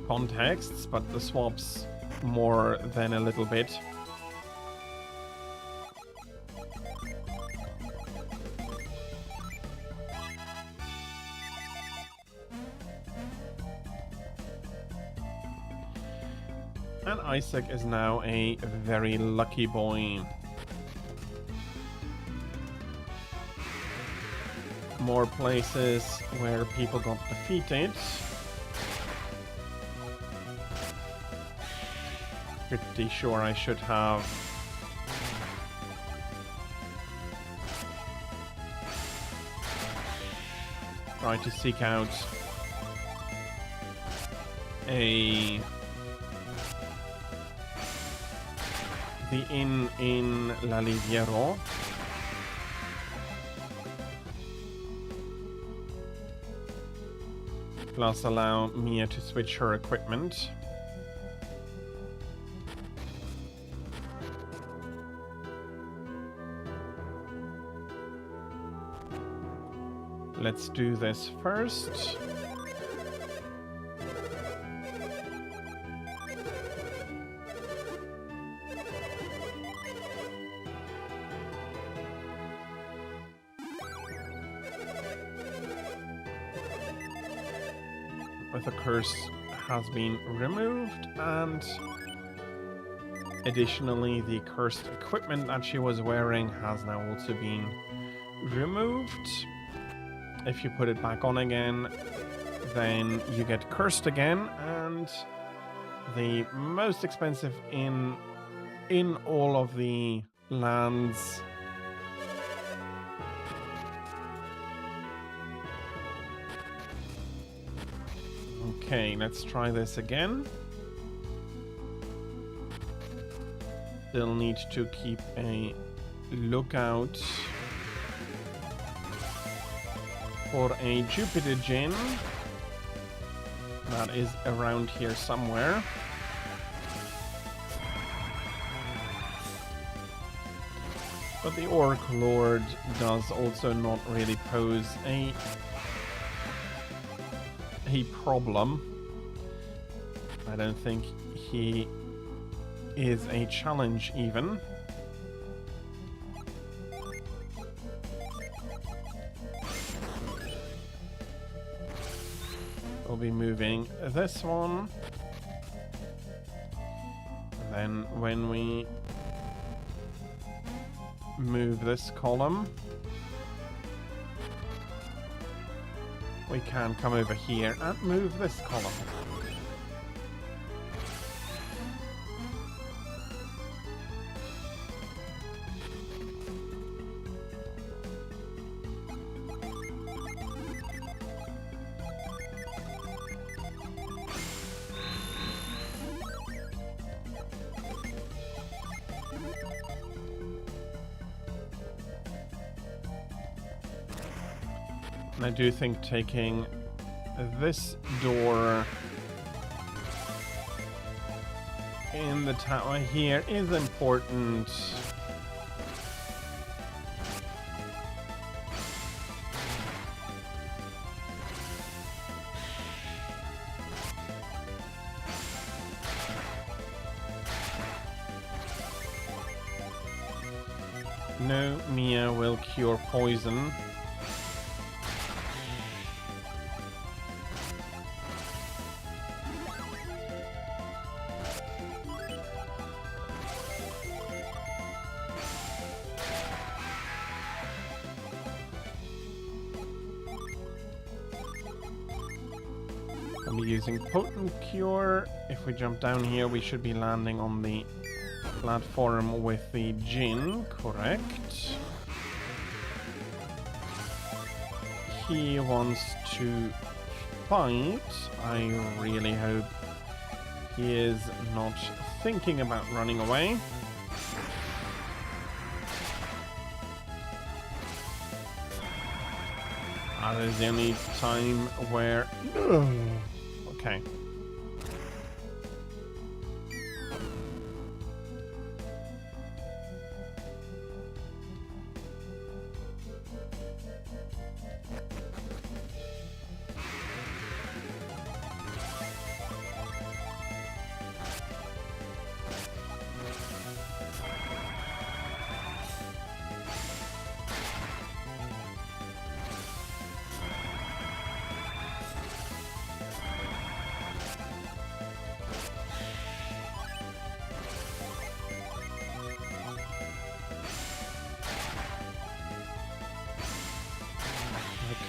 contexts, but the swaps more than a little bit. And Isaac is now a very lucky boy. More places where people got defeated. Pretty sure I should have tried to seek out the inn in La Liviero. Plus allow Mia to switch her equipment. Let's do this first. The curse has been removed, and additionally the cursed equipment that she was wearing has now also been removed. If you put it back on again, then you get cursed again, and the most expensive in all of the lands. Okay, let's try this again. Still need to keep a lookout for a Jupiter Jin that is around here somewhere. But the Orc Lord does also not really pose a problem. I don't think he is a challenge even. We'll be moving this one. And then when we move this column, we can come over here and move this column. And I do think taking this door in the tower here is important. No, Mia will cure poison. be using Potent Cure. If we jump down here, we should be landing on the platform with the Djinn, correct? He wants to fight. I really hope he is not thinking about running away. That is the only time where... Okay.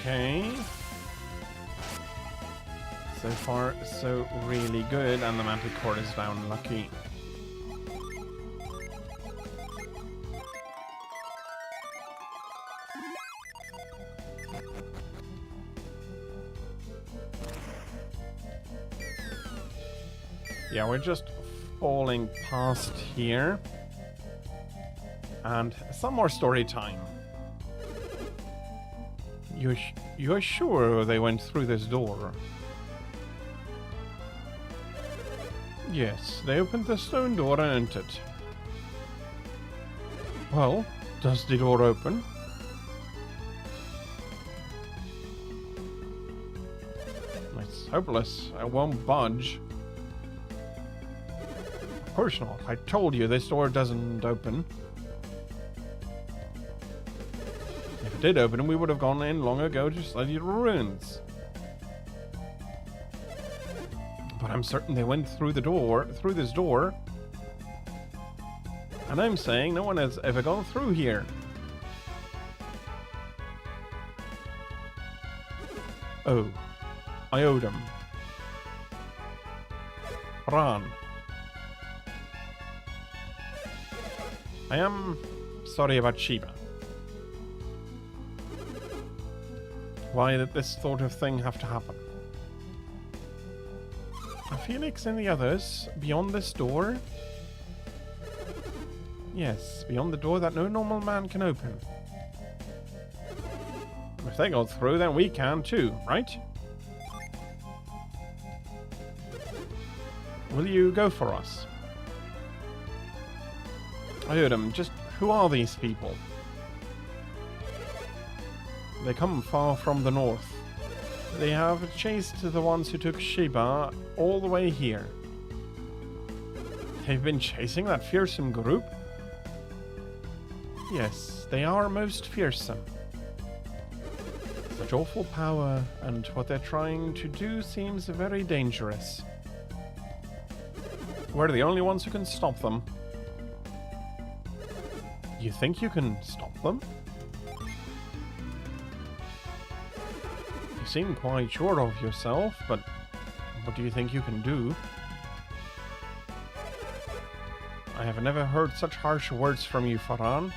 Okay. So far, so really good, and the Manticore is down lucky. Yeah, we're just falling past here. And some more story time. You're sure they went through this door? Yes, they opened the stone door and entered. Well, does the door open? It's hopeless. I won't budge. Of course not. I told you this door doesn't open. If it did open, we would have gone in long ago to study the ruins. But I'm certain they went through this door. And I'm saying no one has ever gone through here. Oh, Iodum. Ran. I am sorry about Sheba. Why did this sort of thing have to happen? Felix and the others, beyond this door? Yes, beyond the door that no normal man can open. If they go through, then we can too, right? Will you go for us? I heard them. Just who are these people? They come far from the north. They have chased the ones who took Sheba all the way here. They've been chasing that fearsome group? Yes, they are most fearsome. Such awful power, and what they're trying to do seems very dangerous. We're the only ones who can stop them. You think you can stop them? You seem quite sure of yourself, but what do you think you can do? I have never heard such harsh words from you, Farhan.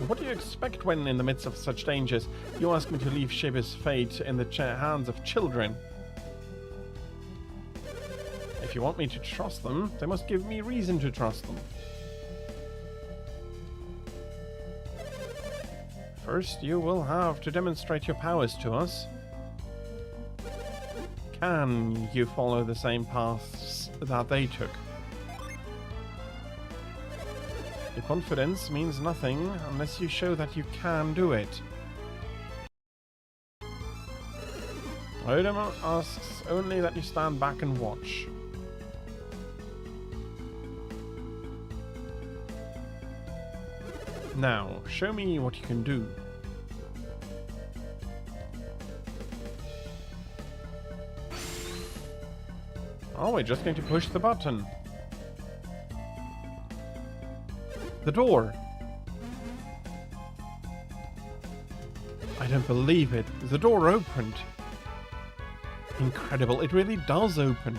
What do you expect when, in the midst of such dangers, you ask me to leave Sheba's fate in the hands of children? If you want me to trust them, they must give me reason to trust them. First, you will have to demonstrate your powers to us. Can you follow the same paths that they took? Your confidence means nothing unless you show that you can do it. Odin asks only that you stand back and watch. Now, show me what you can do. Oh, we're just going to push the button. The door. I don't believe it. The door opened. Incredible, it really does open.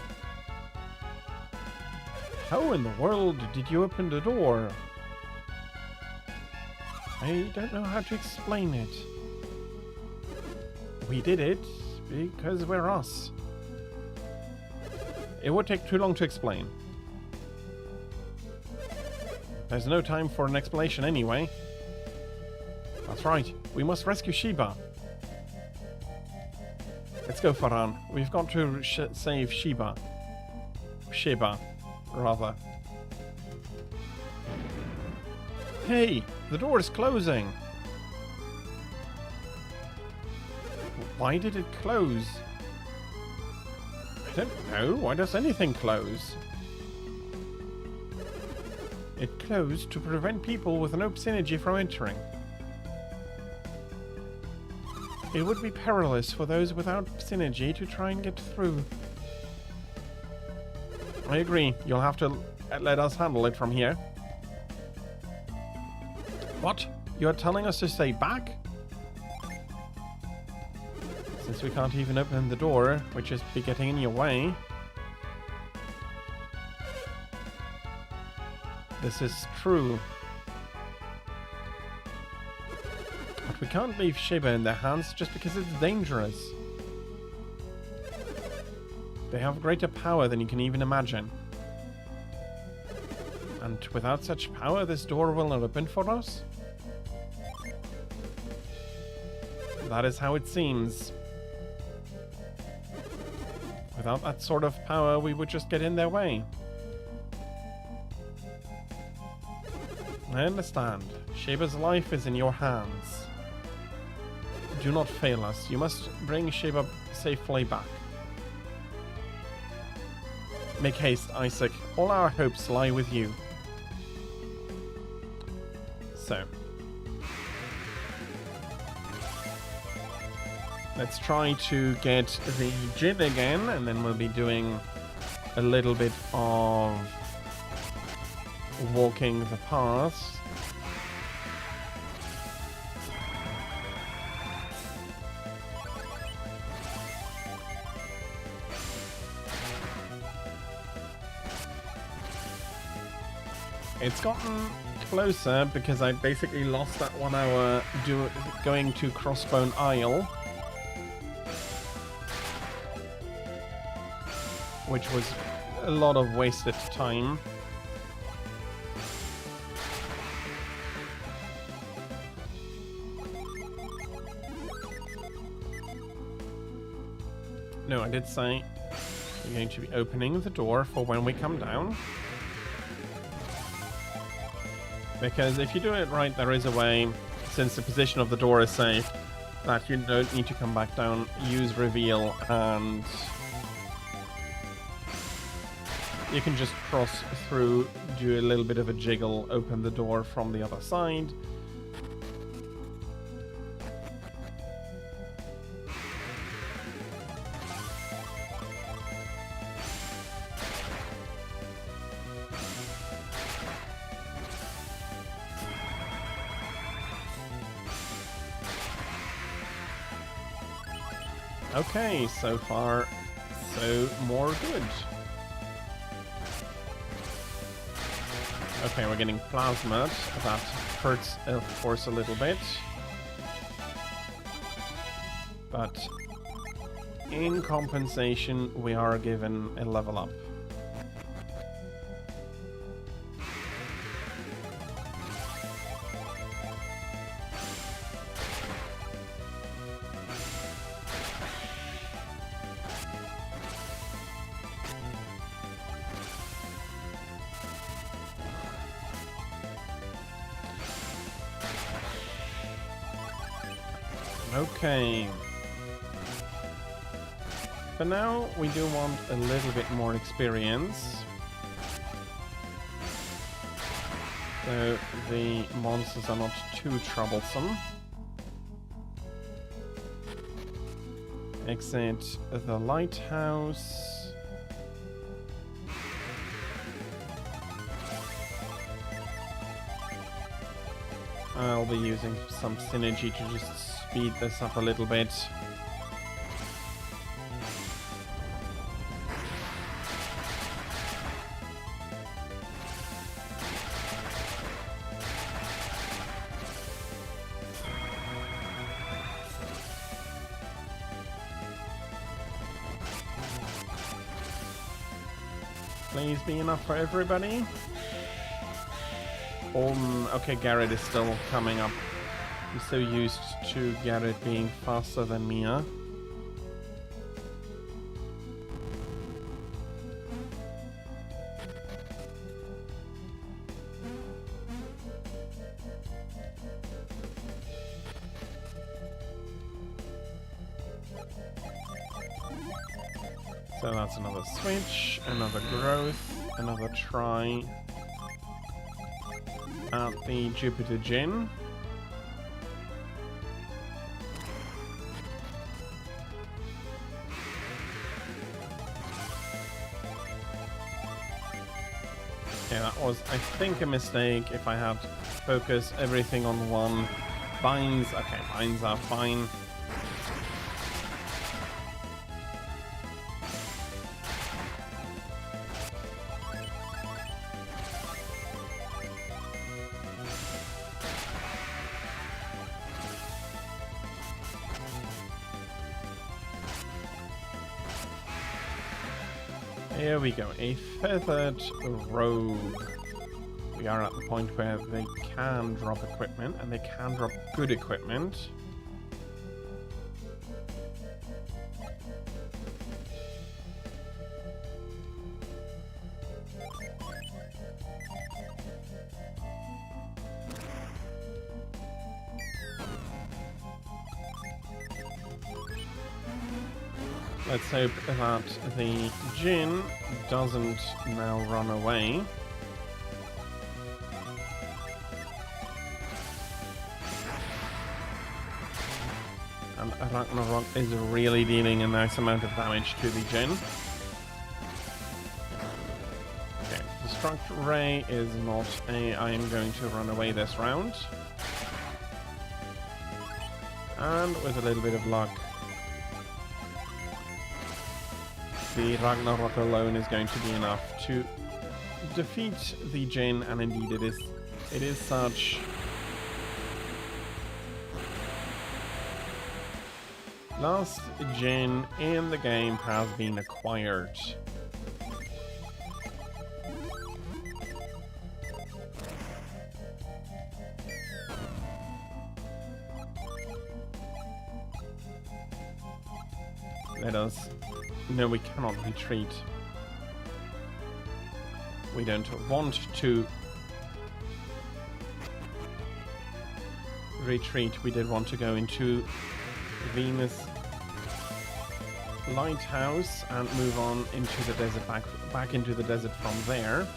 How in the world did you open the door? I don't know how to explain it. We did it because we're us. It would take too long to explain. There's no time for an explanation anyway. That's right, we must rescue Sheba. Let's go, Farhan. We've got to save Sheba. Sheba, rather. Hey, the door is closing. Why did it close? I don't know. Why does anything close? It closed to prevent people with no synergy from entering. It would be perilous for those without synergy to try and get through. I agree. You'll have to let us handle it from here. What? You're telling us to stay back? Since we can't even open the door, which is be getting in your way. This is true. But we can't leave Sheba in their hands just because it's dangerous. They have greater power than you can even imagine. And without such power, this door will not open for us? That is how it seems. Without that sort of power, we would just get in their way. I understand. Sheba's life is in your hands. Do not fail us. You must bring Sheba safely back. Make haste, Isaac. All our hopes lie with you. So. Let's try to get the gym again, and then we'll be doing a little bit of walking the paths. It's gotten closer because I basically lost that 1 hour going to Crossbone Isle, which was a lot of wasted time. No, I did say we're going to be opening the door for when we come down. Because if you do it right, there is a way, since the position of the door is safe, that you don't need to come back down, use reveal, and you can just cross through, do a little bit of a jiggle, open the door from the other side. Okay, so far, so more good. Okay, we're getting plasma. That hurts, of course, a little bit. But in compensation, we are given a level up. Okay. For now, we do want a little bit more experience. So the monsters are not too troublesome. Exit the lighthouse. I'll be using some synergy to just speed this up a little bit. please be enough for everybody. Okay, Garrett is still coming up. I'm so used to Garrett being faster than Mia. So that's another switch, another growth, another try at the Jupiter Djinn. Yeah, that was, I think, a mistake. If I had focused everything on one. Binds, okay, binds are fine. Here we go, a feathered rogue. We are at the point where they can drop equipment, and they can drop good equipment. Let's hope that the Djinn doesn't now run away. And Ragnarok is really dealing a nice amount of damage to the Djinn. Okay, Destruct Ray is not a I am going to run away this round. And with a little bit of luck, the Ragnarok alone is going to be enough to defeat the Djinn, and indeed it is such. Last Djinn in the game has been acquired. Let us... No, we cannot retreat. We don't want to retreat. We did want to go into Venus Lighthouse and move on into the desert, back into the desert from there.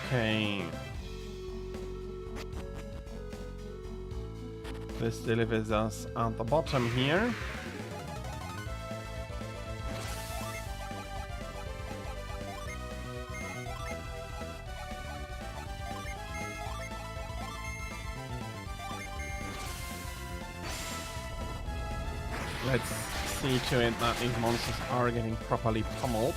Okay. This delivers us at the bottom here. Let's see to it that these monsters are getting properly pummeled.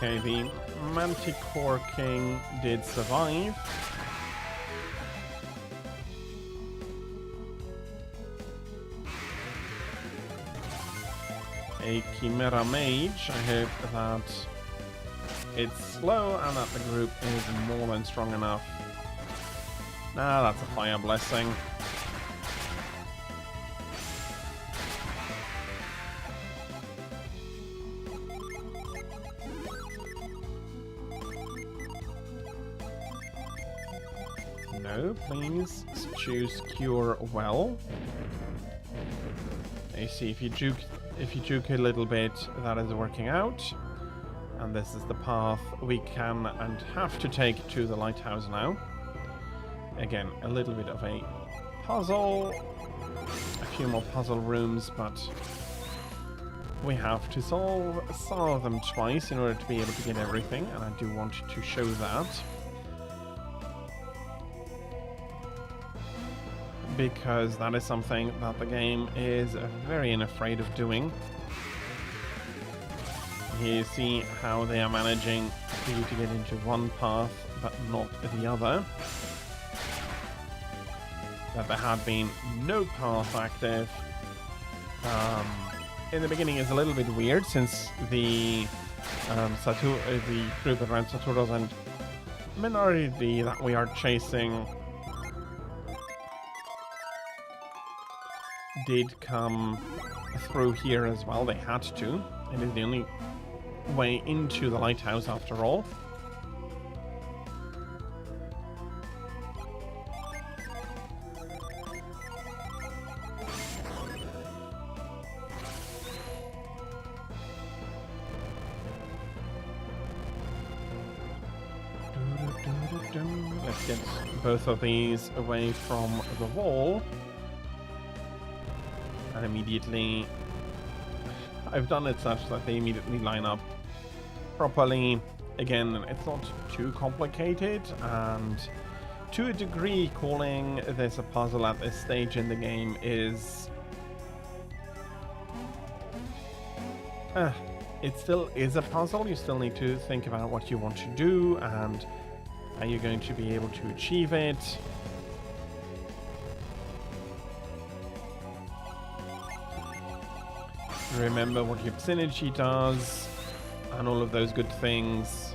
Okay, the Manticore King did survive. A Chimera Mage. I hope that it's slow and that the group is more than strong enough. Nah, that's a Fire Blessing. No, please choose Cure Well. You see, if you juke a little bit, that is working out. And this is the path we can and have to take to the lighthouse now. Again, a little bit of a puzzle. A few more puzzle rooms, but we have to solve some of them twice in order to be able to get everything, and I do want to show that. Because that is something that the game is very unafraid of doing. Here you see how they are managing for you to get into one path but not the other. That there had been no path active in the beginning is a little bit weird, since the the group around Saturos and Minority that we are chasing did come through here as well. They had to. It is the only way into the lighthouse after all. Let's get both of these away from the wall. And immediately, I've done it such that they immediately line up properly. Again, it's not too complicated, and to a degree, calling this a puzzle at this stage in the game is... it still is a puzzle. You still need to think about what you want to do and how you're going to be able to achieve it. Remember what your synergy does and all of those good things.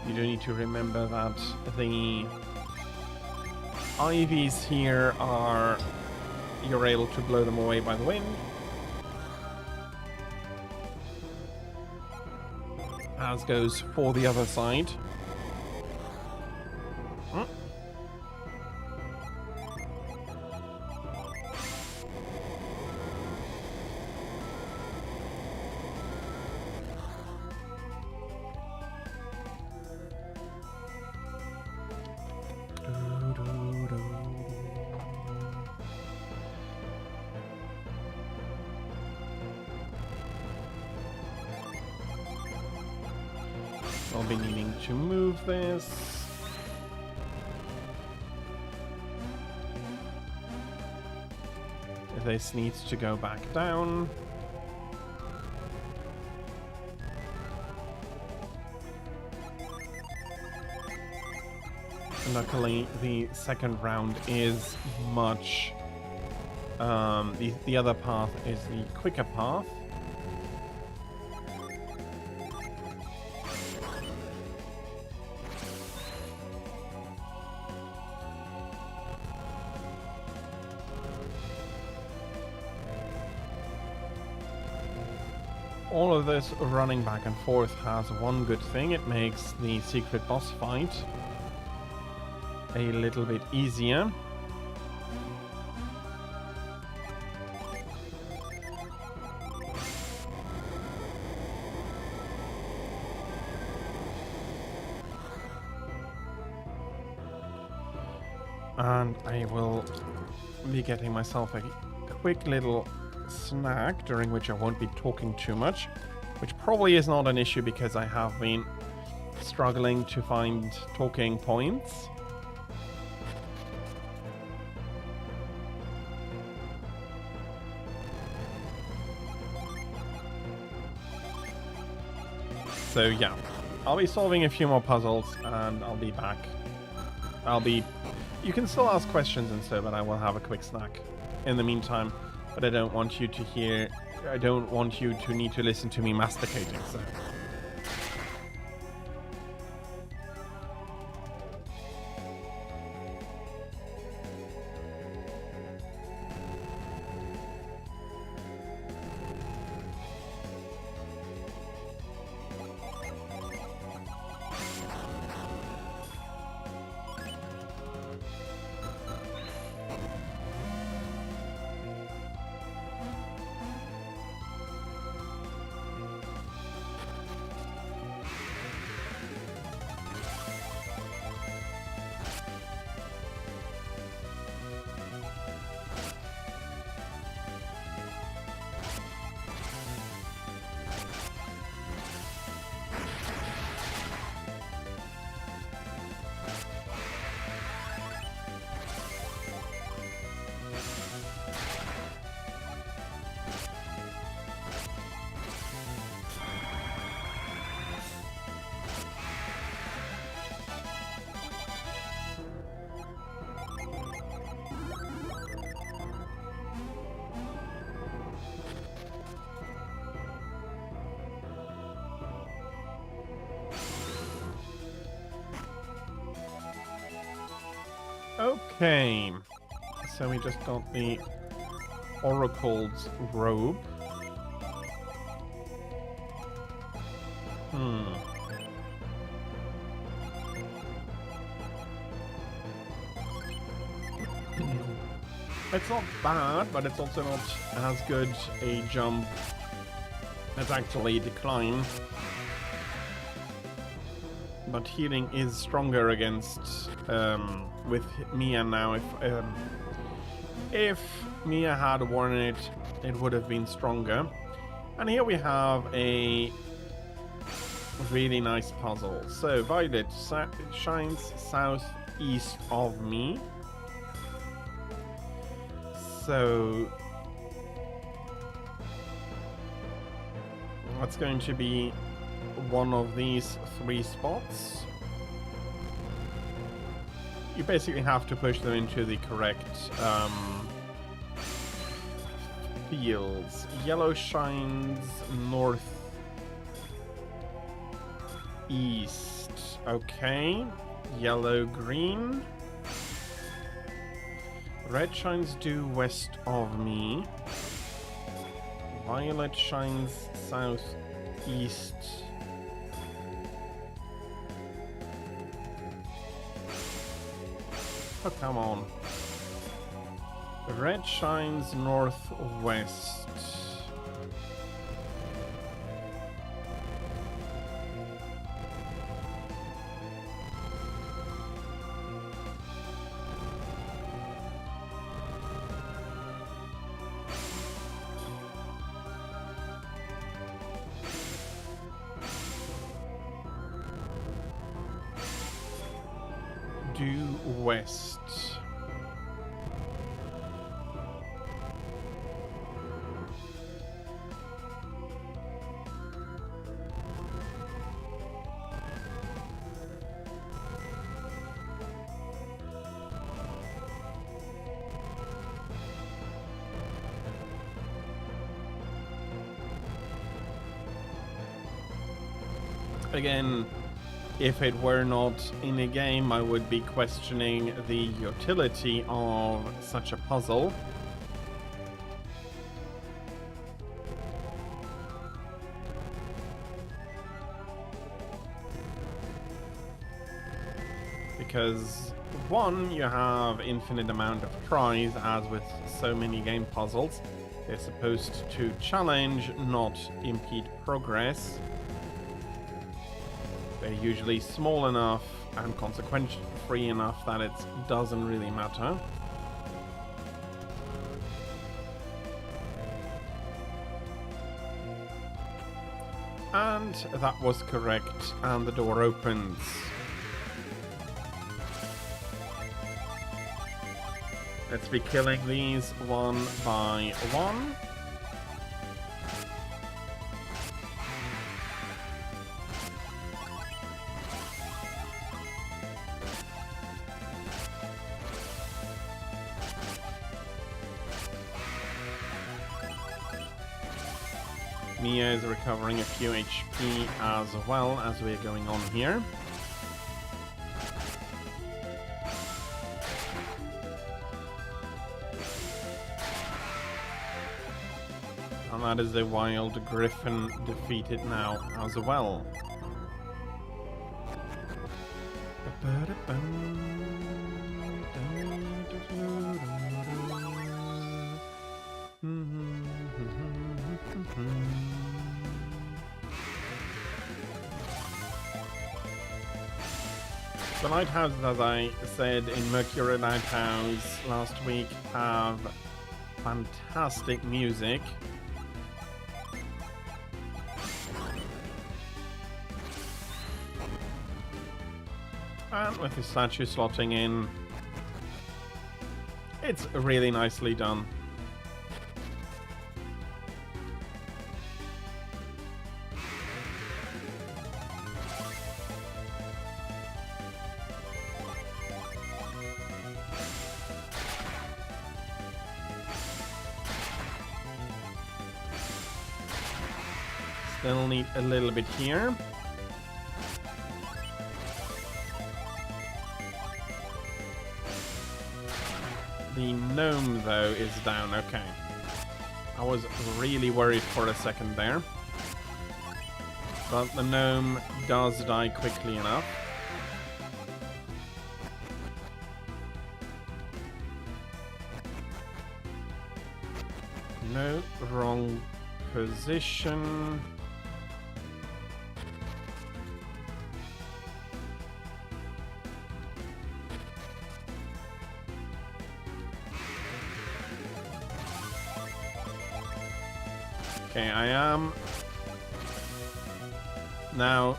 You do need to remember that the ivies here are... you're able to blow them away by the wind. As goes for the other side. I'll be needing to move this. This needs to go back down. Luckily, the second round is much... the other path is the quicker path. All of this running back and forth has one good thing. It makes the secret boss fight a little bit easier. And I will be getting myself a quick little snack, during which I won't be talking too much, which probably is not an issue because I have been struggling to find talking points. So yeah, I'll be solving a few more puzzles and I'll be back. You can still ask questions and so, but I will have a quick snack in the meantime. But I don't want you to hear... I don't want you to need to listen to me masticating, so... Okay. So we just got the Oracle's robe. It's not bad, but it's also not as good a jump as actually decline. But healing is stronger against with Mia now. If Mia had worn it, it would have been stronger. And here we have a really nice puzzle. So Violet shines southeast of me. So that's going to be one of these 3 spots. You basically have to push them into the correct fields. Yellow shines north east. Okay. Yellow green. Red shines due west of me. Violet shines southeast. Oh, come on. Red shines northwest. Due west. Again, if it were not in a game, I would be questioning the utility of such a puzzle. Because, one, you have infinite amount of tries, as with so many game puzzles. They're supposed to challenge, not impede progress. They're usually small enough and consequence-free enough that it doesn't really matter. And that was correct, and the door opens. Let's be killing these one by one. Mia is recovering a few HP as well as we're going on here. And that is the Wild Griffin defeated now as well. The lighthouses, as I said in Mercury Lighthouse last week, have fantastic music. And with the statue slotting in, it's really nicely done. Still need a little bit here. The gnome, though, is down. Okay. I was really worried for a second there. But the gnome does die quickly enough. No, wrong position. Okay, I am. Now,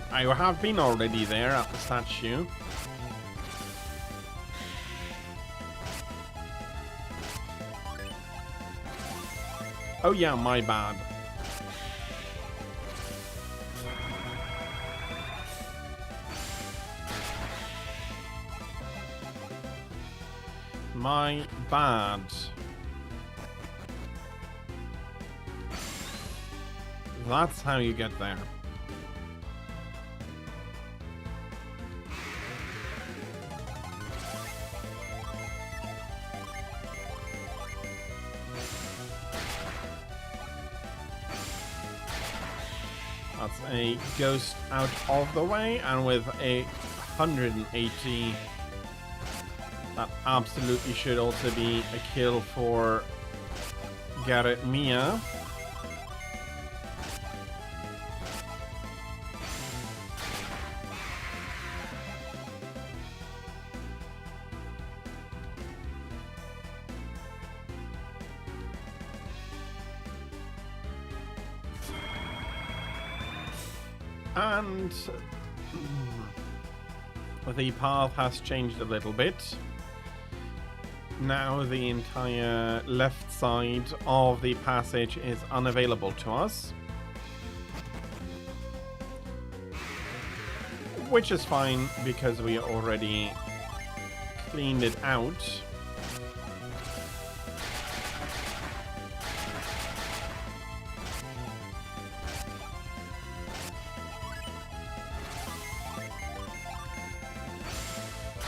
I have been already there at the statue. Oh yeah, my bad. My bad. That's how you get there. That's a ghost out of the way, and with a 180, that absolutely should also be a kill for Garrett Mia. And the path has changed a little bit. Now the entire left side of the passage is unavailable to us. Which is fine because we already cleaned it out.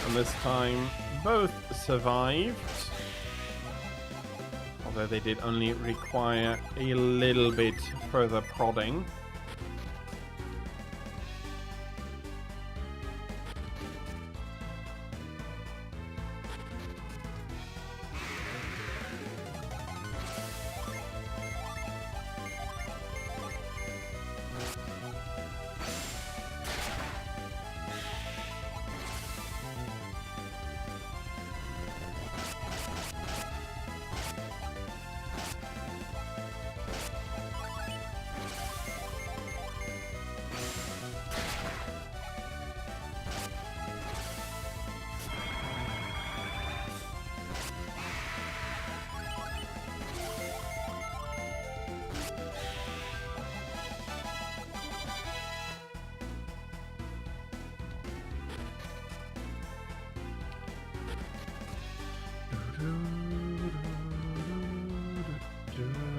And this time both survived, although they did only require a little bit further prodding.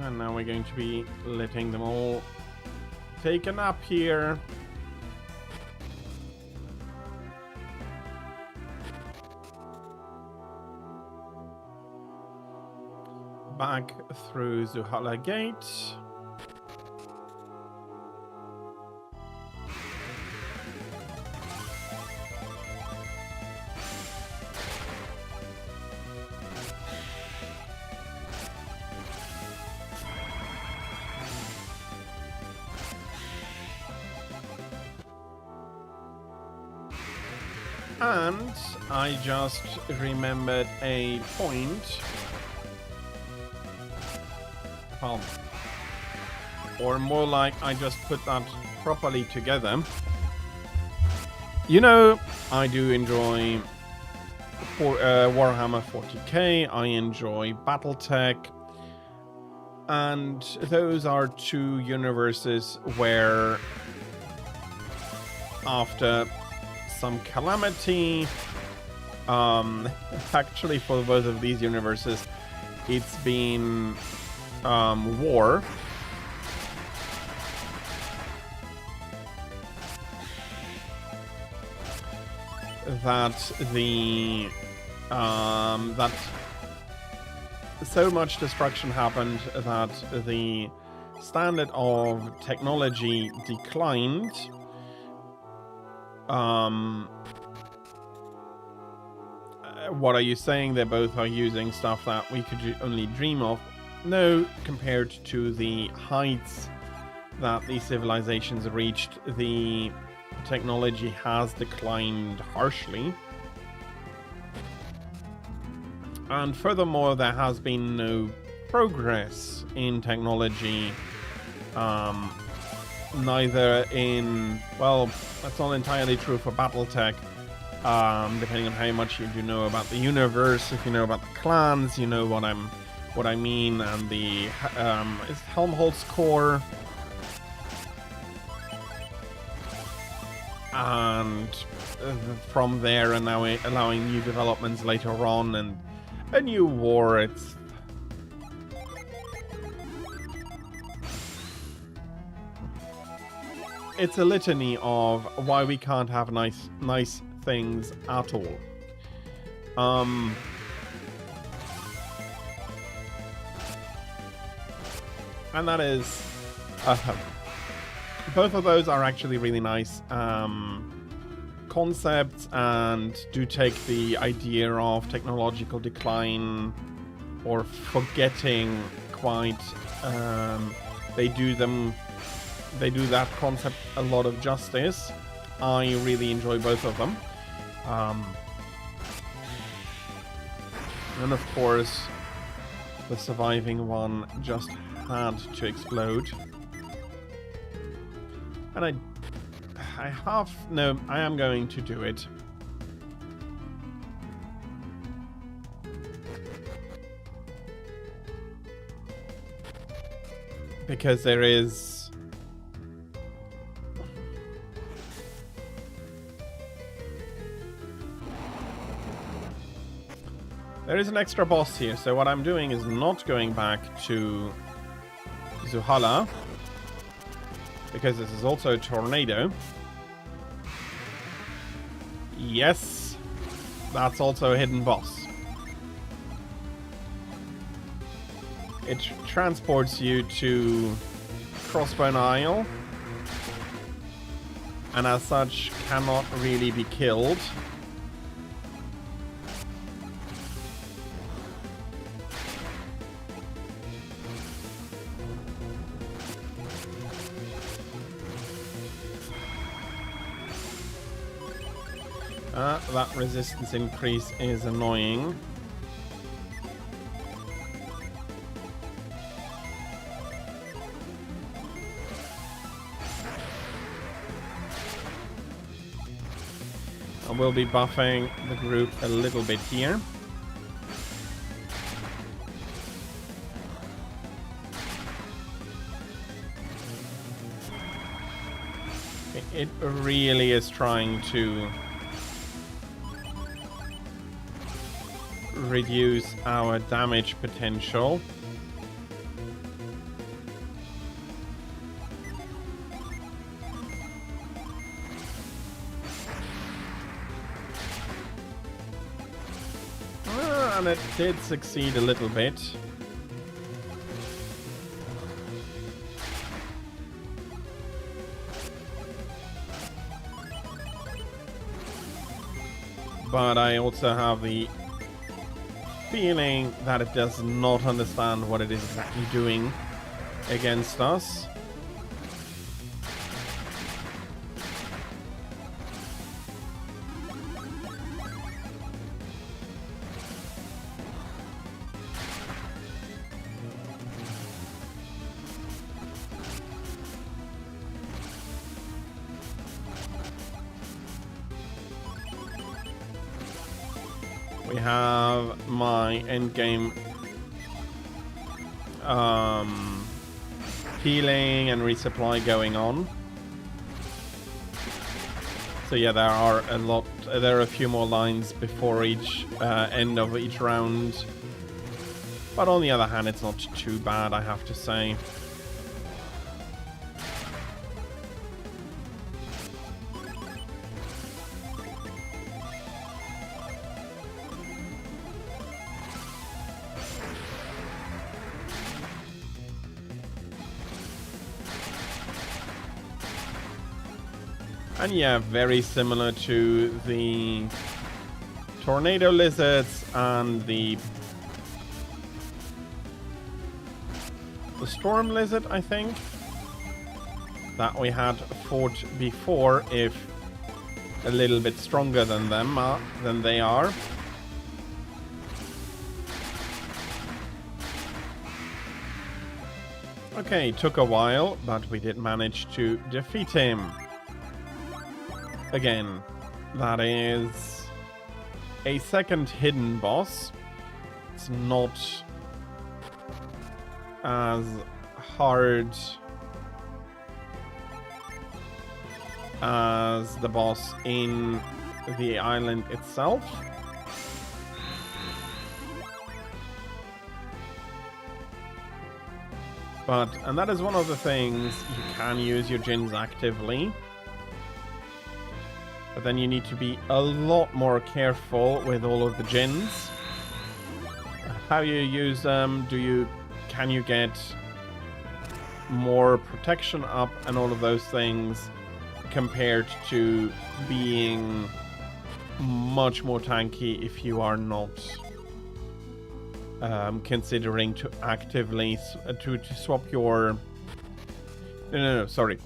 And now we're going to be letting them all take a nap here. Back through Zuhala Gate. And I just remembered a point. Well, or more like I just put that properly together. You know, I do enjoy Warhammer 40k, I enjoy Battletech, and those are two universes where after some calamity, actually for both of these universes it's been war. That the that so much destruction happened that the standard of technology declined. What are you saying? They both are using stuff that we could only dream of. No, compared to the heights that these civilizations reached, the technology has declined harshly. And furthermore, there has been no progress in technology. Neither in, well, that's not entirely true for Battletech. Depending on how much you do know about the universe, if you know about the clans, you know what I mean, and the is Helmholtz core, and from there, and now allowing new developments later on, and a new war. It's a litany of why we can't have nice things at all. And that is both of those are actually really nice concepts, and do take the idea of technological decline or forgetting quite. They do that concept a lot of justice. I really enjoy both of them. And of course, the surviving one just had to explode. And I am going to do it. Because there is... There is an extra boss here, so what I'm doing is not going back to Zuhala, because this is also a tornado. Yes, that's also a hidden boss. It transports you to Crossbone Isle, and as such cannot really be killed. That resistance increase is annoying. I will be buffing the group a little bit here. It really is trying to reduce our damage potential. And it did succeed a little bit. But I also have the feeling that it does not understand what it is exactly doing against us. We have my endgame healing and resupply going on. So yeah, there are a few more lines before each end of each round. But on the other hand, it's not too bad, I have to say. And yeah, very similar to the tornado lizards and the storm lizard, I think, that we had fought before, if a little bit stronger than than they are. Okay, took a while, but we did manage to defeat him. Again, that is a second hidden boss. It's not as hard as the boss in the island itself. And that is one of the things, you can use your Djinns actively. But then you need to be a lot more careful with all of the Djinns. How you use them, can you get more protection up and all of those things, compared to being much more tanky if you are not considering to actively to swap your sorry,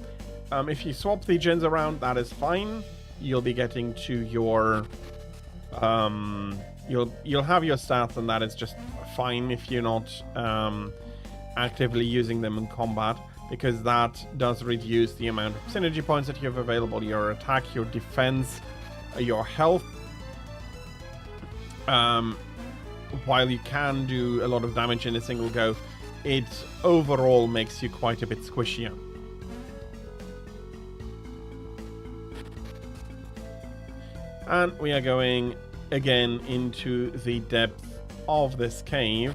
if you swap the Djinns around, that is fine. You'll be getting to your you'll have your stats, and that is just fine if you're not actively using them in combat, because that does reduce the amount of synergy points that you have available, your attack, your defense, your health. While you can do a lot of damage in a single go, it overall makes you quite a bit squishier. And we are going again into the depth of this cave.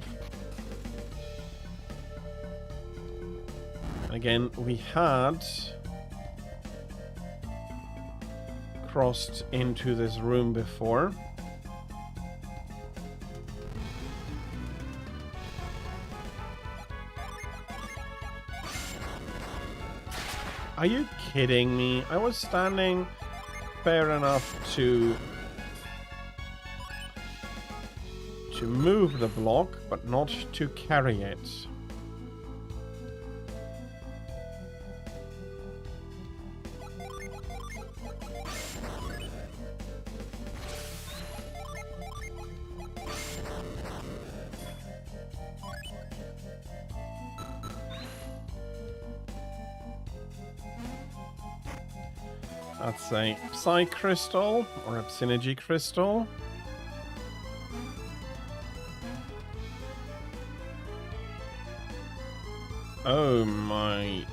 Again, we had crossed into this room before. Are you kidding me? I was standing fair enough to move the block, but not to carry it. That's a Psy Crystal, or a Synergy Crystal. Oh my.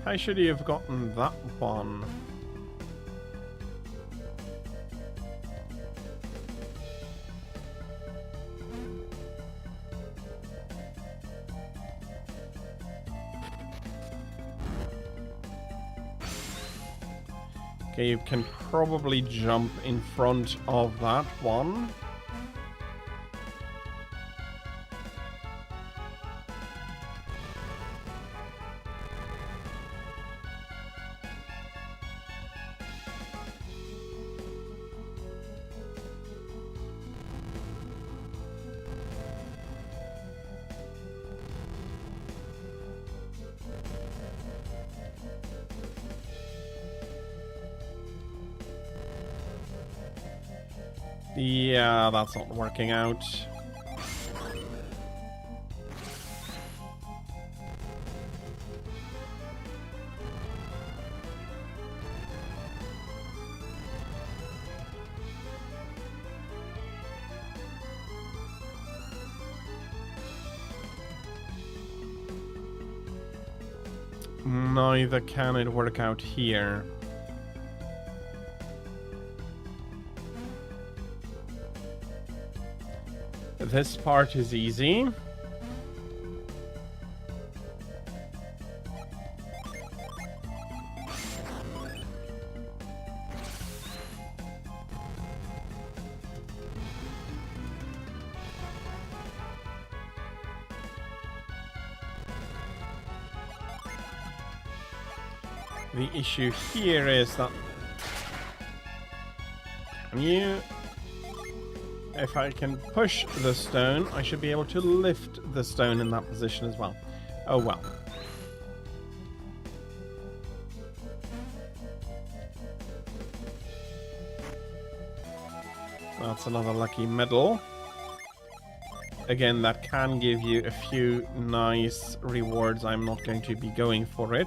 How should he have gotten that one? Okay, you can probably jump in front of that one. Yeah, that's not working out. Neither can it work out here. This part is easy. The issue here is that... Can you... If I can push the stone, I should be able to lift the stone in that position as well. Oh well. That's another lucky medal. Again, that can give you a few nice rewards. I'm not going to be going for it.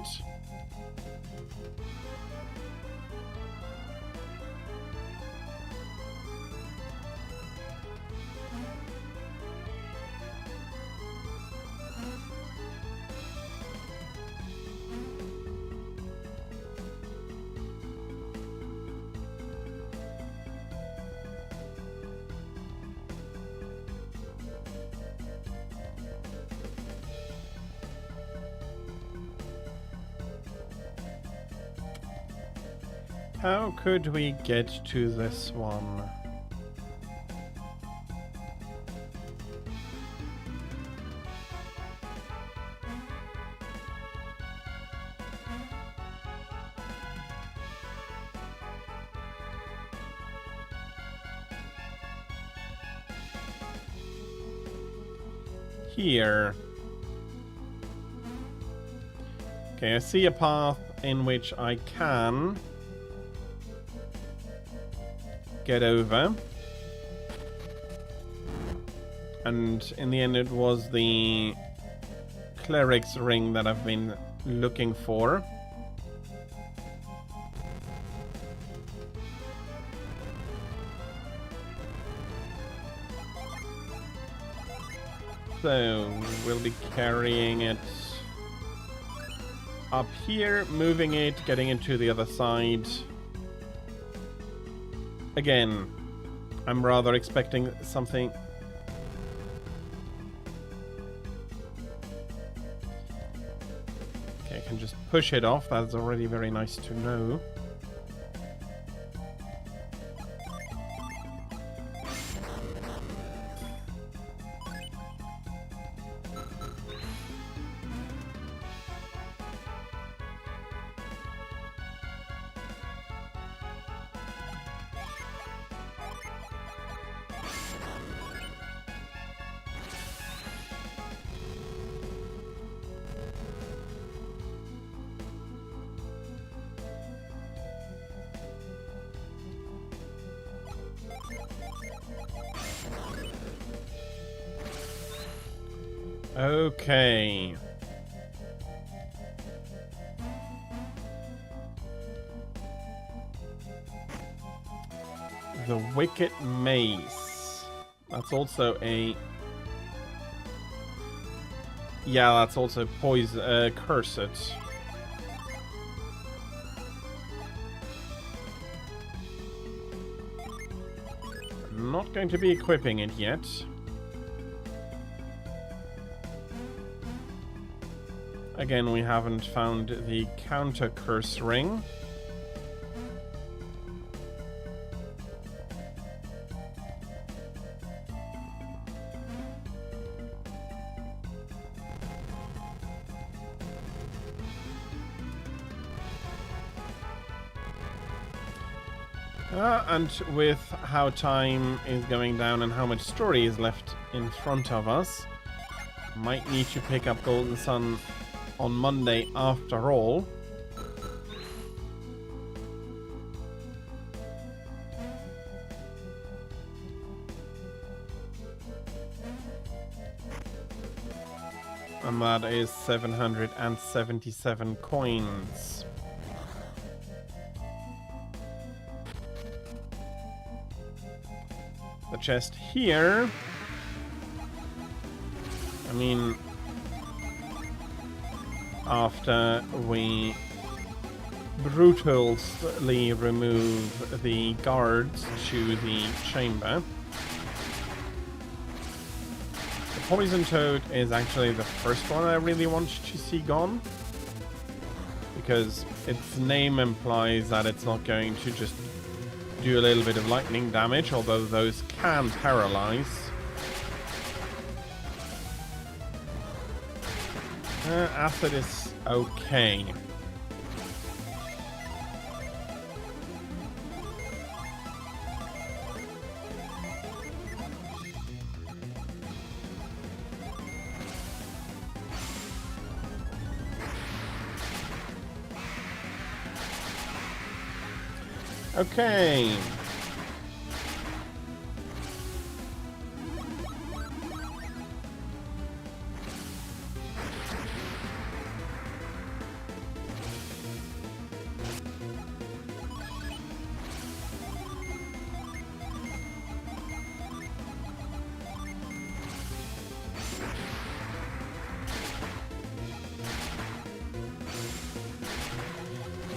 How could we get to this one? Here. Okay, I see a path in which I can get over, and in the end it was the cleric's ring that I've been looking for. So we'll be carrying it up here, moving it, getting it to the other side. Again, I'm rather expecting something. Okay, I can just push it off. That's already very nice to know. Okay. The Wicked Maze. That's also a... Yeah, that's also poison, cursed. I'm not going to be equipping it yet. Again, we haven't found the counter curse ring. And with how time is going down and how much story is left in front of us, might need to pick up Golden Sun on Monday after all. And that is 777 coins. The chest here, I mean, after we brutally remove the guards to the chamber. The Poison Toad is actually the first one I really want to see gone, because its name implies that it's not going to just do a little bit of lightning damage, although those can paralyze. Acid is okay. Okay.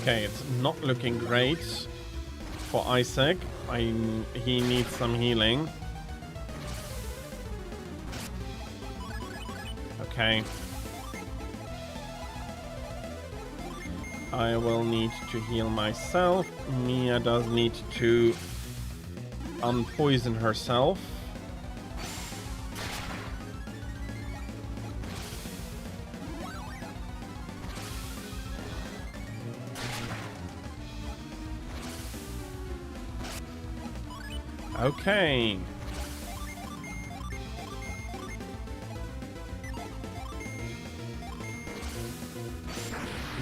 Okay, it's not looking great for Isaac. He needs some healing. Okay. I will need to heal myself. Mia does need to unpoison herself. Okay.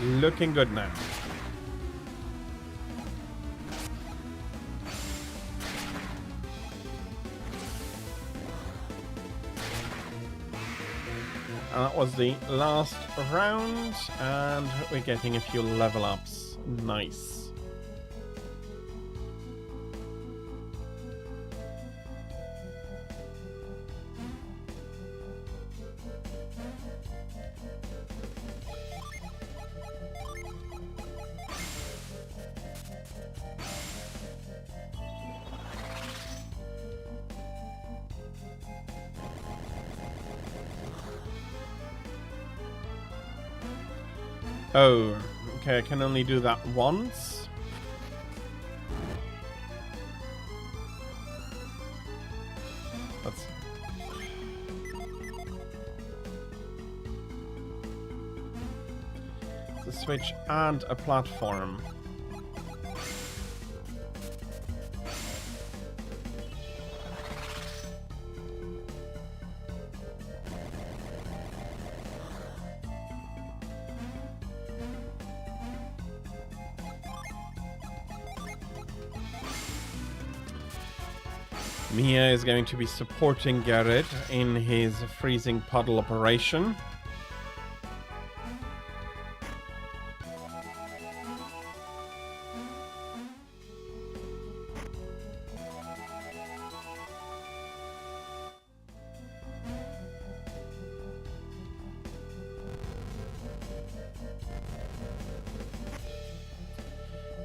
Looking good now. That was the last round, and we're getting a few level ups. Nice. Oh, okay, I can only do that once. That's... It's a switch and a platform. Mia is going to be supporting Garrett in his freezing puddle operation.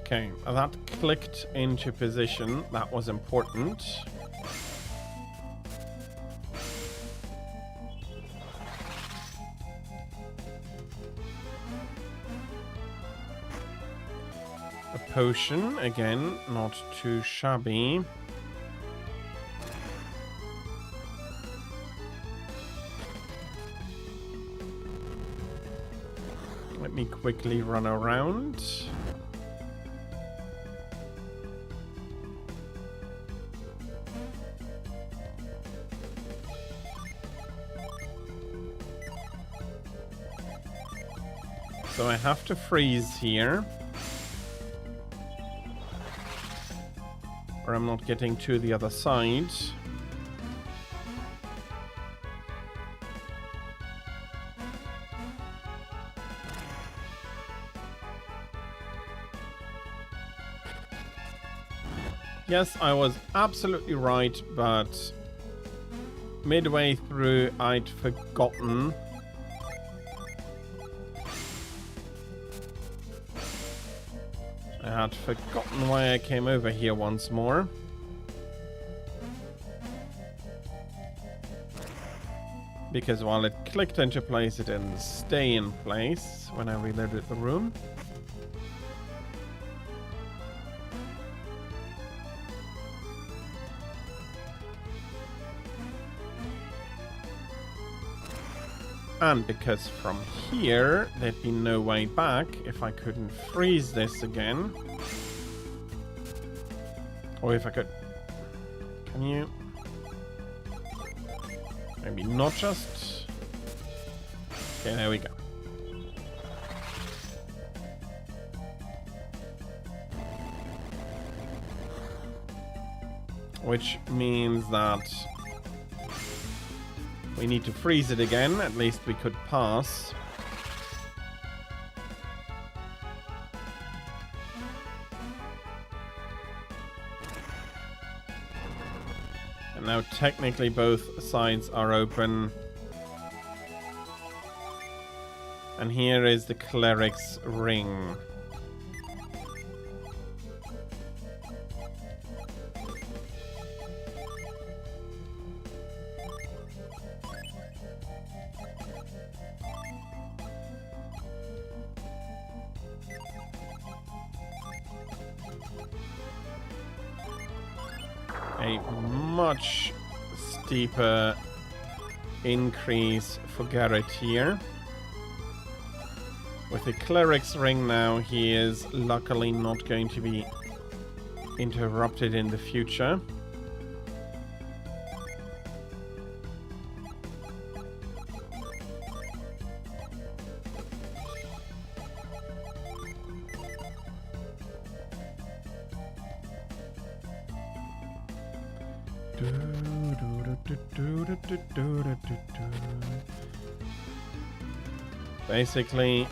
Okay, that clicked into position. That was important. A potion, again, not too shabby. Let me quickly run around. So I have to freeze here, or I'm not getting to the other side. Yes, I was absolutely right, but midway through I'd forgotten. I had forgotten why I came over here once more. Because while it clicked into place, it didn't stay in place when I reloaded the room. And because from here, there'd be no way back if I couldn't freeze this again. Or if I could... Can you... Maybe not just... Okay, there we go. which means that we need to freeze it again. At least we could pass. And now technically both sides are open. And here is the Cleric's Ring. A much steeper increase for Garrett here. With the Cleric's Ring now, he is luckily not going to be interrupted in the future. Basically,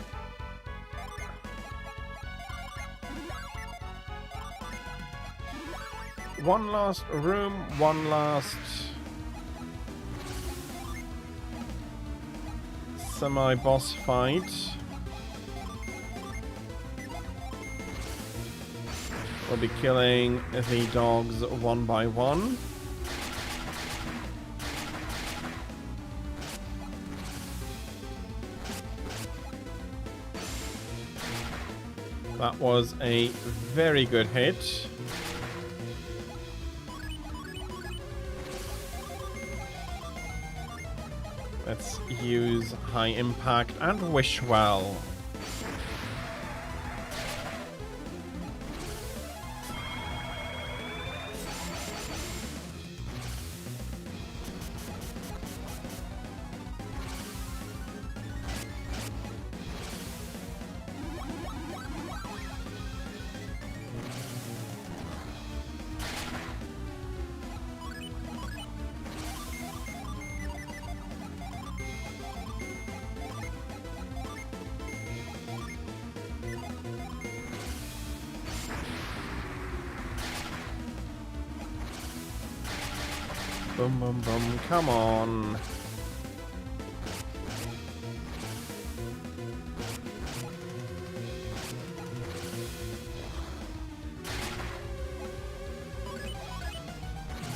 one last room, one last semi-boss fight. We'll be killing the dogs one by one. That was a very good hit. Let's use High Impact and Wish Well. Boom, boom, boom, come on.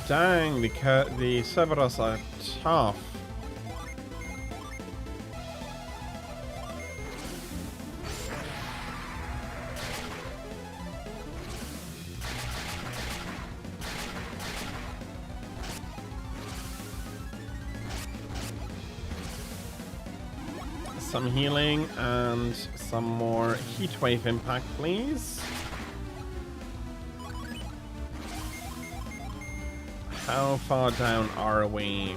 Dang, the Cerberus are tough. Some healing and some more Heatwave impact, please. How far down are we?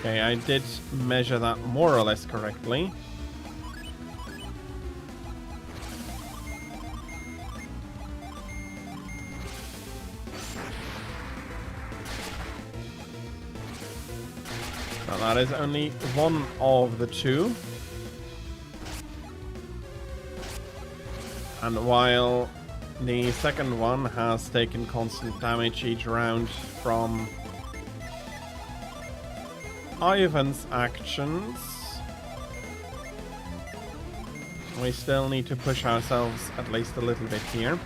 Okay, I did measure that more or less correctly. That is only one of the two. And while the second one has taken constant damage each round from Ivan's actions, we still need to push ourselves at least a little bit here.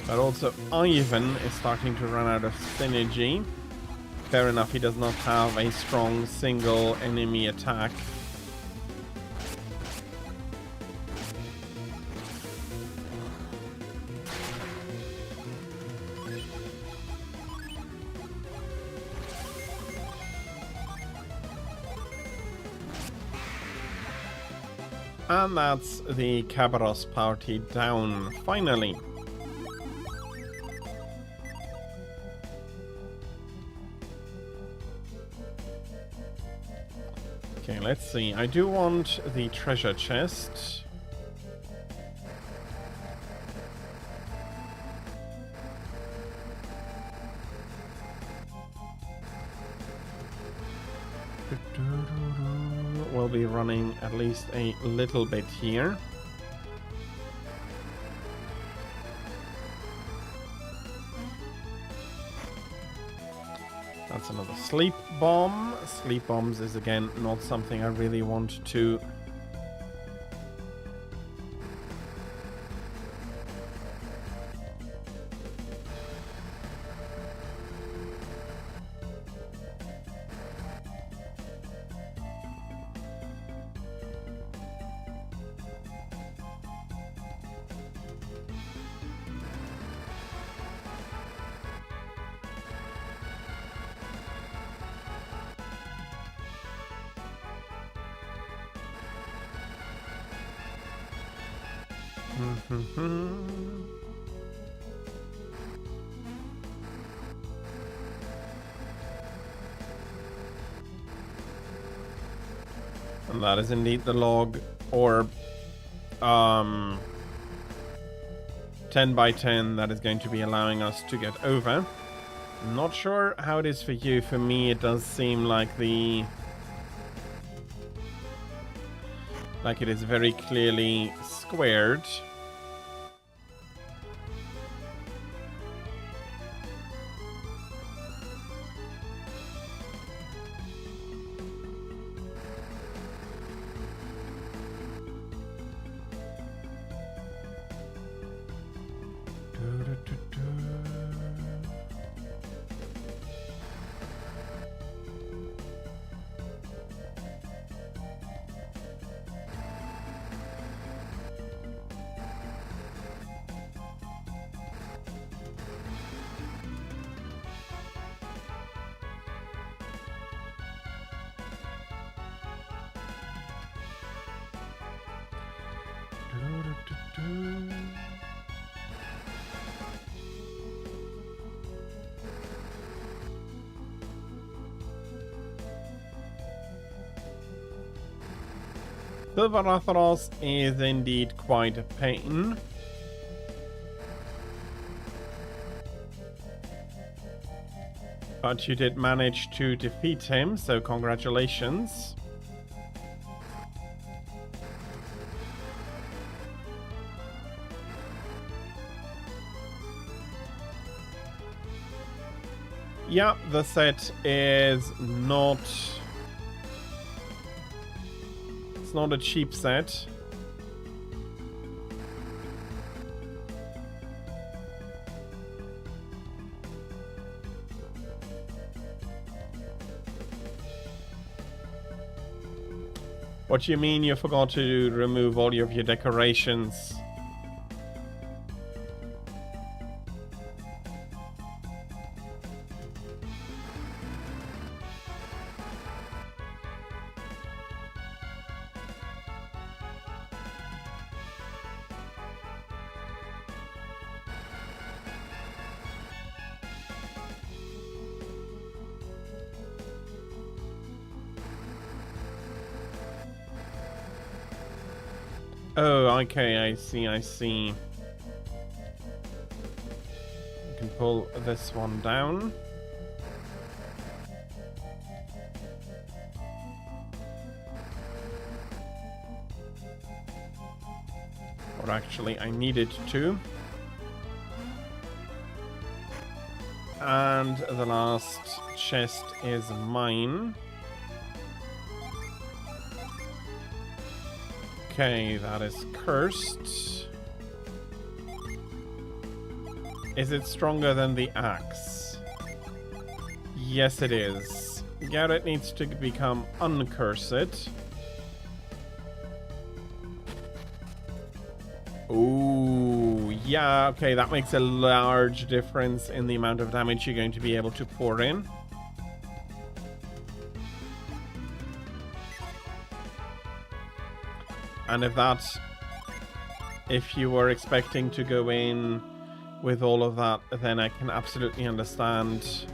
But also Ivan is starting to run out of synergy. Fair enough, he does not have a strong single enemy attack. And that's the Kabaros party down, finally. Okay, let's see. I do want the treasure chest. We'll be running at least a little bit here. That's another sleep bomb. Sleep bombs is again not something I really want to And that is indeed the log orb. 10 by 10 that is going to be allowing us to get over. Not sure how it is for you. For me, it does seem like it is very clearly squared. Silverathros is indeed quite a pain. But you did manage to defeat him, so congratulations. Yeah, the set is not... It's not a cheap set. What do you mean you forgot to remove all of your decorations? Oh, okay, I see. You can pull this one down. Or actually, I needed to. And the last chest is mine. Okay, that is cursed. Is it stronger than the axe? Yes, it is. Garrett needs to become uncursed. Ooh, yeah, okay, that makes a large difference in the amount of damage you're going to be able to pour in. And if you were expecting to go in with all of that, then I can absolutely understand.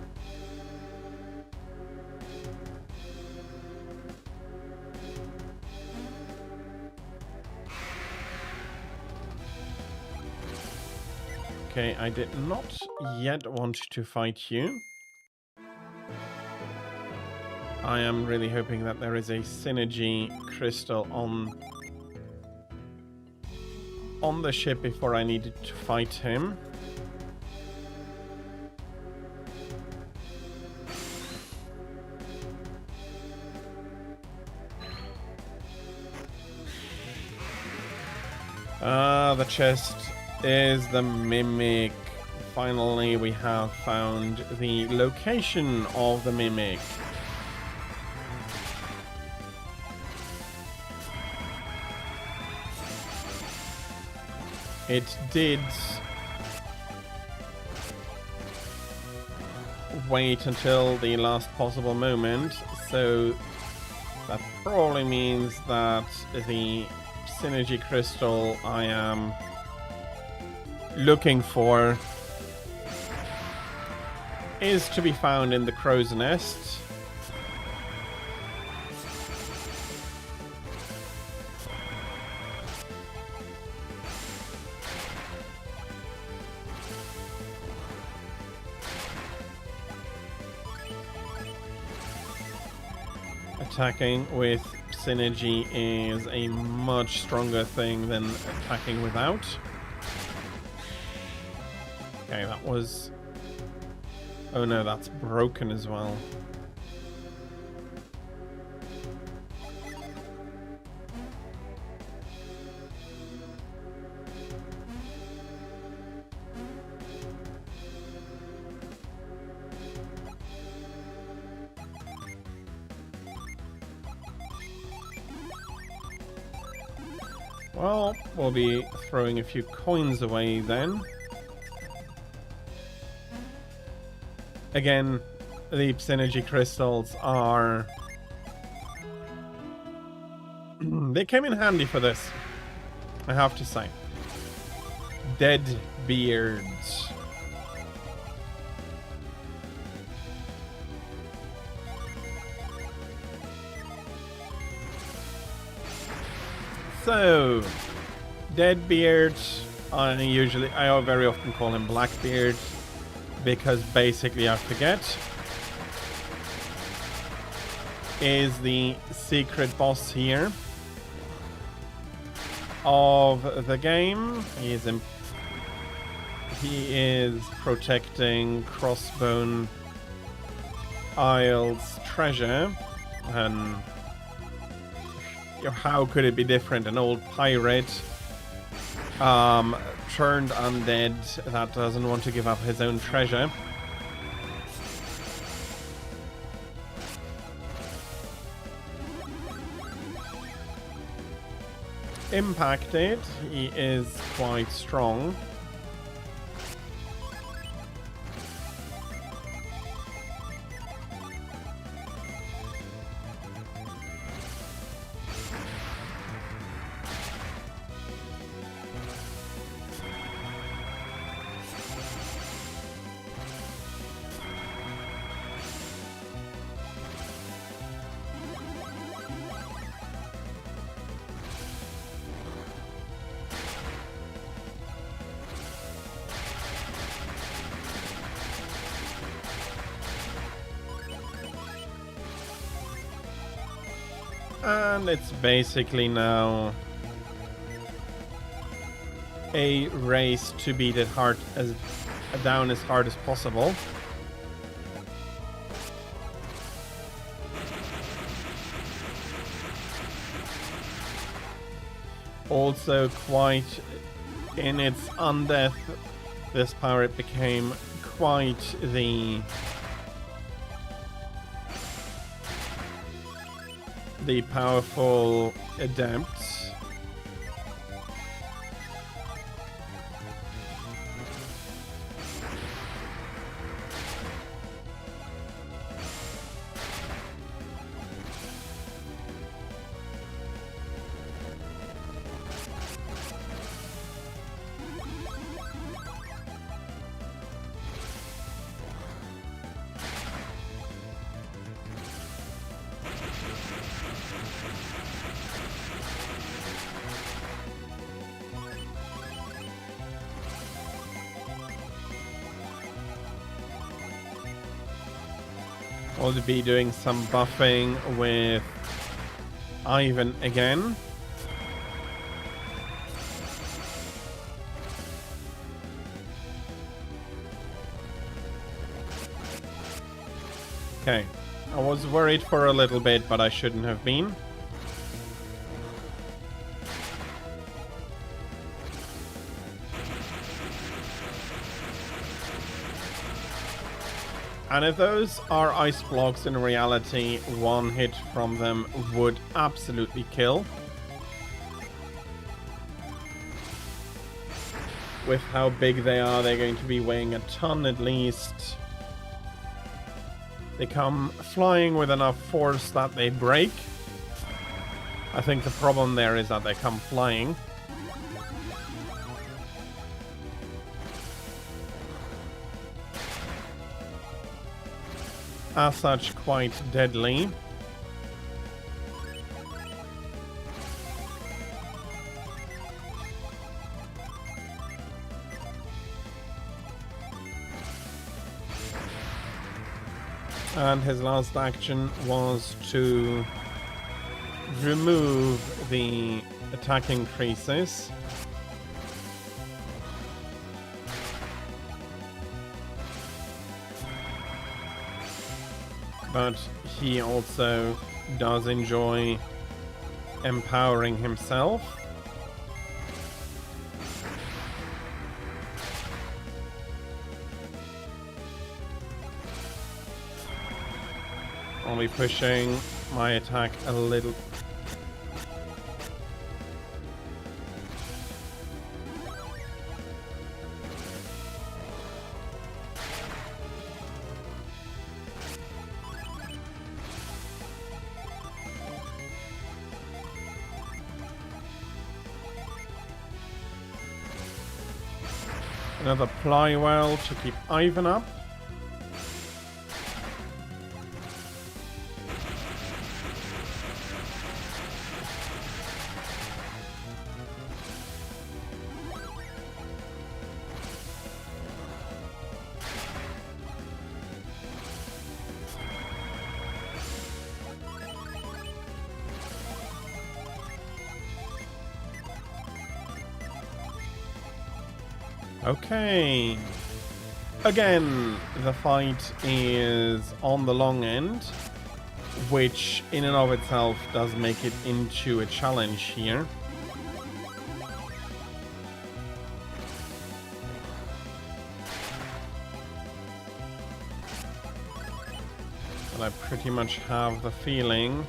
Okay, I did not yet want to fight you. I am really hoping that there is a synergy crystal on the ship before I needed to fight him. The chest is the Mimic. Finally, we have found the location of the Mimic. It did wait until the last possible moment, so that probably means that the synergy crystal I am looking for is to be found in the crow's nest. Attacking with synergy is a much stronger thing than attacking without. Okay, that was... Oh no, that's broken as well. Well, we'll be throwing a few coins away then. Again, the synergy crystals are... they came in handy for this, I have to say. Dead beards. So, Deadbeard, I very often call him Blackbeard, because basically I forget, is the secret boss here of the game. He is protecting Crossbone Isle's treasure, and how could it be different? An old pirate turned undead that doesn't want to give up his own treasure. Impacted, he is quite strong. And it's basically now a race to beat it down as hard as possible. Also, quite in its undeath, this pirate became quite the powerful adept. I'll be doing some buffing with Ivan again. Okay, I was worried for a little bit, but I shouldn't have been. And if those are ice blocks, in reality, one hit from them would absolutely kill. With how big they are, they're going to be weighing a ton at least. They come flying with enough force that they break. I think the problem there is that they come flying. As such, quite deadly. And his last action was to remove the attack increases. But he also does enjoy empowering himself. I'll be pushing my attack a little. Another Plywell to keep Ivan up. Okay. Again, the fight is on the long end, which in and of itself does make it into a challenge here. But I pretty much have the feeling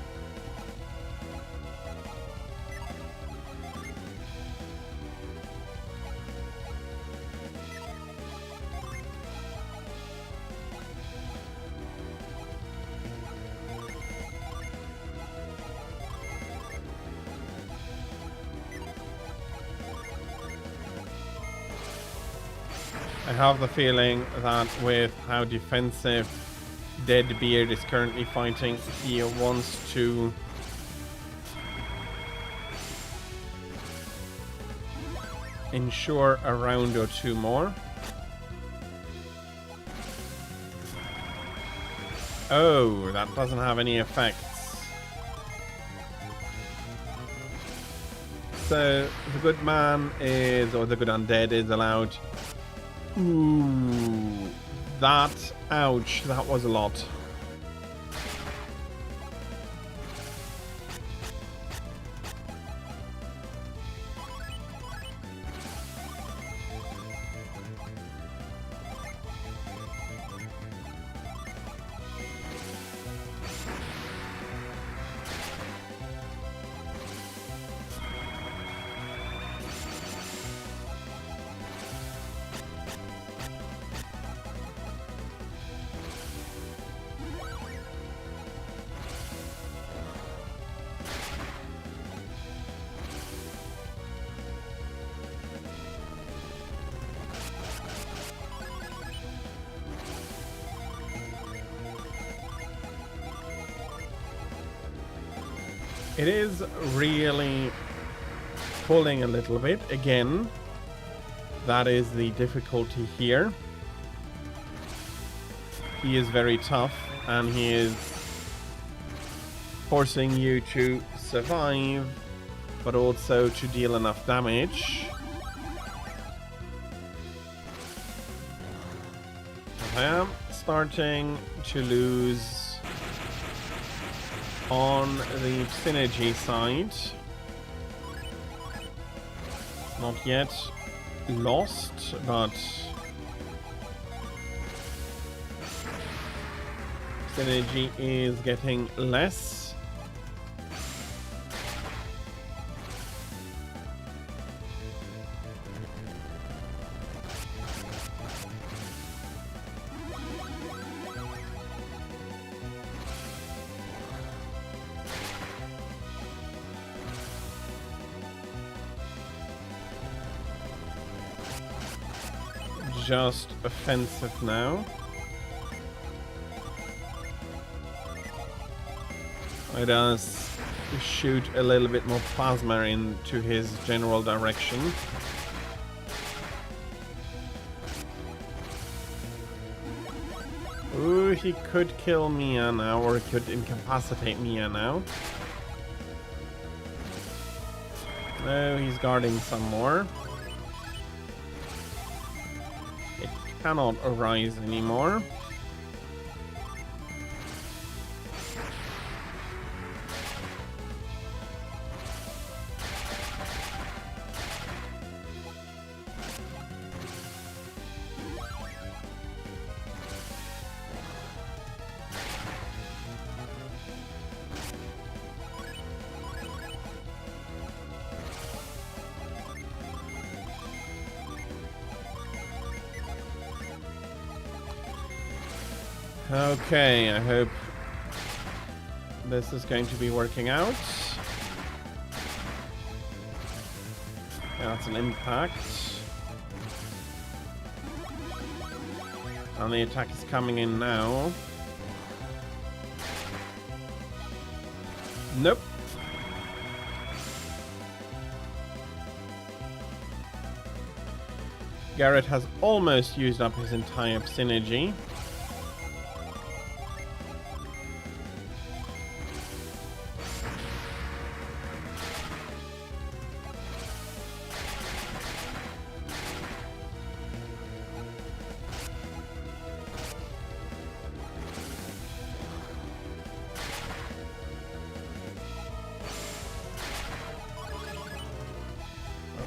that with how defensive Deadbeard is currently fighting, he wants to ensure a round or two more. Oh, that doesn't have any effects. So the good man is, or the good undead is allowed. Ooh, that, ouch, that was a lot. It is really pulling a little bit. Again, that is the difficulty here. He is very tough. and he is forcing you to survive, but also to deal enough damage. I am starting to lose on the Psynergy side. Not yet lost, but Psynergy is getting less. Just offensive now. It does shoot a little bit more plasma into his general direction. Ooh, he could kill Mia now, or he could incapacitate Mia now. No, he's guarding some more. It cannot arise anymore. Okay, I hope this is going to be working out. That's an impact. And the attack is coming in now. Nope. Garrett has almost used up his entire Psynergy.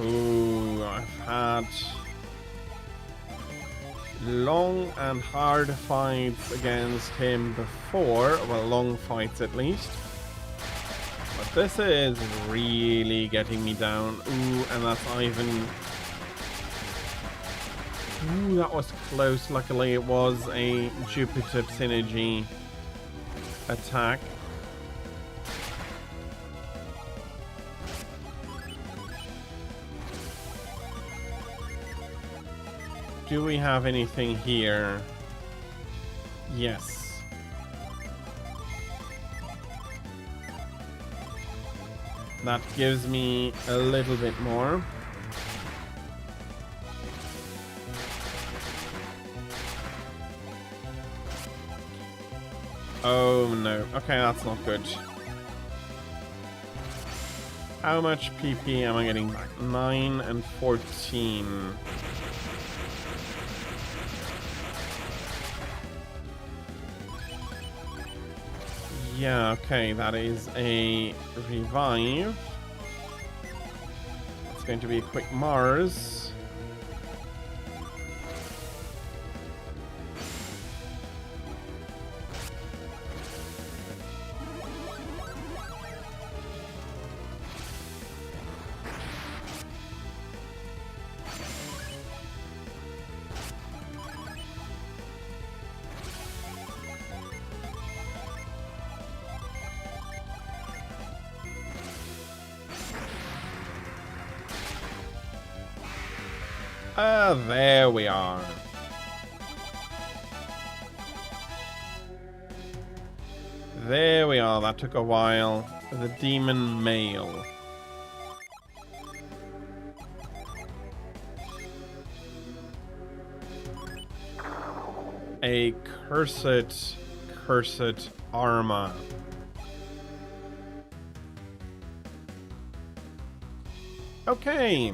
Ooh, I've had long and hard fights against him before. Well, long fights at least. But this is really getting me down. Ooh, and that's Ivan. Ooh, that was close. Luckily, it was a Jupiter Psynergy attack. Do we have anything here? Yes. That gives me a little bit more. Oh no. Okay, that's not good. How much PP am I getting back? 9 and 14. Yeah, okay, that is a revive. It's going to be a quick Mars. There we are. There we are. That took a while. The demon male. A cursed cursed armor. Okay.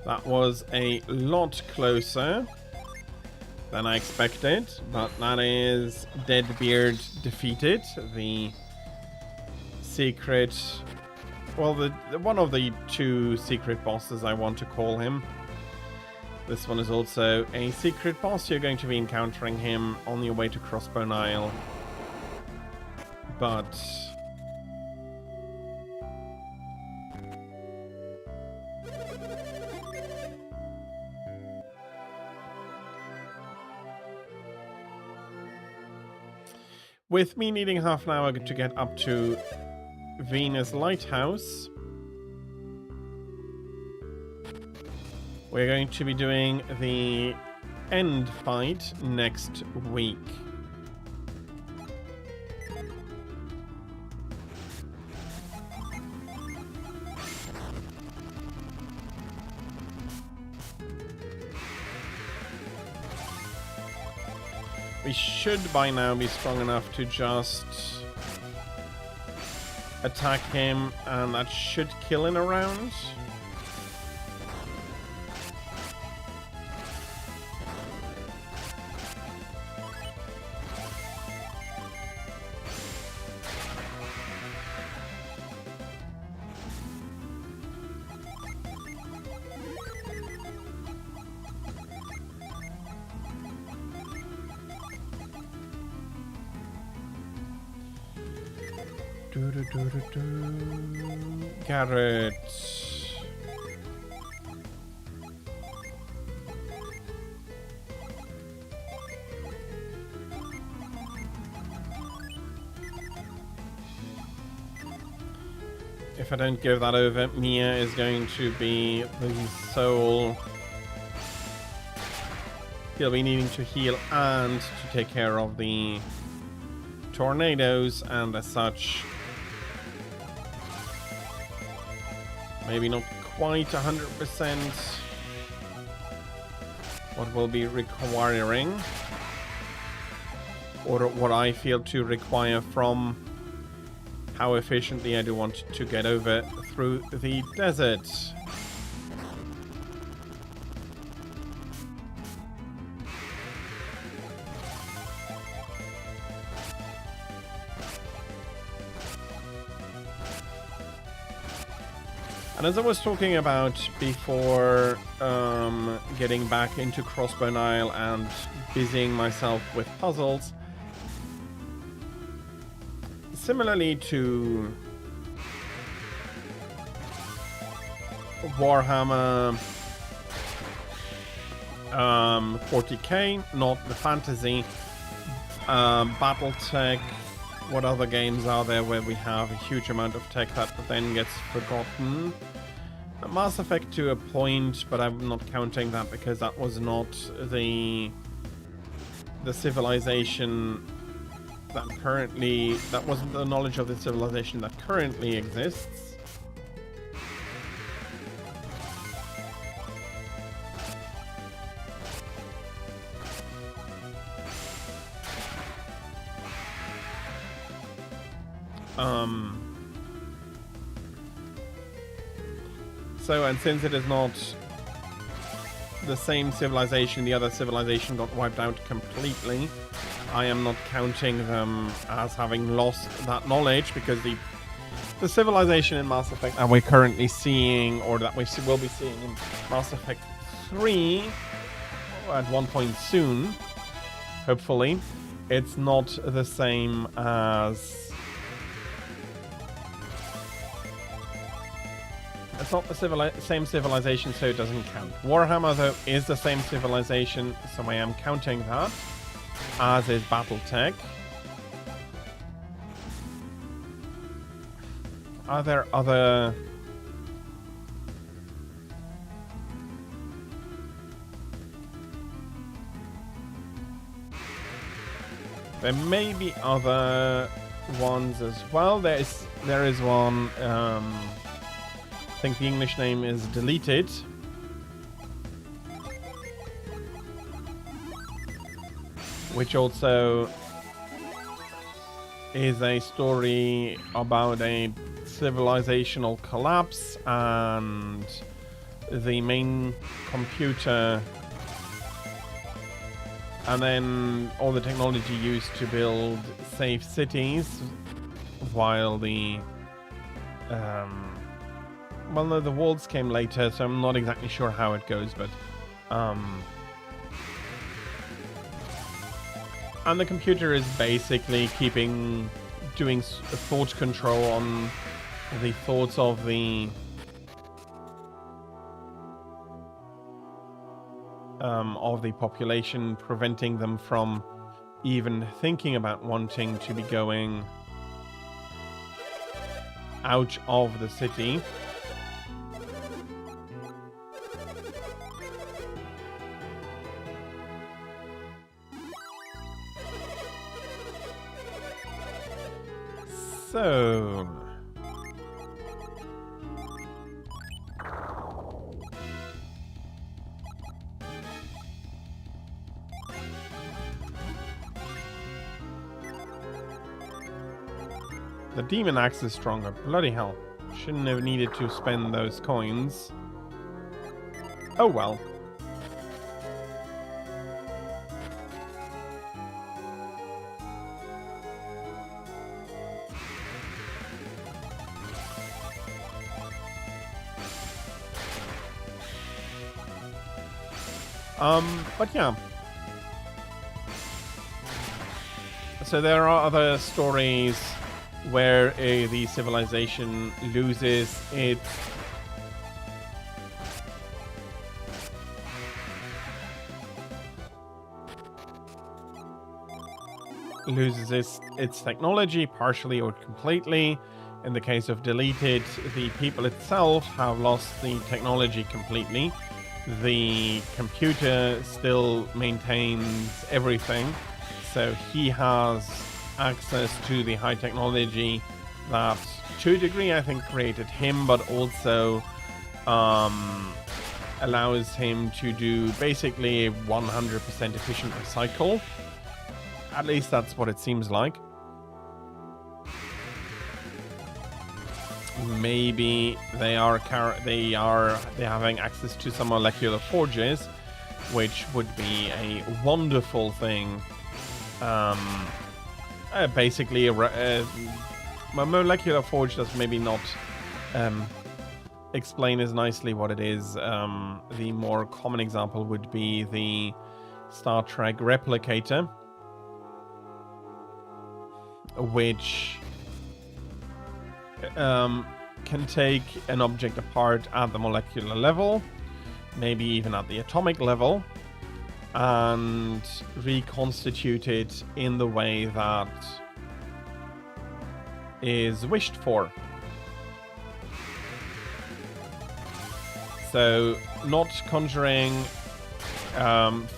That was a lot closer than I expected, but that is Deadbeard defeated, the secret, well, the one of the two secret bosses I want to call him. This one is also a secret boss. You're going to be encountering him on your way to Crossbone Isle. But with me needing half an hour to get up to Venus Lighthouse, we're going to be doing the end fight next week. We should by now be strong enough to just attack him, and that should kill in a round. Garrett. If I don't give that over, Mia is going to be the soul. He'll be needing to heal and to take care of the tornadoes, and as such, maybe not quite 100% what will be requiring, or what I feel to require from how efficiently I do want to get over through the desert. And as I was talking about before, getting back into Crossbone Isle and busying myself with puzzles, similarly to Warhammer 40k, not the fantasy, Battletech, what other games are there where we have a huge amount of tech that then gets forgotten? Mass Effect to a point, but I'm not counting that because that was not the civilization that currently, that wasn't the knowledge of the civilization that currently exists. So, and since it is not the same civilization, the other civilization got wiped out completely, I am not counting them as having lost that knowledge, because the civilization in Mass Effect that we're currently seeing, or that we will be seeing in Mass Effect 3 at one point soon, hopefully, it's not the same as... It's not the same civilization, so it doesn't count. Warhammer, though, is the same civilization, so I am counting that, as is Battletech. Are there other... There may be other ones as well. There is one... I think the English name is Deleted. which also is a story about a civilizational collapse and the main computer, and then all the technology used to build safe cities, while the well, no, the walls came later, so I'm not exactly sure how it goes, but and the computer is basically doing thought control on the thoughts of the population, preventing them from even thinking about wanting to be going out of the city. So the demon axe is stronger. Bloody hell. Shouldn't have needed to spend those coins. Oh well. But yeah. So there are other stories where the civilization loses its technology partially or completely. In the case of Deleted, the people itself have lost the technology completely. The computer still maintains everything, so he has access to the high technology that, to a degree, I think created him, but also allows him to do basically a 100% efficient recycle. At least that's what it seems like. Maybe they're having access to some molecular forges, which would be a wonderful thing. Basically, a molecular forge does maybe not explain as nicely what it is. The more common example would be the Star Trek replicator, which can take an object apart at the molecular level, maybe even at the atomic level, and reconstitute it in the way that is wished for. So not conjuring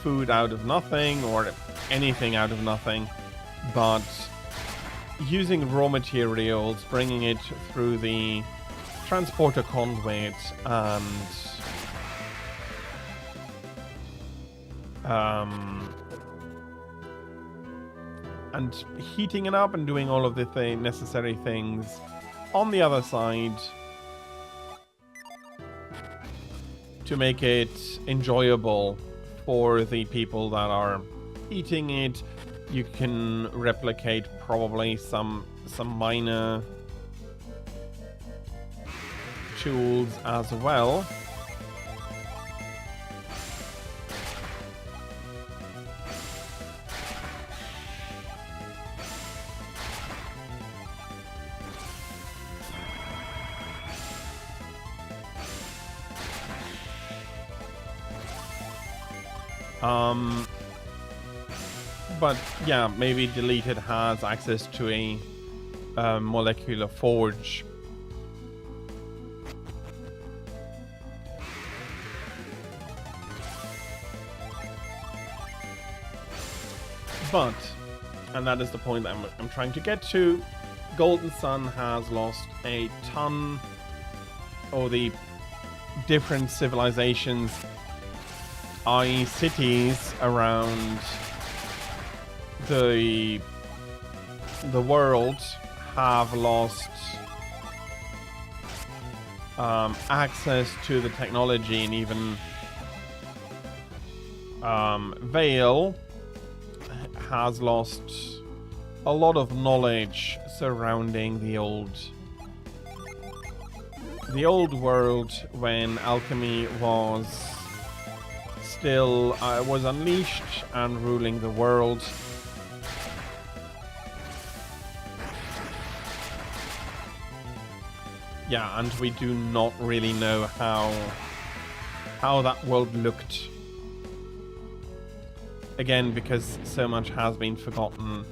food out of nothing or anything out of nothing, but using raw materials, bringing it through the transporter conduit, and heating it up and doing all of the necessary things on the other side to make it enjoyable for the people that are eating it. You can replicate probably some minor tools as well. But yeah, maybe Deleted has access to a molecular forge. But, and that is the point that I'm trying to get to, Golden Sun has lost a ton of the different civilizations, i.e. cities around the world have lost access to the technology, and even Vale has lost a lot of knowledge surrounding the old world when alchemy was still was unleashed and ruling the world. Yeah, and we do not really know how that world looked. Again, because so much has been forgotten,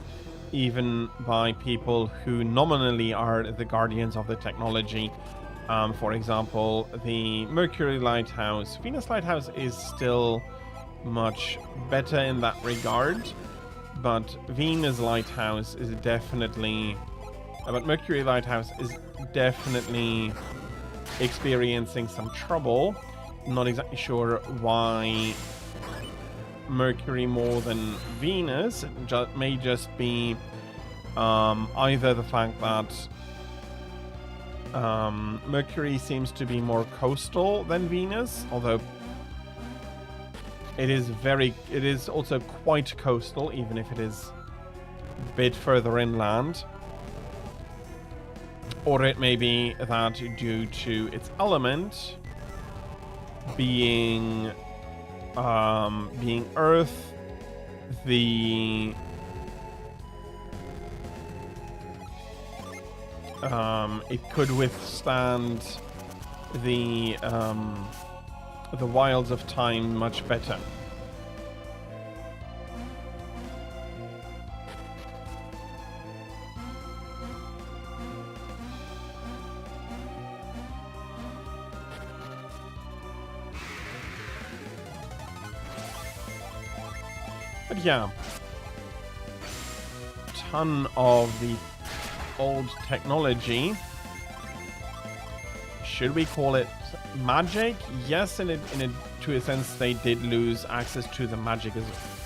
even by people who nominally are the guardians of the technology. For example, the Mercury Lighthouse. Venus Lighthouse is still much better in that regard, but Venus Lighthouse is definitely... But Mercury Lighthouse is definitely experiencing some trouble. Not exactly sure why Mercury more than Venus. It may just be either the fact that Mercury seems to be more coastal than Venus, although it is also quite coastal, even if it is a bit further inland. Or it may be that due to its element being Earth, it could withstand the wilds of time much better. But yeah, ton of the old technology. Should we call it magic? Yes, to a sense, they did lose access to the magic as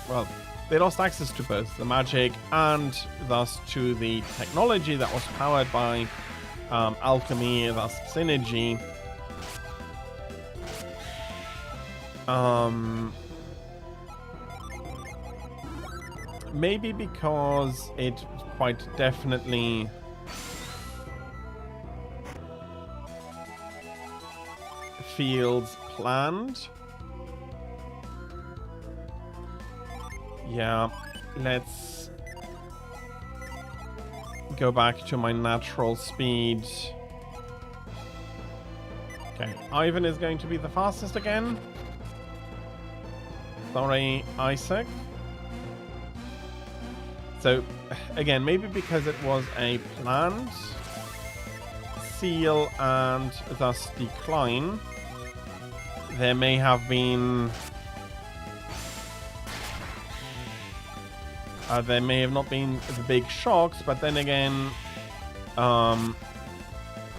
well. They lost access to both the magic and thus to the technology that was powered by alchemy, thus synergy. Maybe because it quite definitely feels planned. Yeah, let's go back to my natural speed. Okay, Ivan is going to be the fastest again. Sorry, Isaac. So, again, maybe because it was a planned seal and thus decline, there may have been... there may have not been the big shocks, but then again,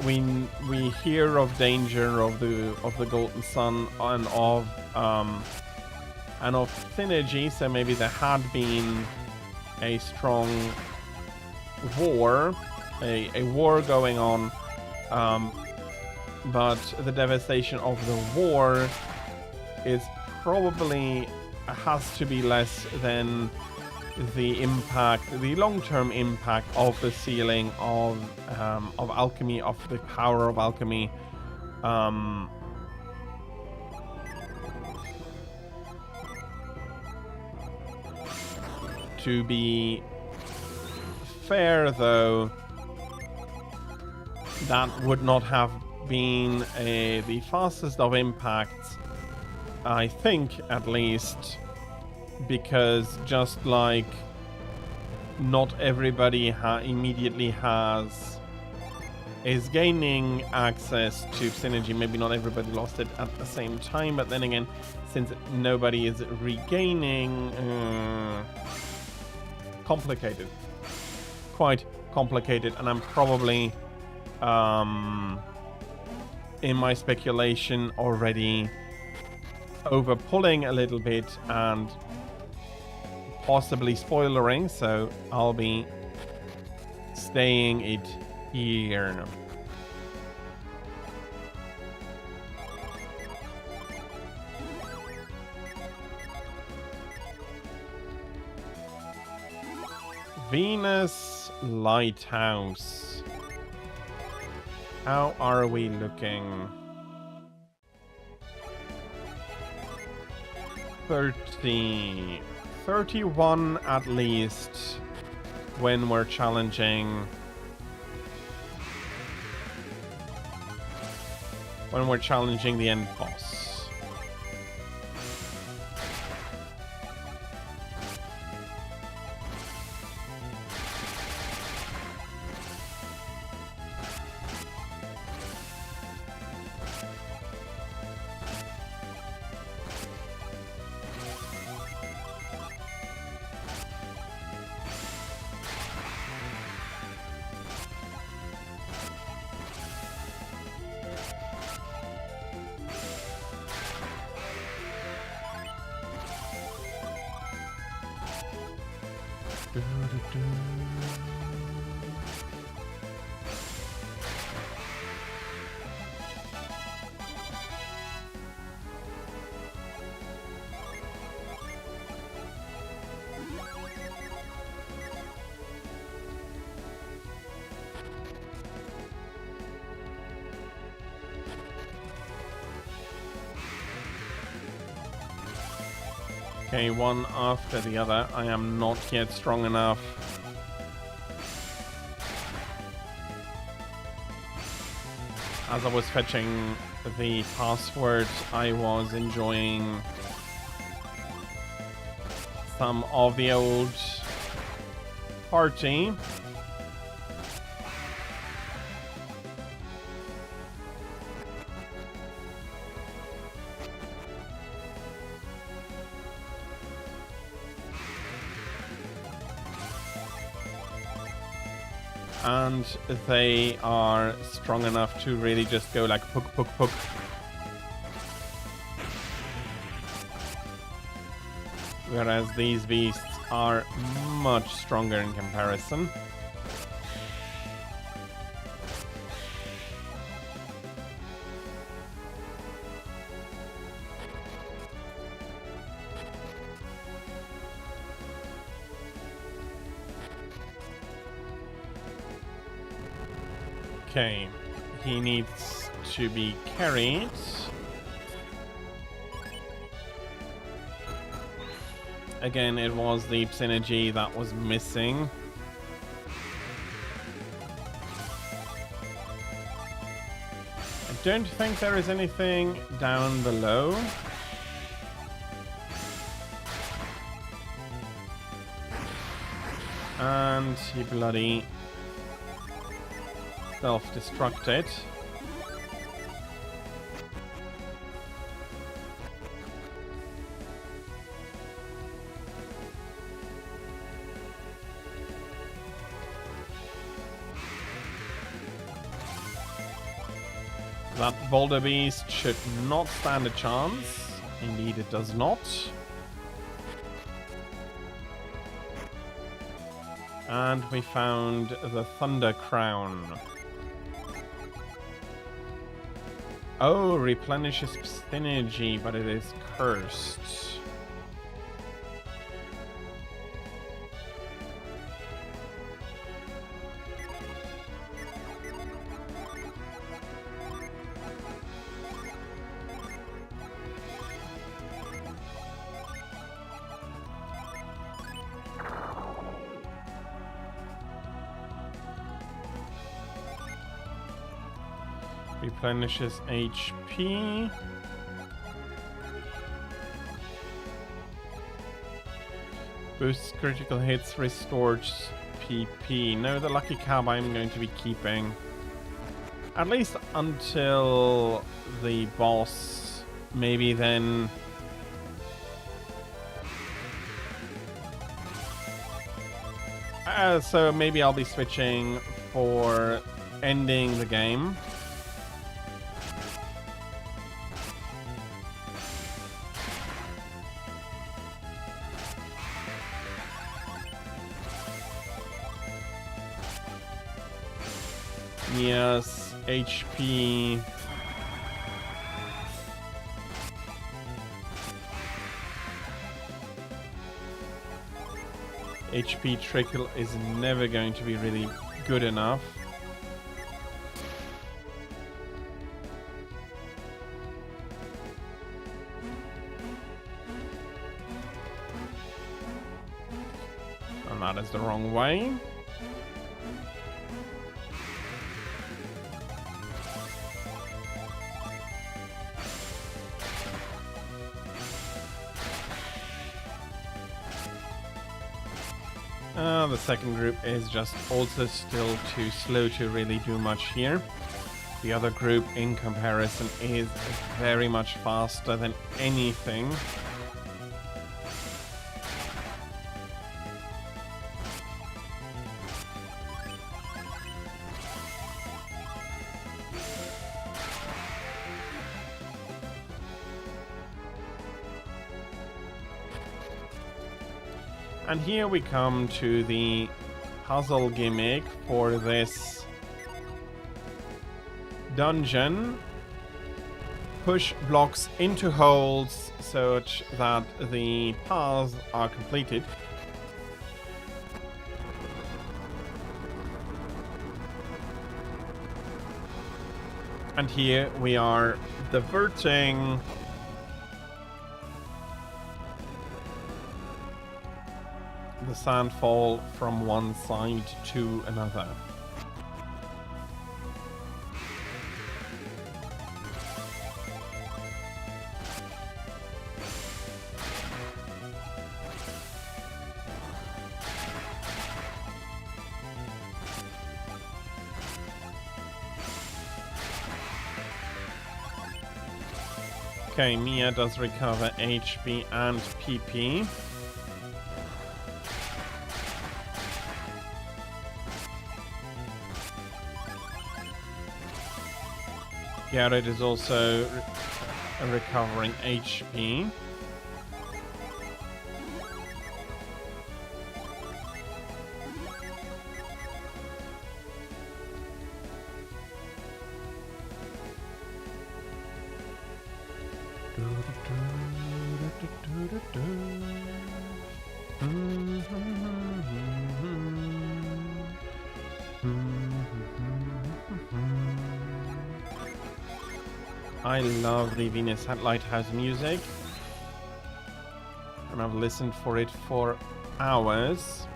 we hear of danger of the Golden Sun and of synergy, so maybe there had been a strong war, a war going on, but the devastation of the war is probably has to be less than the impact, the long-term impact of the sealing of alchemy, of the power of alchemy. To be fair, though, that would not have been the fastest of impacts, I think, at least, because just like not everybody immediately is gaining access to synergy. Maybe not everybody lost it at the same time, but then again, since nobody is regaining... complicated, quite complicated, and I'm probably in my speculation already over pulling a little bit and possibly spoilering, so I'll be staying it here. Venus Lighthouse. How are we looking? 30. 31 at least when we're challenging. When we're challenging the end boss. Okay, one after the other. I am not yet strong enough. As I was fetching the password, I was enjoying some of the old party. And they are strong enough to really just go like pook, pook, pook. Whereas these beasts are much stronger in comparison. Okay, he needs to be carried. Again, it was the synergy that was missing. I don't think there is anything down below. And he bloody self-destructed. That boulder beast should not stand a chance. Indeed, it does not. And we found the Thunder Crown. Oh, replenishes synergy, but it is cursed. Replenishes HP. Boosts critical hits, restores PP. No, the Lucky Cab I'm going to be keeping. At least until the boss. Maybe then... so maybe I'll be switching for ending the game. Yes, HP. HP trickle is never going to be really good enough. And that is the wrong way. The second group is just also still too slow to really do much here. The other group in comparison is very much faster than anything. And here we come to the puzzle gimmick for this dungeon. Push blocks into holes such that the paths are completed. And here we are diverting the sandfall from one side to another. Okay, Mia does recover HP and PP. Garrett is also recovering HP. I love the Venus Lighthouse music, and I've listened for it for hours.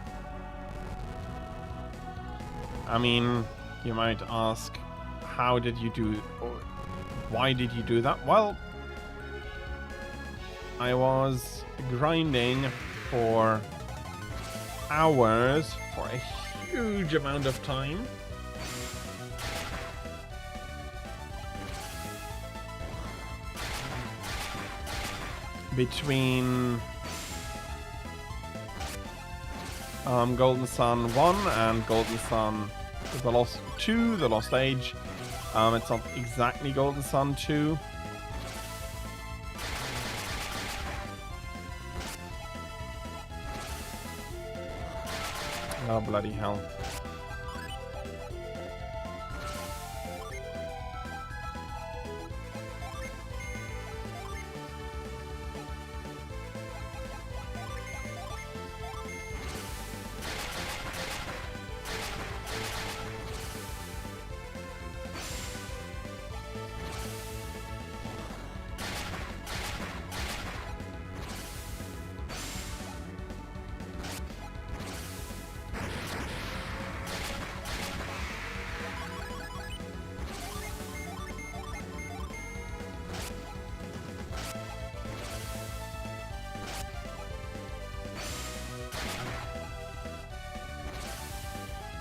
I mean, you might ask, how did you do, or why did you do that? Well, I was grinding for hours for a huge amount of time. Between Golden Sun 1 and Golden Sun The Lost 2, The Lost Age. It's not exactly Golden Sun 2. Oh, bloody hell.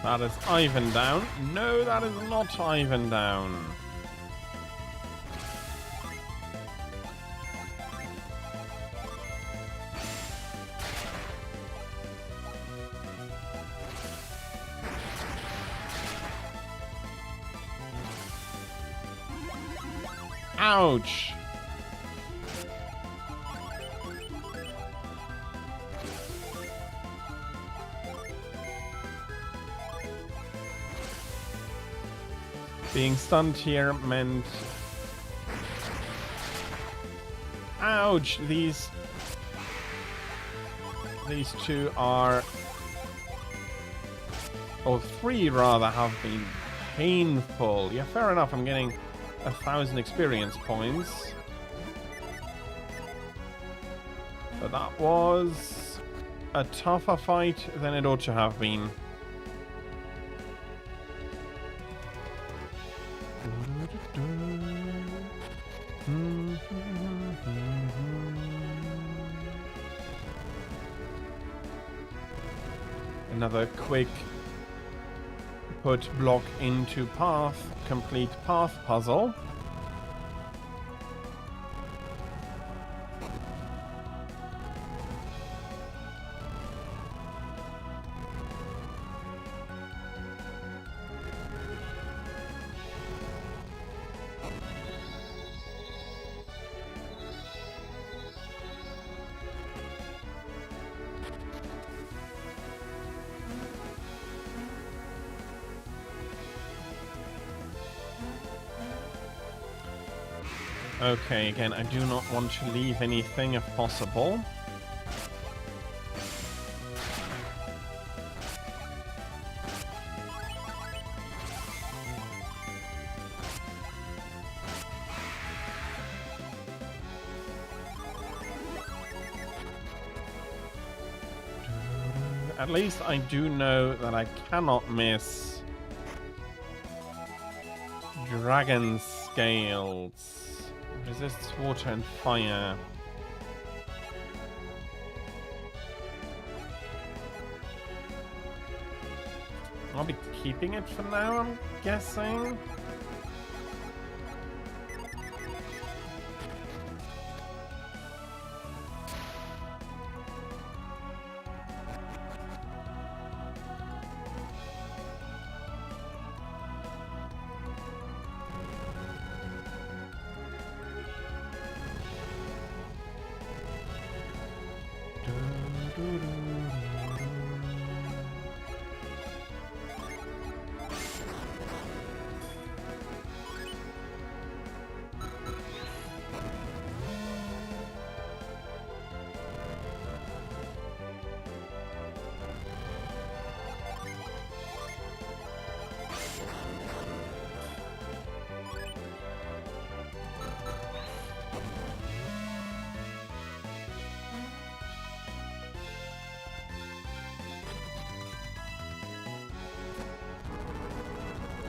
That is Ivan down. No, that is not Ivan down. Ouch! Being stunned here meant... Ouch! These two are... or three rather, have been painful. Yeah, fair enough, I'm getting 1,000 experience points. But that was a tougher fight than it ought to have been. Another quick put block into path, complete path puzzle. Okay, again, I do not want to leave anything if possible. At least I do know that I cannot miss Dragon Scales. Resists water and fire. I'll be keeping it for now, I'm guessing.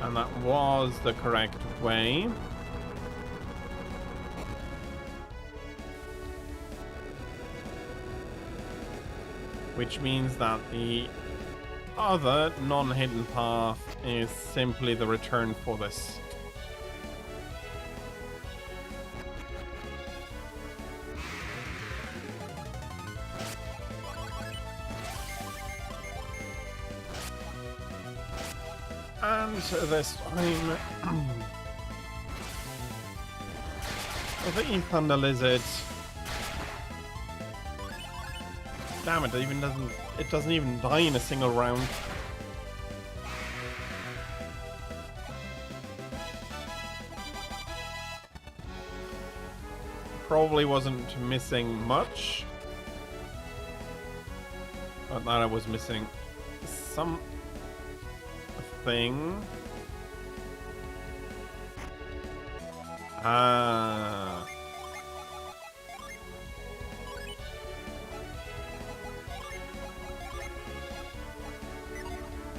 And that was the correct way. Which means that the other non-hidden path is simply the return for this. And this time, the Thunder Lizard. Damn it! It doesn't even die in a single round. Probably wasn't missing much, but that I was missing some thing. Ah.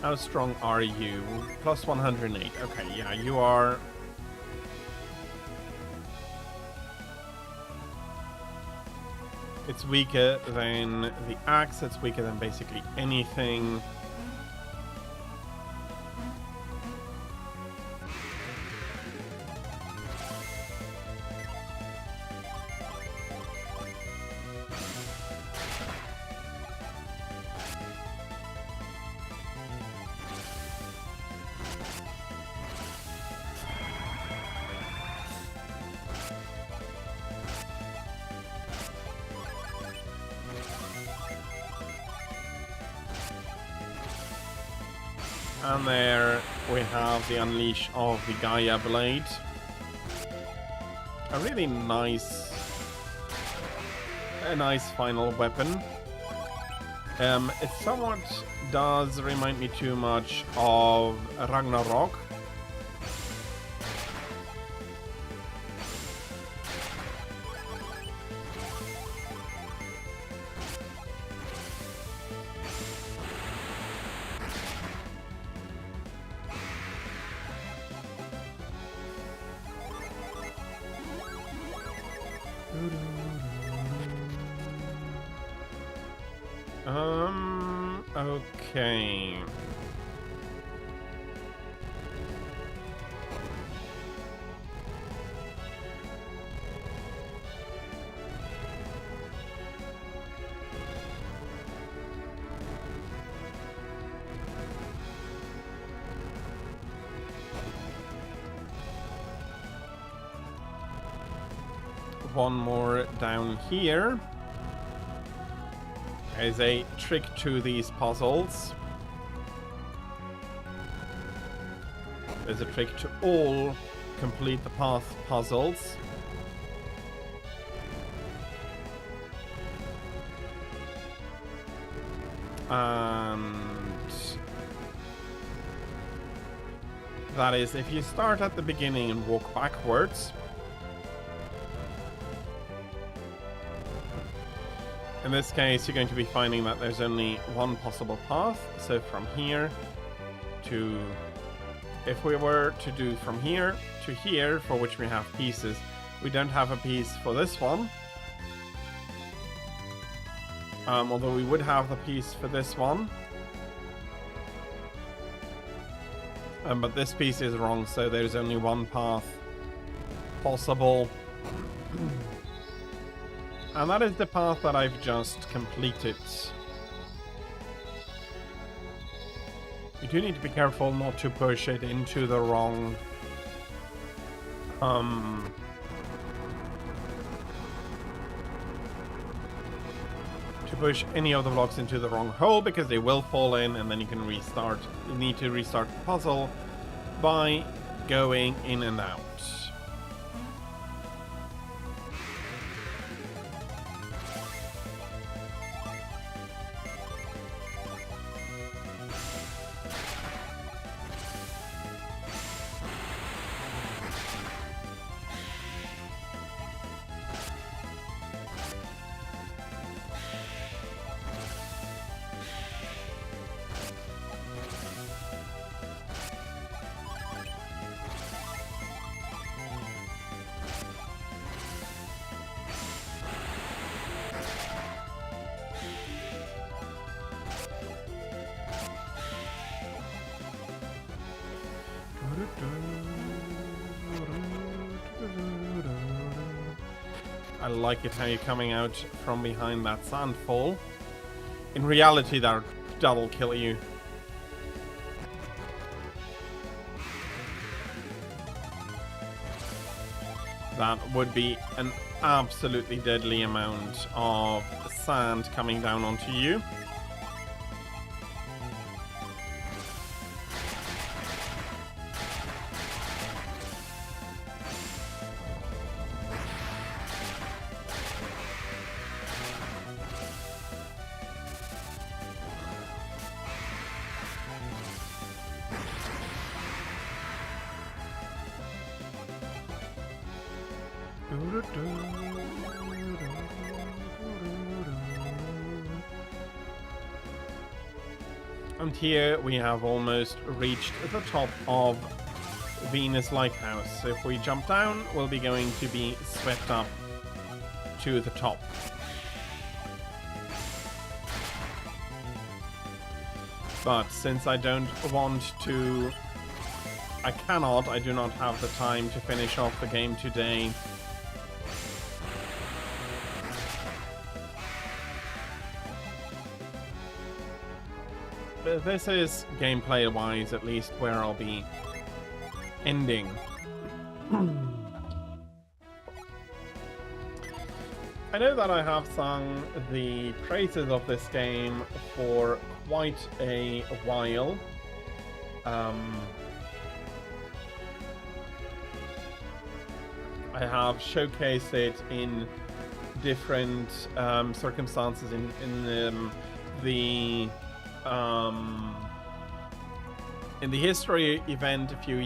How strong are you? Plus 108. Okay, yeah, you are. It's weaker than the axe, it's weaker than basically anything. And there we have the unleash of the Gaia Blade. A really nice final weapon. It somewhat does remind me too much of Ragnarok. Okay. One more down here. There's a trick to these puzzles. There's a trick to all complete the path puzzles. And that is, if you start at the beginning and walk backwards, in this case, you're going to be finding that there's only one possible path. So from here to... If we were to do from here to here, for which we have pieces, we don't have a piece for this one. Although we would have the piece for this one. But this piece is wrong, so there's only one path possible. And that is the path that I've just completed. You do need to be careful not to push it into the wrong... to push any of the blocks into the wrong hole, because they will fall in, and then you can restart. You need to restart the puzzle by going in and out. I like it how you're coming out from behind that sandfall. In reality, that'll kill you. That would be an absolutely deadly amount of sand coming down onto you. And here we have almost reached the top of Venus Lighthouse. So if we jump down, we'll be going to be swept up to the top. But since I don't want to... I do not have the time to finish off the game today. This is, gameplay-wise, at least where I'll be ending. I know that I have sung the praises of this game for quite a while. I have showcased it in different circumstances in the history event a few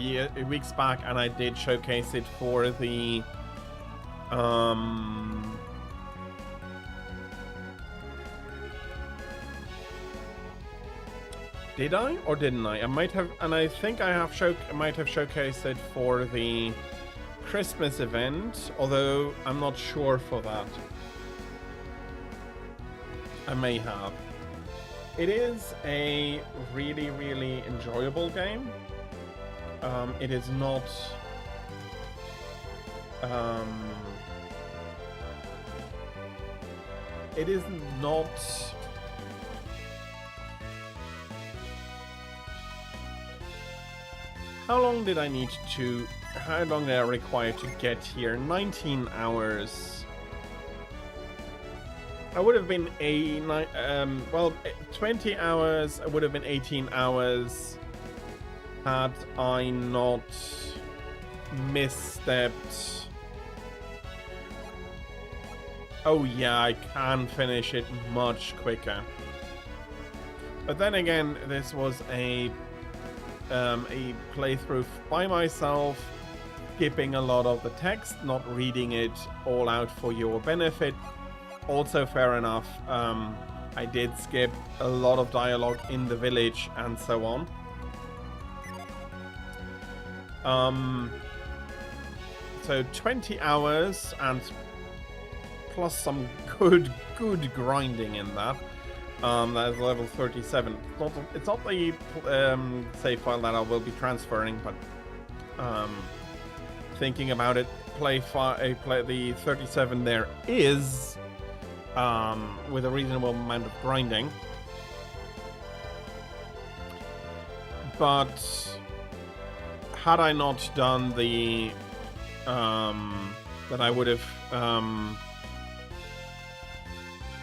weeks back, and I did showcase it for the did I or didn't I? I might have, and I think I might have showcased it for the Christmas event, although I'm not sure for that. I may have. It is a really, really enjoyable game. It is not it is not how long did I need to how long did I require to get here? 19 hours. I would have been 20 hours. It would have been 18 hours had I not misstepped. Oh yeah, I can finish it much quicker. But then again, this was a playthrough by myself, skipping a lot of the text, not reading it all out for your benefit. Also fair enough. I did skip a lot of dialogue in the village and so on. So 20 hours and plus some good grinding in that. That is level 37. It's not the save file that I will be transferring, but thinking about it, play the 37 there is with a reasonable amount of grinding. But had I not done the that I would have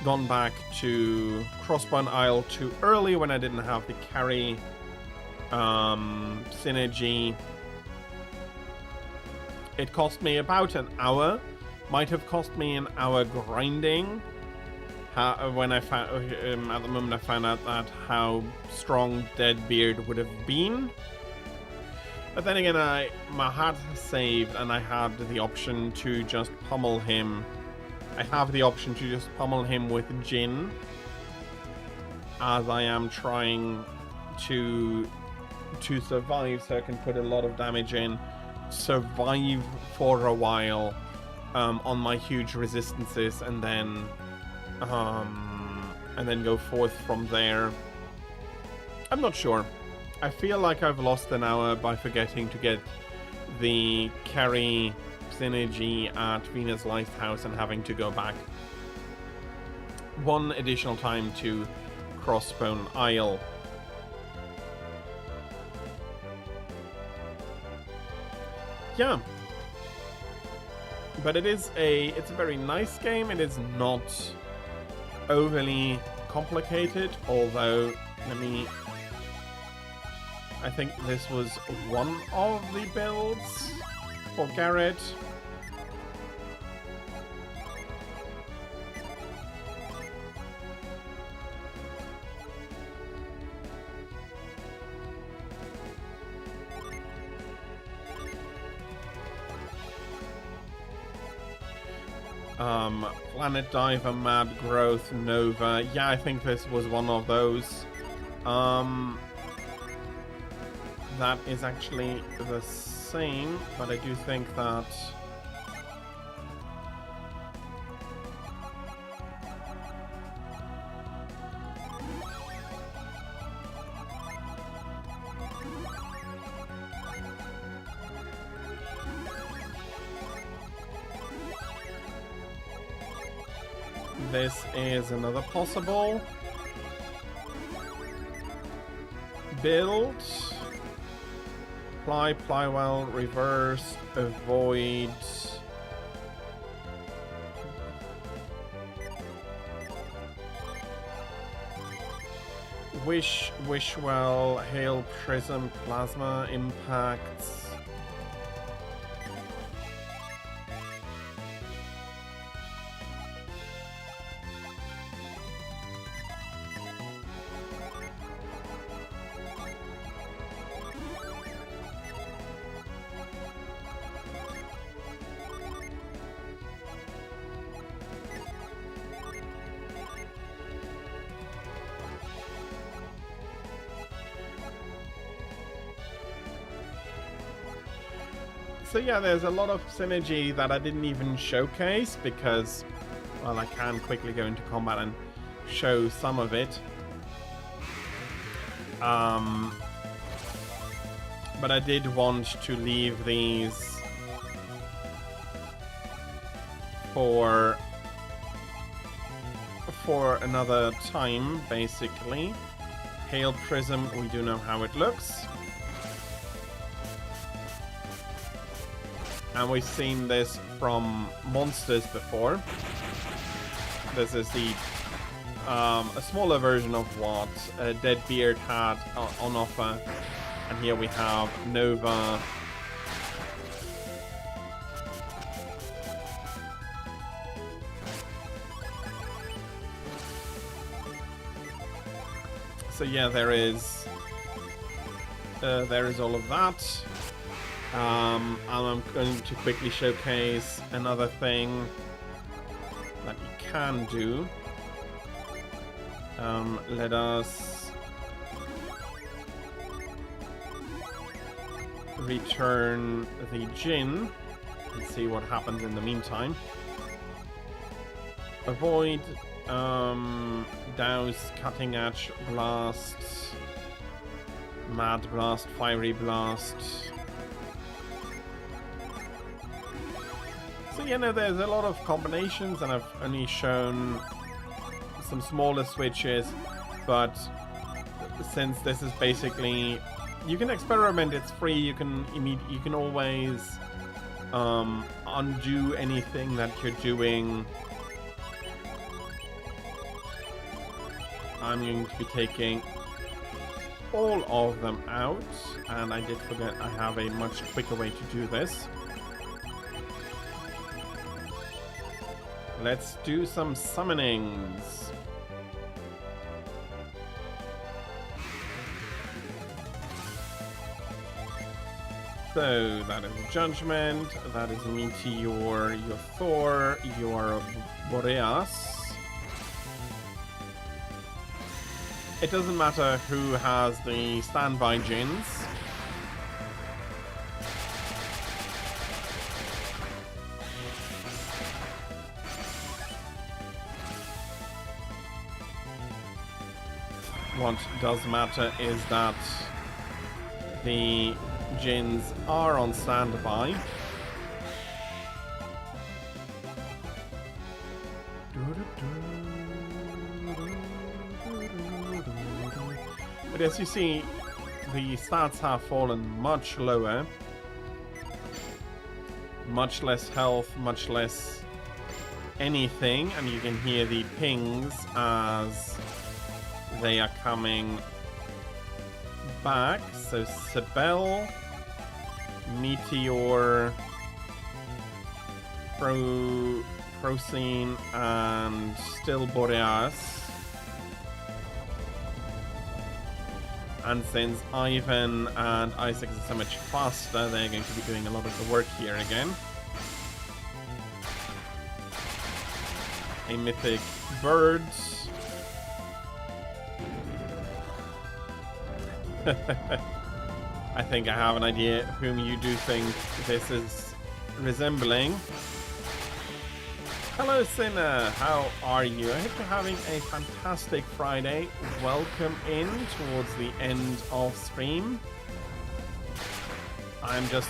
gone back to Crossbone Isle too early when I didn't have the carry synergy. It cost me about an hour. Might have cost me an hour grinding. When I found at the moment I found out that how strong Deadbeard would have been. But then again, my had saved and I had the option to just pummel him. I have the option to just pummel him with Jin, as I am trying to survive, so I can put a lot of damage in, survive for a while on my huge resistances, and then go forth from there. I'm not sure. I feel like I've lost an hour by forgetting to get the carry synergy at Venus Lighthouse and having to go back one additional time to Crossbone Isle. Yeah. But it's a very nice game. It is not overly complicated, although I think this was one of the builds for Garrett. Planet Diver, Mad Growth, Nova. Yeah, I think this was one of those. That is actually the same, but I do think that this is another possible build. Ply well, reverse, avoid. Wishwell, Hail Prism, Plasma, Impacts. So yeah, there's a lot of synergy that I didn't even showcase because, well, I can quickly go into combat and show some of it. But I did want to leave these for another time, basically. Hail Prism, we do know how it looks. And we've seen this from monsters before. This is the a smaller version of what Deadbeard had on offer. And here we have Nova. So yeah, there is all of that. And I'm going to quickly showcase another thing that you can do. Let us return the Djinn and see what happens in the meantime. Avoid Douse, Cutting Edge Blast, Mad Blast, Fiery Blast. So, you know, there's a lot of combinations, and I've only shown some smaller switches, but since this is basically, you can experiment, it's free, you can always undo anything that you're doing. I'm going to be taking all of them out, and I did forget I have a much quicker way to do this. Let's do some summonings. So that is Judgment, that is Meteor, your Thor, your Boreas. It doesn't matter who has the standby Djinns. What does matter is that the Djinns are on standby. But as you see, the stats have fallen much lower. Much less health, much less anything, and you can hear the pings as they are coming back. So Sibel, Meteor, Procene, and still Boreas. And since Ivan and Isaac are so much faster, they're going to be doing a lot of the work here again. A mythic bird. I think I have an idea whom you do think this is resembling. Hello Sinner, how are you? I hope you're having a fantastic Friday. Welcome in towards the end of stream. I'm just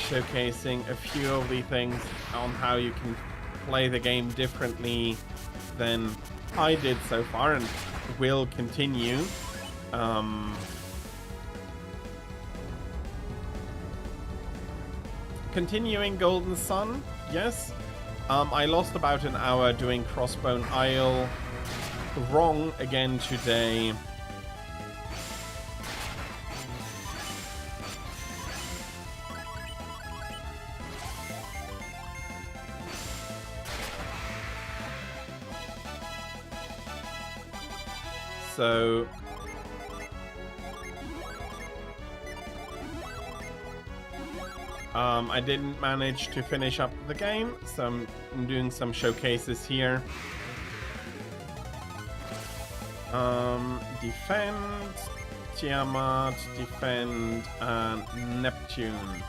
showcasing a few of the things on how you can play the game differently than I did so far and will continue. Continuing Golden Sun, yes. I lost about an hour doing Crossbone Isle. Wrong again today. So I didn't manage to finish up the game, so I'm doing some showcases here. Defend, Tiamat, defend, and Neptune.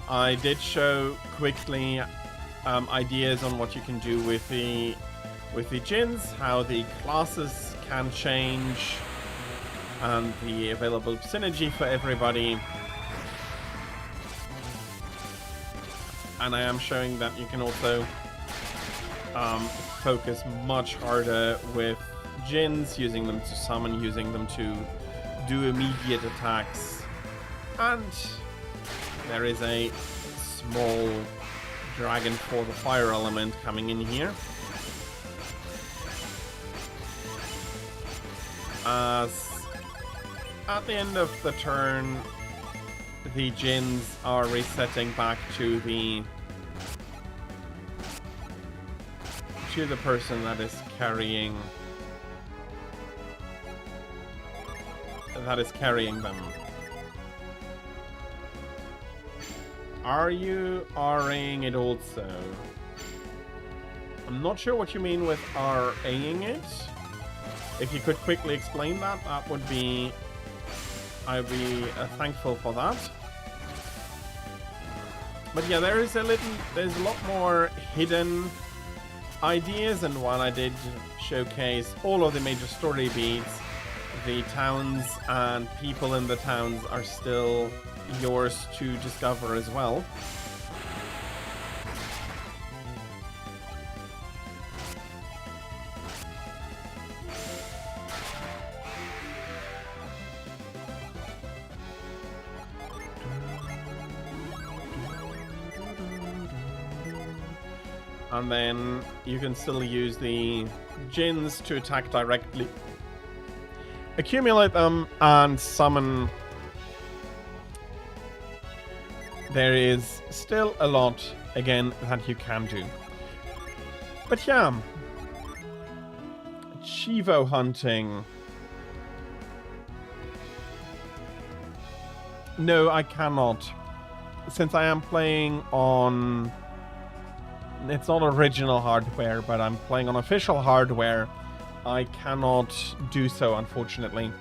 I did show quickly ideas on what you can do with the Djinns, how the classes can change, and the available synergy for everybody. And I am showing that you can also focus much harder with Djinns, using them to summon, using them to do immediate attacks. And there is a small dragon for the fire element coming in here. As at the end of the turn, the Djinns are resetting back to the person that is carrying them. Are you RAing it also? I'm not sure what you mean with RAing it. If you could quickly explain that, that would be... I'd be thankful for that. But yeah, there's a lot more hidden ideas, and while I did showcase all of the major story beats, the towns and people in the towns are still yours to discover as well. And then you can still use the Djinns to attack directly, accumulate them, and summon. There is still a lot, again, that you can do. But yeah, Chivo hunting. No, I cannot. Since I am playing on... It's not original hardware, but I'm playing on official hardware. I cannot do so, unfortunately.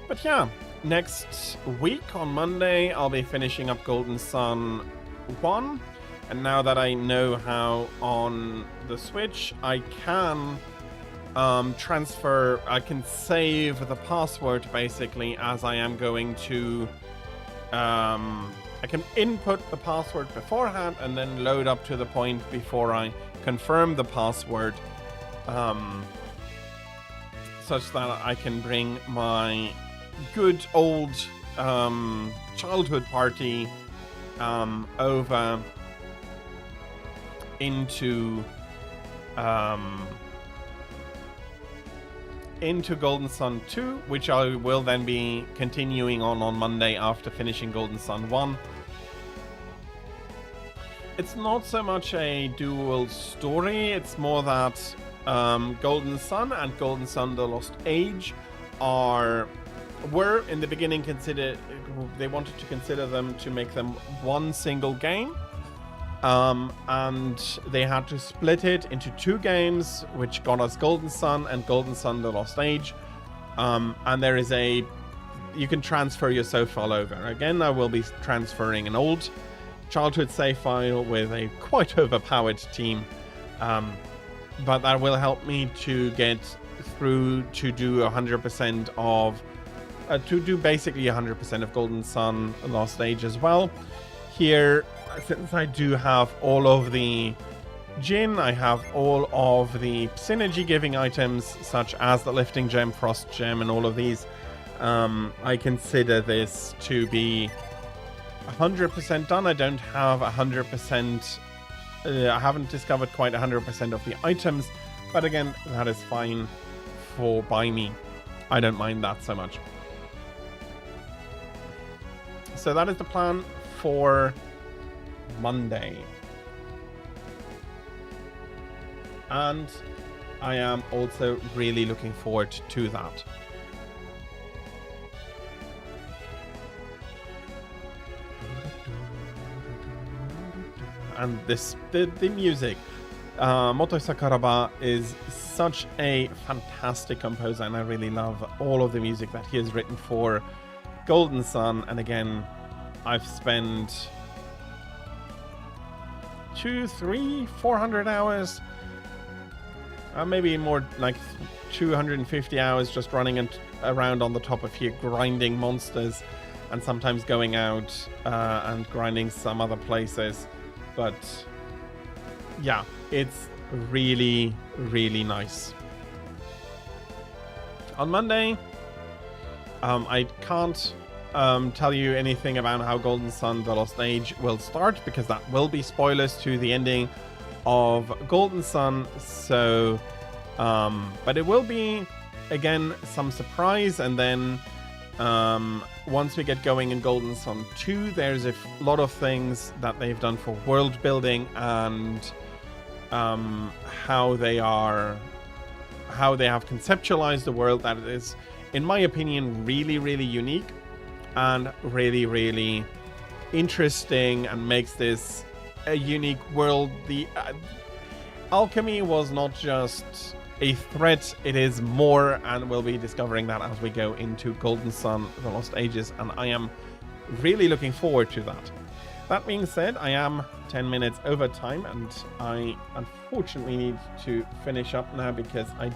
But yeah, next week on Monday, I'll be finishing up Golden Sun 1. And now that I know how on the Switch, I can transfer, I can save the password basically as I am going to... I can input the password beforehand and then load up to the point before I confirm the password, such that I can bring my good old childhood party over into Golden Sun 2, which I will then be continuing on Monday after finishing Golden Sun 1. It's not so much a dual story, it's more that Golden Sun and Golden Sun The Lost Age were in the beginning considered, they wanted to consider them to make them one single game. And they had to split it into 2 games, which got us Golden Sun and Golden Sun The Lost Age. And there is you can transfer your save file over. Again, I will be transferring an old childhood save file with a quite overpowered team. But that will help me to get through to do 100% of, basically 100% of Golden Sun Lost Age as well. Here, since I do have all of the Djinn, I have all of the synergy giving items such as the Lifting Gem, Frost Gem, and all of these. I consider this to be 100% done. I don't have 100%, I haven't discovered quite 100% of the items, but again, that is fine by me. I don't mind that so much. So that is the plan for Monday. And I am also really looking forward to that. And the music. Motoi Sakuraba is such a fantastic composer, and I really love all of the music that he has written for Golden Sun. And again, I've spent 400 hours, maybe more like 250 hours just running around on the top of here, grinding monsters, and sometimes going out and grinding some other places. But yeah, it's really, really nice. On Monday, I can't tell you anything about how Golden Sun The Lost Age will start, because that will be spoilers to the ending of Golden Sun. So but it will be, again, some surprise. And then once we get going in Golden Sun 2, there's a lot of things that they've done for world building and how they have conceptualized the world that is, in my opinion, really, really unique and really, really interesting, and makes this a unique world. The alchemy was not just a threat, it is more, and we'll be discovering that as we go into Golden Sun The Lost Ages, and I am really looking forward to that. That being said, I am 10 minutes over time, and I unfortunately need to finish up now, because I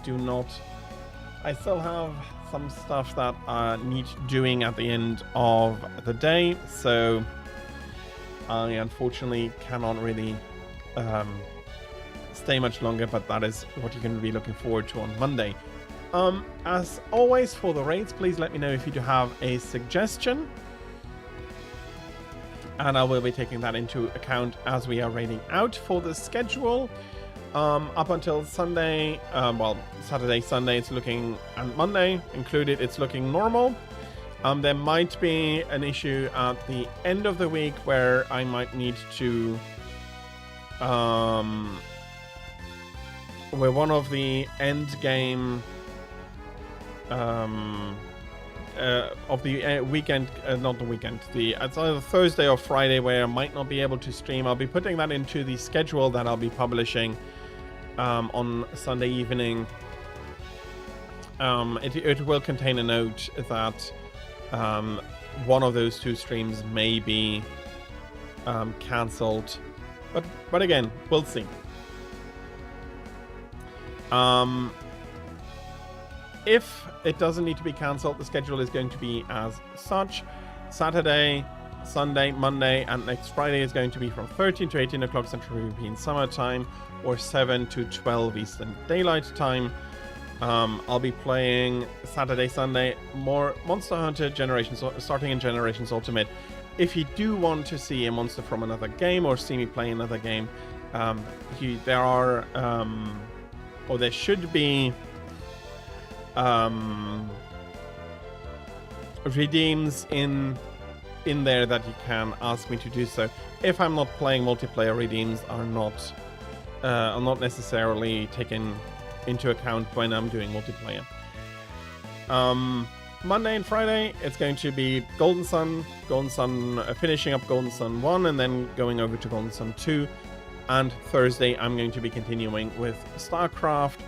still have some stuff that need doing at the end of the day, so I unfortunately cannot really stay much longer, but that is what you can be looking forward to on Monday. As always, for the raids, please let me know if you do have a suggestion, and I will be taking that into account as we are raiding out. For the schedule, up until Sunday, Saturday, Sunday, it's looking, and Monday included, it's looking normal. There might be an issue at the end of the week where I might need to where one of the end game of the weekend, not the weekend, it's either Thursday or Friday, where I might not be able to stream. I'll be putting that into the schedule that I'll be publishing on Sunday evening. It will contain a note that one of those two streams may be cancelled, but again, we'll see. If it doesn't need to be cancelled, the schedule is going to be as such. Saturday, Sunday, Monday, and next Friday is going to be from 13 to 18 o'clock Central European Summer Time, or 7 to 12 Eastern Daylight Time. I'll be playing Saturday, Sunday, more Monster Hunter Generations, starting in Generations Ultimate. If you do want to see a monster from another game, or see me play another game, there should be redeems in there that you can ask me to do so. If I'm not playing multiplayer, redeems are not necessarily taken into account when I'm doing multiplayer. Monday and Friday, it's going to be Golden Sun, finishing up Golden Sun 1 and then going over to Golden Sun 2. And Thursday, I'm going to be continuing with StarCraft.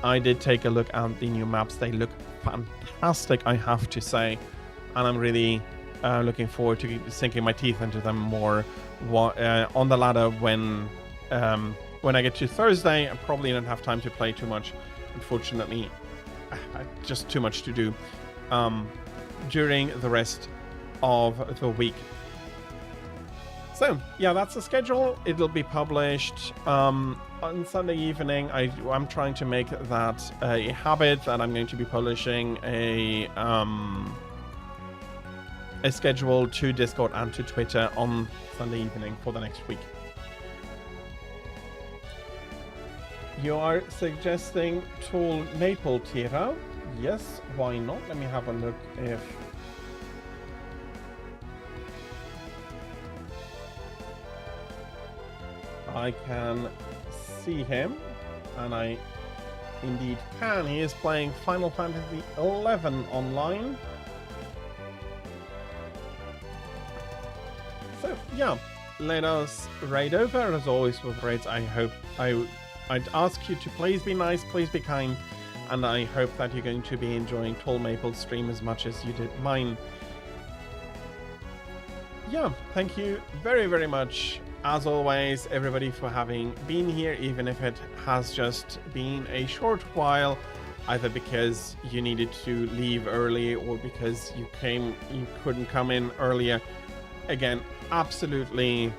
I did take a look at the new maps. They look fantastic, I have to say. And I'm really looking forward to sinking my teeth into them more on the ladder when I get to Thursday. I probably don't have time to play too much. Unfortunately, just too much to do during the rest of the week. So, yeah, that's the schedule. It'll be published on Sunday evening. I'm trying to make that a habit, that I'm going to be publishing a schedule to Discord and to Twitter on Sunday evening for the next week. You are suggesting Tall Maple, Tira? Yes, why not? Let me have a look if... I can see him, and I indeed can. He is playing Final Fantasy XI online. So yeah, let us raid over. As always with raids, I'd ask you to please be nice, please be kind, and I hope that you're going to be enjoying Tall Maple's stream as much as you did mine. Yeah, thank you very, very much, as always, everybody, for having been here, even if it has just been a short while, either because you needed to leave early or because you couldn't come in earlier. Again, absolutely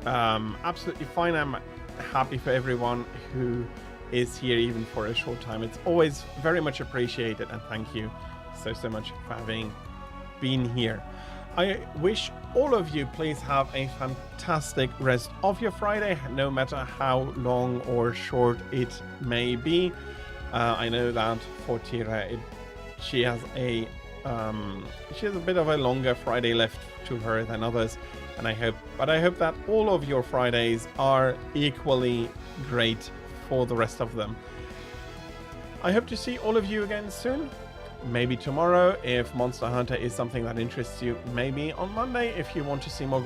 fine. I'm happy for everyone who is here, even for a short time. It's always very much appreciated, and thank you so much for having been here. I wish all of you please have a fantastic rest of your Friday, no matter how long or short it may be. I know that for Tira, she has a bit of a longer Friday left to her than others, and I hope that all of your Fridays are equally great for the rest of them. I hope to see all of you again soon. Maybe tomorrow if Monster Hunter is something that interests you. Maybe on Monday if you want to see more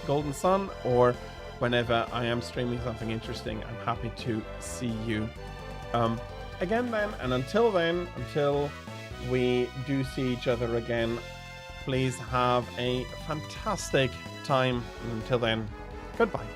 Golden Sun, or whenever I am streaming something interesting, I'm happy to see you again then. And until then, until we do see each other again, please have a fantastic time. And until then, goodbye.